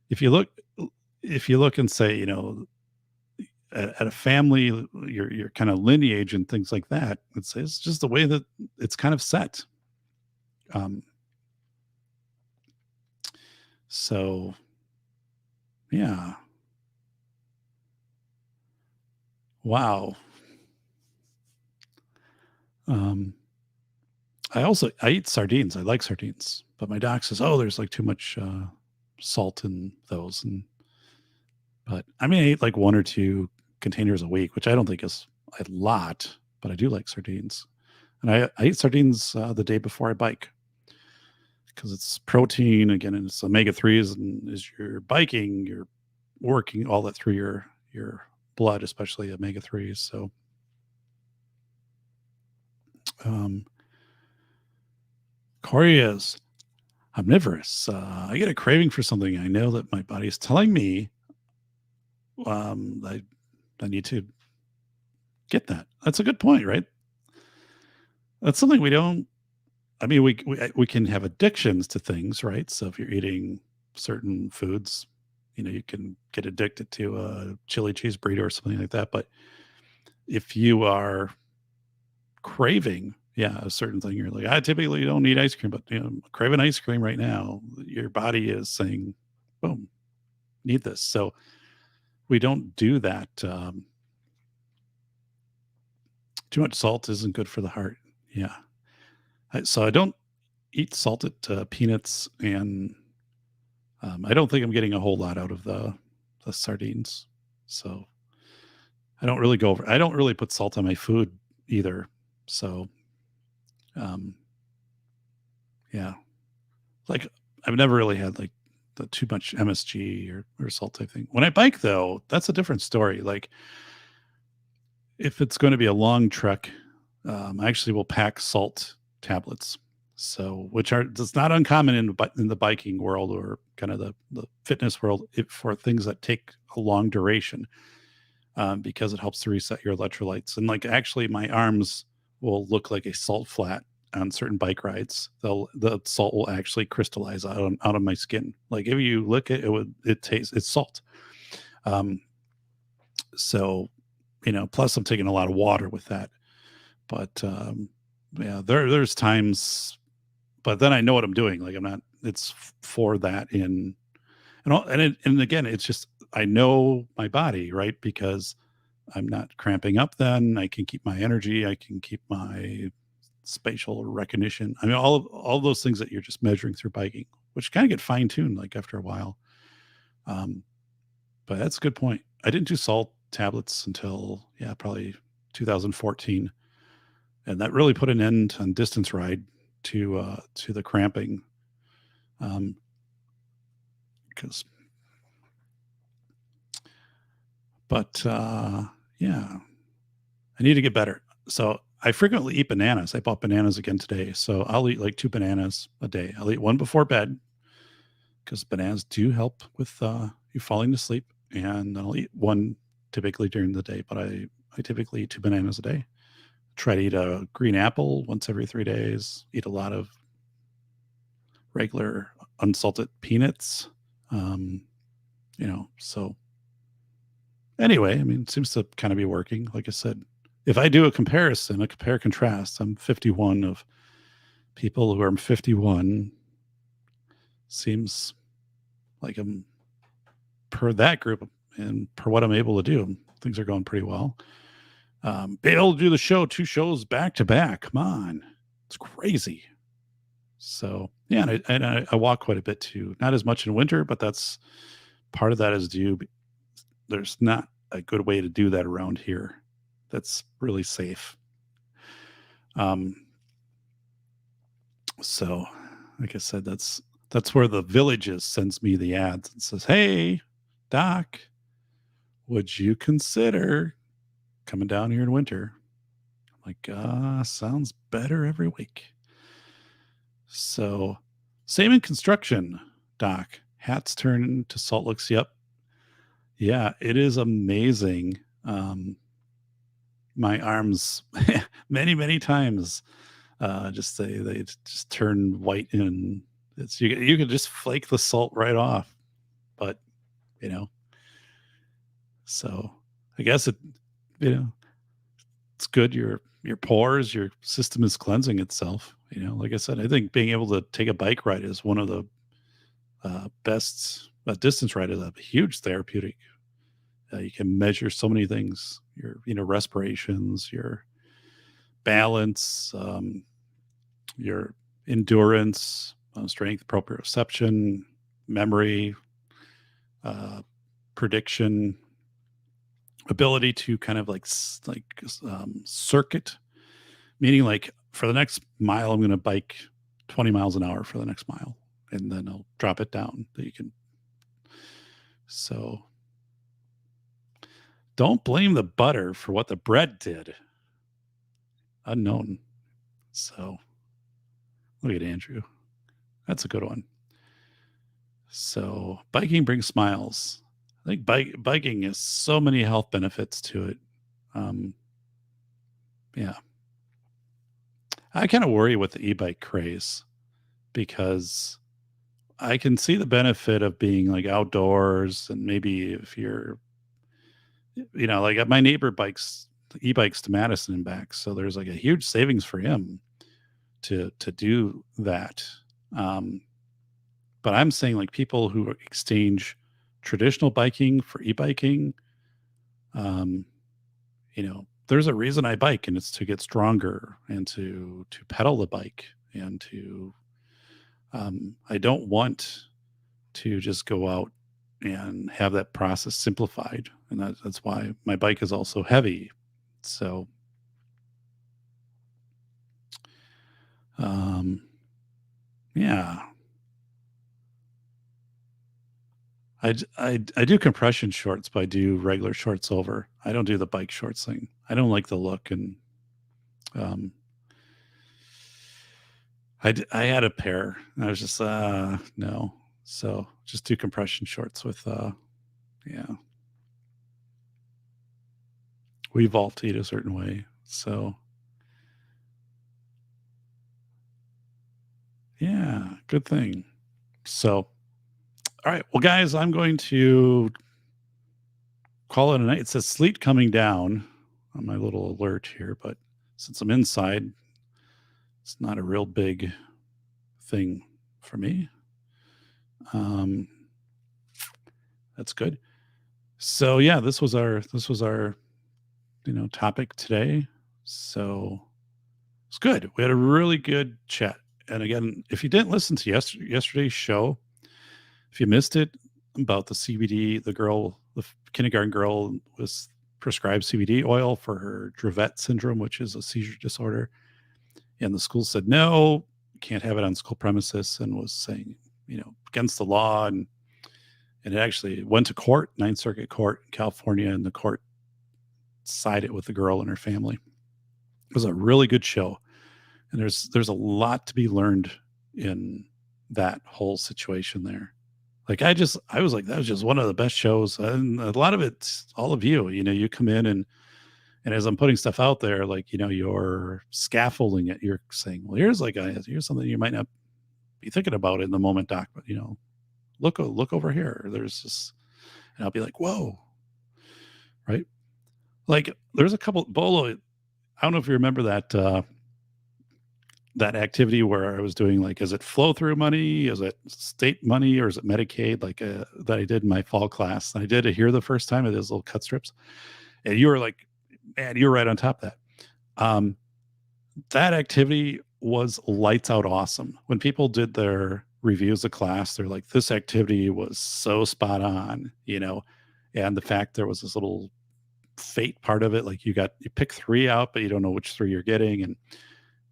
B: if you look and say, at a family, your kind of lineage and things like that, it's just the way that it's kind of set. So yeah. Wow. I eat sardines. I like sardines, but my doc says, "Oh, there's like too much salt in those." But I mean, I eat like 1 or 2 containers a week, which I don't think is a lot, but I do like sardines, and I eat sardines the day before I bike because it's protein again, and it's omega-3s, and as you're biking, you're working all that through your blood, especially omega-3s. So. Corey is omnivorous. I get a craving for something. I know that my body is telling me I need to get that. That's a good point, right? That's something we don't. I mean, we can have addictions to things, right? So if you're eating certain foods, You can get addicted to a chili cheese burrito or something like that. But if you are craving, a certain thing, you're like, I typically don't eat ice cream, but I'm craving ice cream right now. Your body is saying, boom, need this. So we don't do that. Too much salt isn't good for the heart. Yeah. So I don't eat salted peanuts, and I don't think I'm getting a whole lot out of the sardines. So I don't really I don't really put salt on my food either. So, um, yeah, like I've never really had like the too much MSG or salt type thing. When I bike though, that's a different story. Like if it's going to be a long trek, I actually will pack salt tablets. So, which are that's not uncommon in the biking world or kind of the fitness world for things that take a long duration, because it helps to reset your electrolytes. And like actually, my arms will look like a salt flat on certain bike rides. The salt will actually crystallize out of my skin. Like if you lick it, it tastes it's salt. Um, so plus I'm taking a lot of water with that. But yeah, there's times, but then I know what I'm doing. Like I'm not. It's for that and again, it's just I know my body, right? Because I'm not cramping up. Then I can keep my energy. I can keep my spatial recognition. I mean, all of those things that you're just measuring through biking, which kind of get fine tuned like after a while. Um, but that's a good point. I didn't do salt tablets until probably 2014, and that really put an end on distance ride to the cramping. Because, but yeah, I need to get better. So I frequently eat bananas. I bought bananas again today, so I'll eat like 2 bananas a day. I'll eat one before bed because bananas do help with you falling to sleep, and then I'll eat one typically during the day. But I typically eat 2 bananas a day. Try to eat a green apple once every 3 days. Eat a lot of regular unsalted peanuts. Um, so anyway, I mean, it seems to kind of be working. Like I said, if I do a compare contrast, I'm 51 of people who are 51 seems like I'm per that group and per what I'm able to do, things are going pretty well. Be able to do the show, 2 shows back to back. Come on. It's crazy. So yeah, and I walk quite a bit too. Not as much in winter, but that's part of that is due. There's not a good way to do that around here. That's really safe. Um, so like I said, that's where the Villages sends me the ads and says, "Hey, Doc, would you consider coming down here in winter?" I'm like, sounds better every week. So, same in construction, Doc. Hats turn into salt licks. Yep. Yeah, it is amazing. My arms, many, many times, just they just turn white, and it's you can just flake the salt right off. But you know, so I guess you know it's good. Your pores, your system is cleansing itself. Like I said, I think being able to take a bike ride is one of the best. Distance ride is a huge therapeutic. You can measure so many things: your respirations, your balance, your endurance, strength, proprioception, memory, uh, prediction, ability to kind of circuit, meaning like for the next mile, I'm going to bike 20 miles an hour for the next mile, and then I'll drop it down that you can. So don't blame the butter for what the bread did. Unknown. So look at Andrew. That's a good one. So biking brings smiles. I think biking has so many health benefits to it. Yeah. I kind of worry with the e-bike craze because I can see the benefit of being like outdoors, and maybe if you're, like my neighbor bikes e-bikes to Madison and back, so there's like a huge savings for him to do that. Um, but I'm saying like people who exchange traditional biking for e-biking, um, there's a reason I bike, and it's to get stronger and to pedal the bike and to I don't want to just go out and have that process simplified. And that's why my bike is also heavy. So, um, yeah, I do compression shorts, but I do regular shorts over. I don't do the bike shorts thing. I don't like the look. And, um, I had a pair and I was just, no. So just do compression shorts with, yeah, we vault eat a certain way. So, yeah, good thing. So, all right. Well, guys, I'm going to call it a night. It says sleet coming down on my little alert here, but since I'm inside, it's not a real big thing for me. Um, that's good. So yeah, this was our topic today. So it's good. We had a really good chat. And again, if you didn't listen to yesterday's show, if you missed it about the CBD, the kindergarten girl was prescribed CBD oil for her Dravet syndrome, which is a seizure disorder. And the school said, no, you can't have it on school premises, and was saying, against the law. And it actually went to court, Ninth Circuit Court in California, and the court sided with the girl and her family. It was a really good show. And there's a lot to be learned in that whole situation there. Like I was like, that was just one of the best shows. And a lot of it's all of you, you come in and as I'm putting stuff out there, like, you're scaffolding it. You're saying, well, here's something you might not be thinking about in the moment, doc, but look over here. There's this, and I'll be like, whoa. Right. Like there's a couple Bolo. I don't know if you remember that activity where I was doing like, is it flow through money? Is it state money, or is it Medicaid? Like that I did in my fall class. And I did it here the first time of those little cut strips. And you were like, man, you were right on top of that. That activity was lights out awesome. When people did their reviews of class, they're like, this activity was so spot on, and the fact there was this little fate part of it. Like you pick 3 out, but you don't know which 3 you're getting. And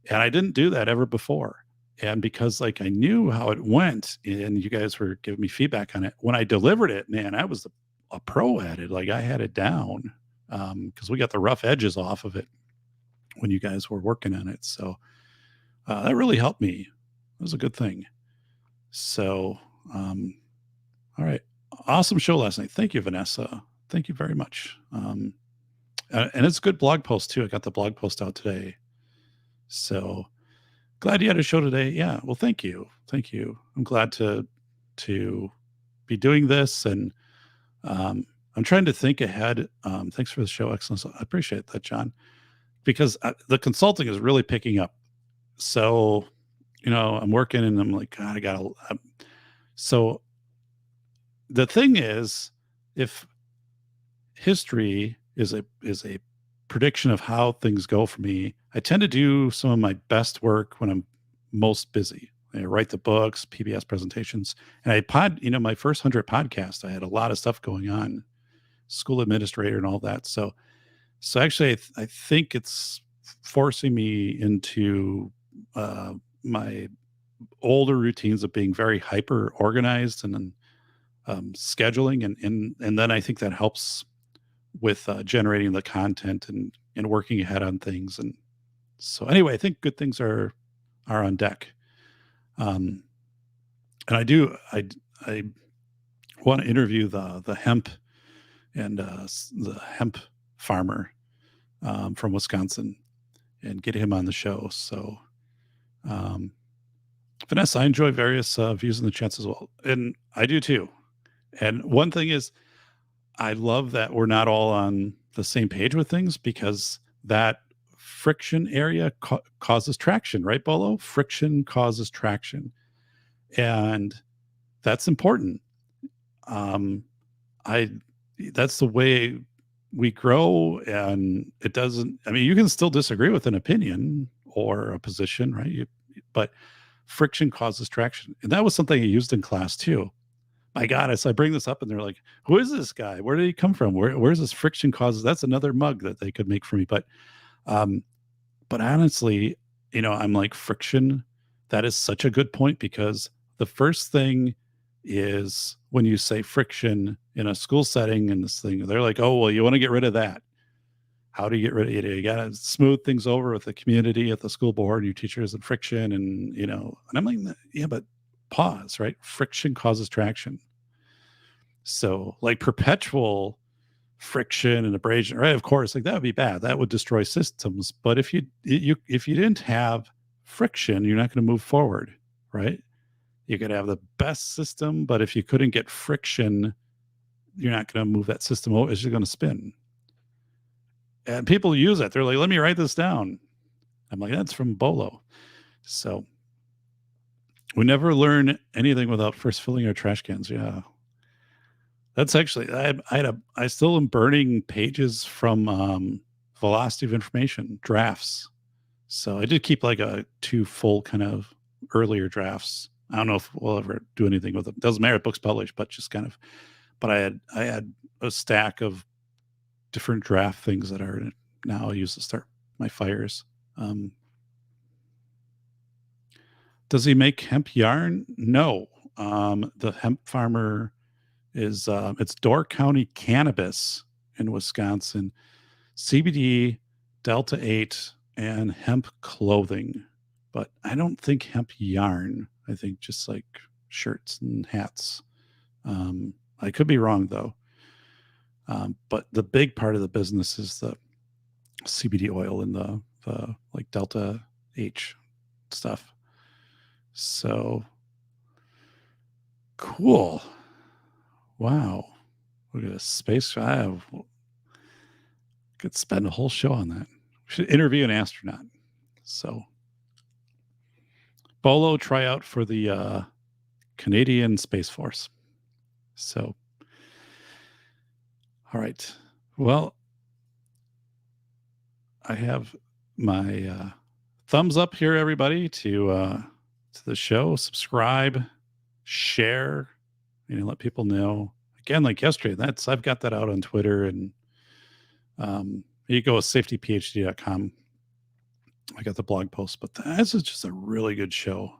B: I didn't do that ever before. And because like I knew how it went and you guys were giving me feedback on it, when I delivered it, man, I was a pro at it. Like I had it down because we got the rough edges off of it when you guys were working on it. So that really helped me. It was a good thing. So, all right. Awesome show last night. Thank you, Vanessa. Thank you very much. And it's a good blog post too. I got the blog post out today. So glad you had a show today. Yeah. Well, thank you. Thank you. I'm glad to be doing this. And I'm trying to think ahead. Thanks for the show. Excellence. I appreciate that, John, because the consulting is really picking up. So, I'm working and I'm like, God, so the thing is, if history is a prediction of how things go for me, I tend to do some of my best work when I'm most busy. I write the books, PBS presentations, and my first 100 podcasts, I had a lot of stuff going on, school administrator and all that. So actually, I think it's forcing me into my older routines of being very hyper organized and then scheduling, and then I think that helps with generating the content and working ahead on things. And so anyway, I think good things are on deck. And I want to interview the hemp and the hemp farmer from Wisconsin and get him on the show. So Vanessa, I enjoy various views in the chats as well. And I do too. And one thing is, I love that we're not all on the same page with things, because that friction area causes traction, right, Bolo? Friction causes traction. And that's important. Um, I that's the way we grow, and it doesn't, I mean, you can still disagree with an opinion or a position, right? But friction causes traction. And that was something I used in class too. My God, as I bring this up and they're like, who is this guy? Where did he come from? Where's this friction causes? That's another mug that they could make for me. Um, but honestly, I'm like, friction, that is such a good point, because the first thing is when you say friction in a school setting and this thing, they're like, oh, well, you want to get rid of that. How do you get rid of it? You got to smooth things over with the community at the school board, your teachers, and friction. And I'm like, yeah, but pause, right? Friction causes traction. So like perpetual friction and abrasion, right? Of course, like that would be bad. That would destroy systems. But if you didn't have friction, you're not going to move forward, right? You could have the best system, but if you couldn't get friction, you're not going to move that system over. It's just going to spin. And people use it. They're like, let me write this down. I'm like, that's from Bolo. So we never learn anything without first filling our trash cans. Yeah. That's actually, I still am burning pages from velocity of information drafts. So I did keep like two full kind of earlier drafts. I don't know if we'll ever do anything with them. Doesn't matter if books published, but just kind of, but I had a stack of different draft things that are now I use to start my fires. Does he make hemp yarn? No. The hemp farmer is it's Door County Cannabis in Wisconsin, CBD, Delta 8, and hemp clothing. But I don't think hemp yarn. I think just like shirts and hats. I could be wrong though. But the big part of the business is the CBD oil and the like Delta H stuff. So cool. Wow. Look at this space. I could spend a whole show on that. We should interview an astronaut. So Bolo tryout for the Canadian Space Force. So, all right. Well, I have my thumbs up here, everybody, to the show. Subscribe, share, let people know. Again, like yesterday, I've got that out on Twitter, and you go with safetyphd.com. I got the blog post, but this is just a really good show.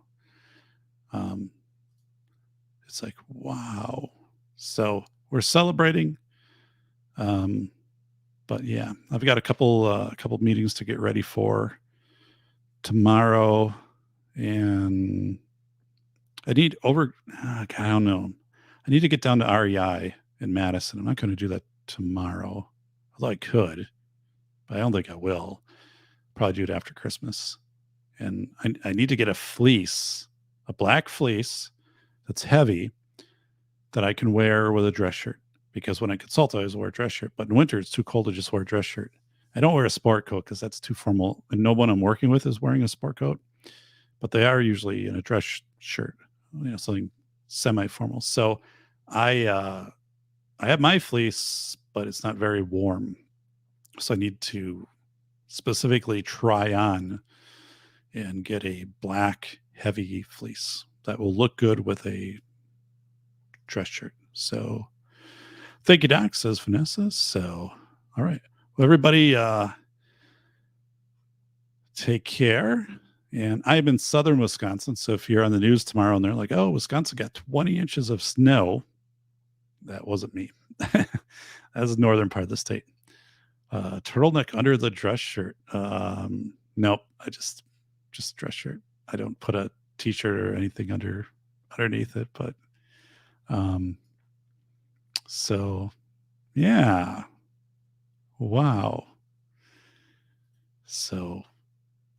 B: It's like, wow. So we're celebrating. But yeah, I've got a couple meetings to get ready for tomorrow, and I need I don't know. I need to get down to REI in Madison. I'm not going to do that tomorrow, although I could, but I don't think I will. Probably do it after Christmas. And I need to get a black fleece that's heavy that I can wear with a dress shirt. Because when I consult, I always wear a dress shirt. But in winter, it's too cold to just wear a dress shirt. I don't wear a sport coat because that's too formal. And no one I'm working with is wearing a sport coat. But they are usually in a dress shirt, something semi-formal. So I have my fleece, but it's not very warm. So I need to specifically try on and get a black heavy fleece that will look good with a dress shirt. So thank you, Doc, says Vanessa. So, all right. Well, everybody, take care. And I'm in southern Wisconsin. So if you're on the news tomorrow and they're like, oh, Wisconsin got 20 inches of snow, that wasn't me. That's the northern part of the state. Turtleneck under the dress shirt. Nope. I just dress shirt. I don't put a t-shirt or anything underneath it, but so yeah. Wow. So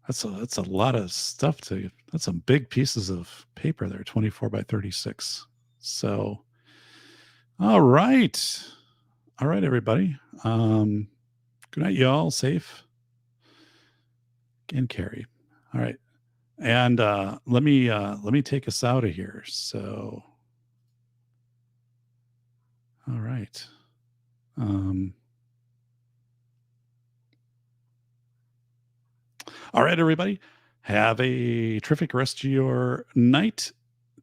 B: That's a lot of stuff that's some big pieces of paper there, 24 by 36. So, all right. All right, everybody. Good night, y'all. Safe and carry. All right. And let me take us out of here. So, all right. All right, everybody. Have a terrific rest of your night.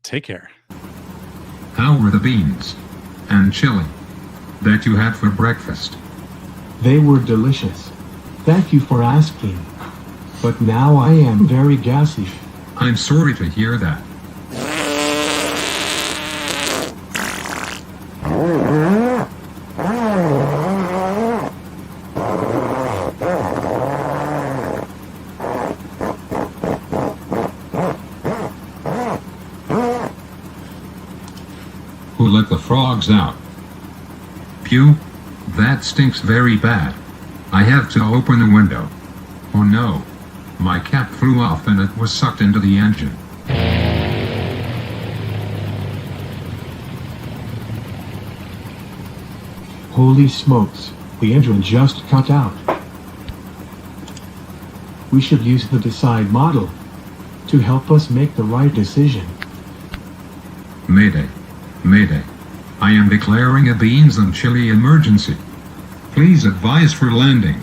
B: Take care.
C: How were the beans and chili that you had for breakfast?
D: They were delicious. Thank you for asking. But now I am very gassy.
C: I'm sorry to hear that. Who let the frogs out? Pew, that stinks very bad. I have to open the window. Oh no, my cap flew off and it was sucked into the engine.
D: Holy smokes, the engine just cut out. We should use the Decide model to help us make the right decision.
C: Mayday, Mayday. I am declaring a beans and chili emergency. Please advise for landing.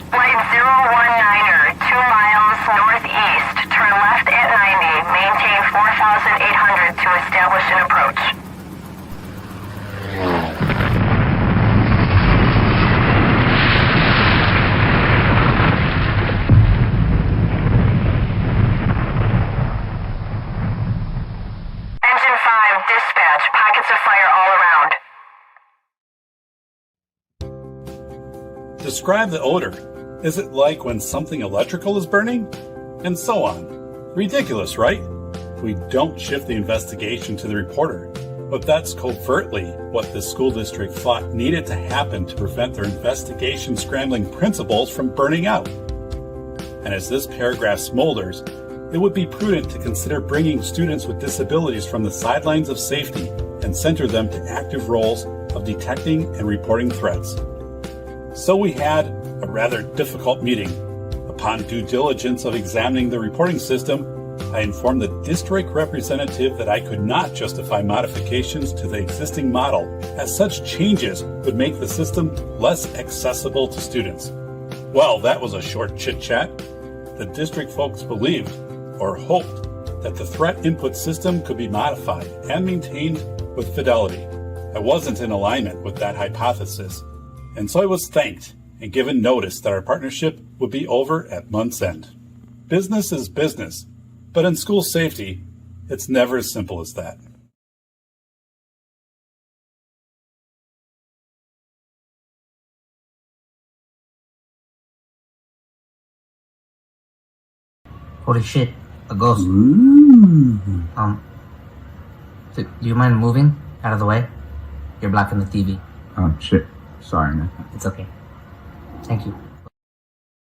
E: Flight 019er, 2 miles northeast. Turn left at 90. Maintain 4,800 to establish an approach. Engine 5, dispatch. Pockets of fire all around.
B: Describe the odor. Is it like when something electrical is burning? And so on. Ridiculous, right? We don't shift the investigation to the reporter, but that's covertly what the school district thought needed to happen to prevent their investigation scrambling principals from burning out. And as this paragraph smolders, it would be prudent to consider bringing students with disabilities from the sidelines of safety and center them to active roles of detecting and reporting threats. So we had a rather difficult meeting. Upon due diligence of examining the reporting system, I informed the district representative that I could not justify modifications to the existing model, as such changes would make the system less accessible to students. Well, that was a short chit-chat. The district folks believed, or hoped, that the threat input system could be modified and maintained with fidelity. I wasn't in alignment with that hypothesis, and so I was thanked and given notice that our partnership would be over at month's end. Business is business, but in school safety, it's never as simple as that.
F: Holy shit, a ghost.
G: Ooh.
F: Do you mind moving out of the way? You're blocking the TV.
G: Oh shit. Sorry, man.
F: It's okay. Thank you.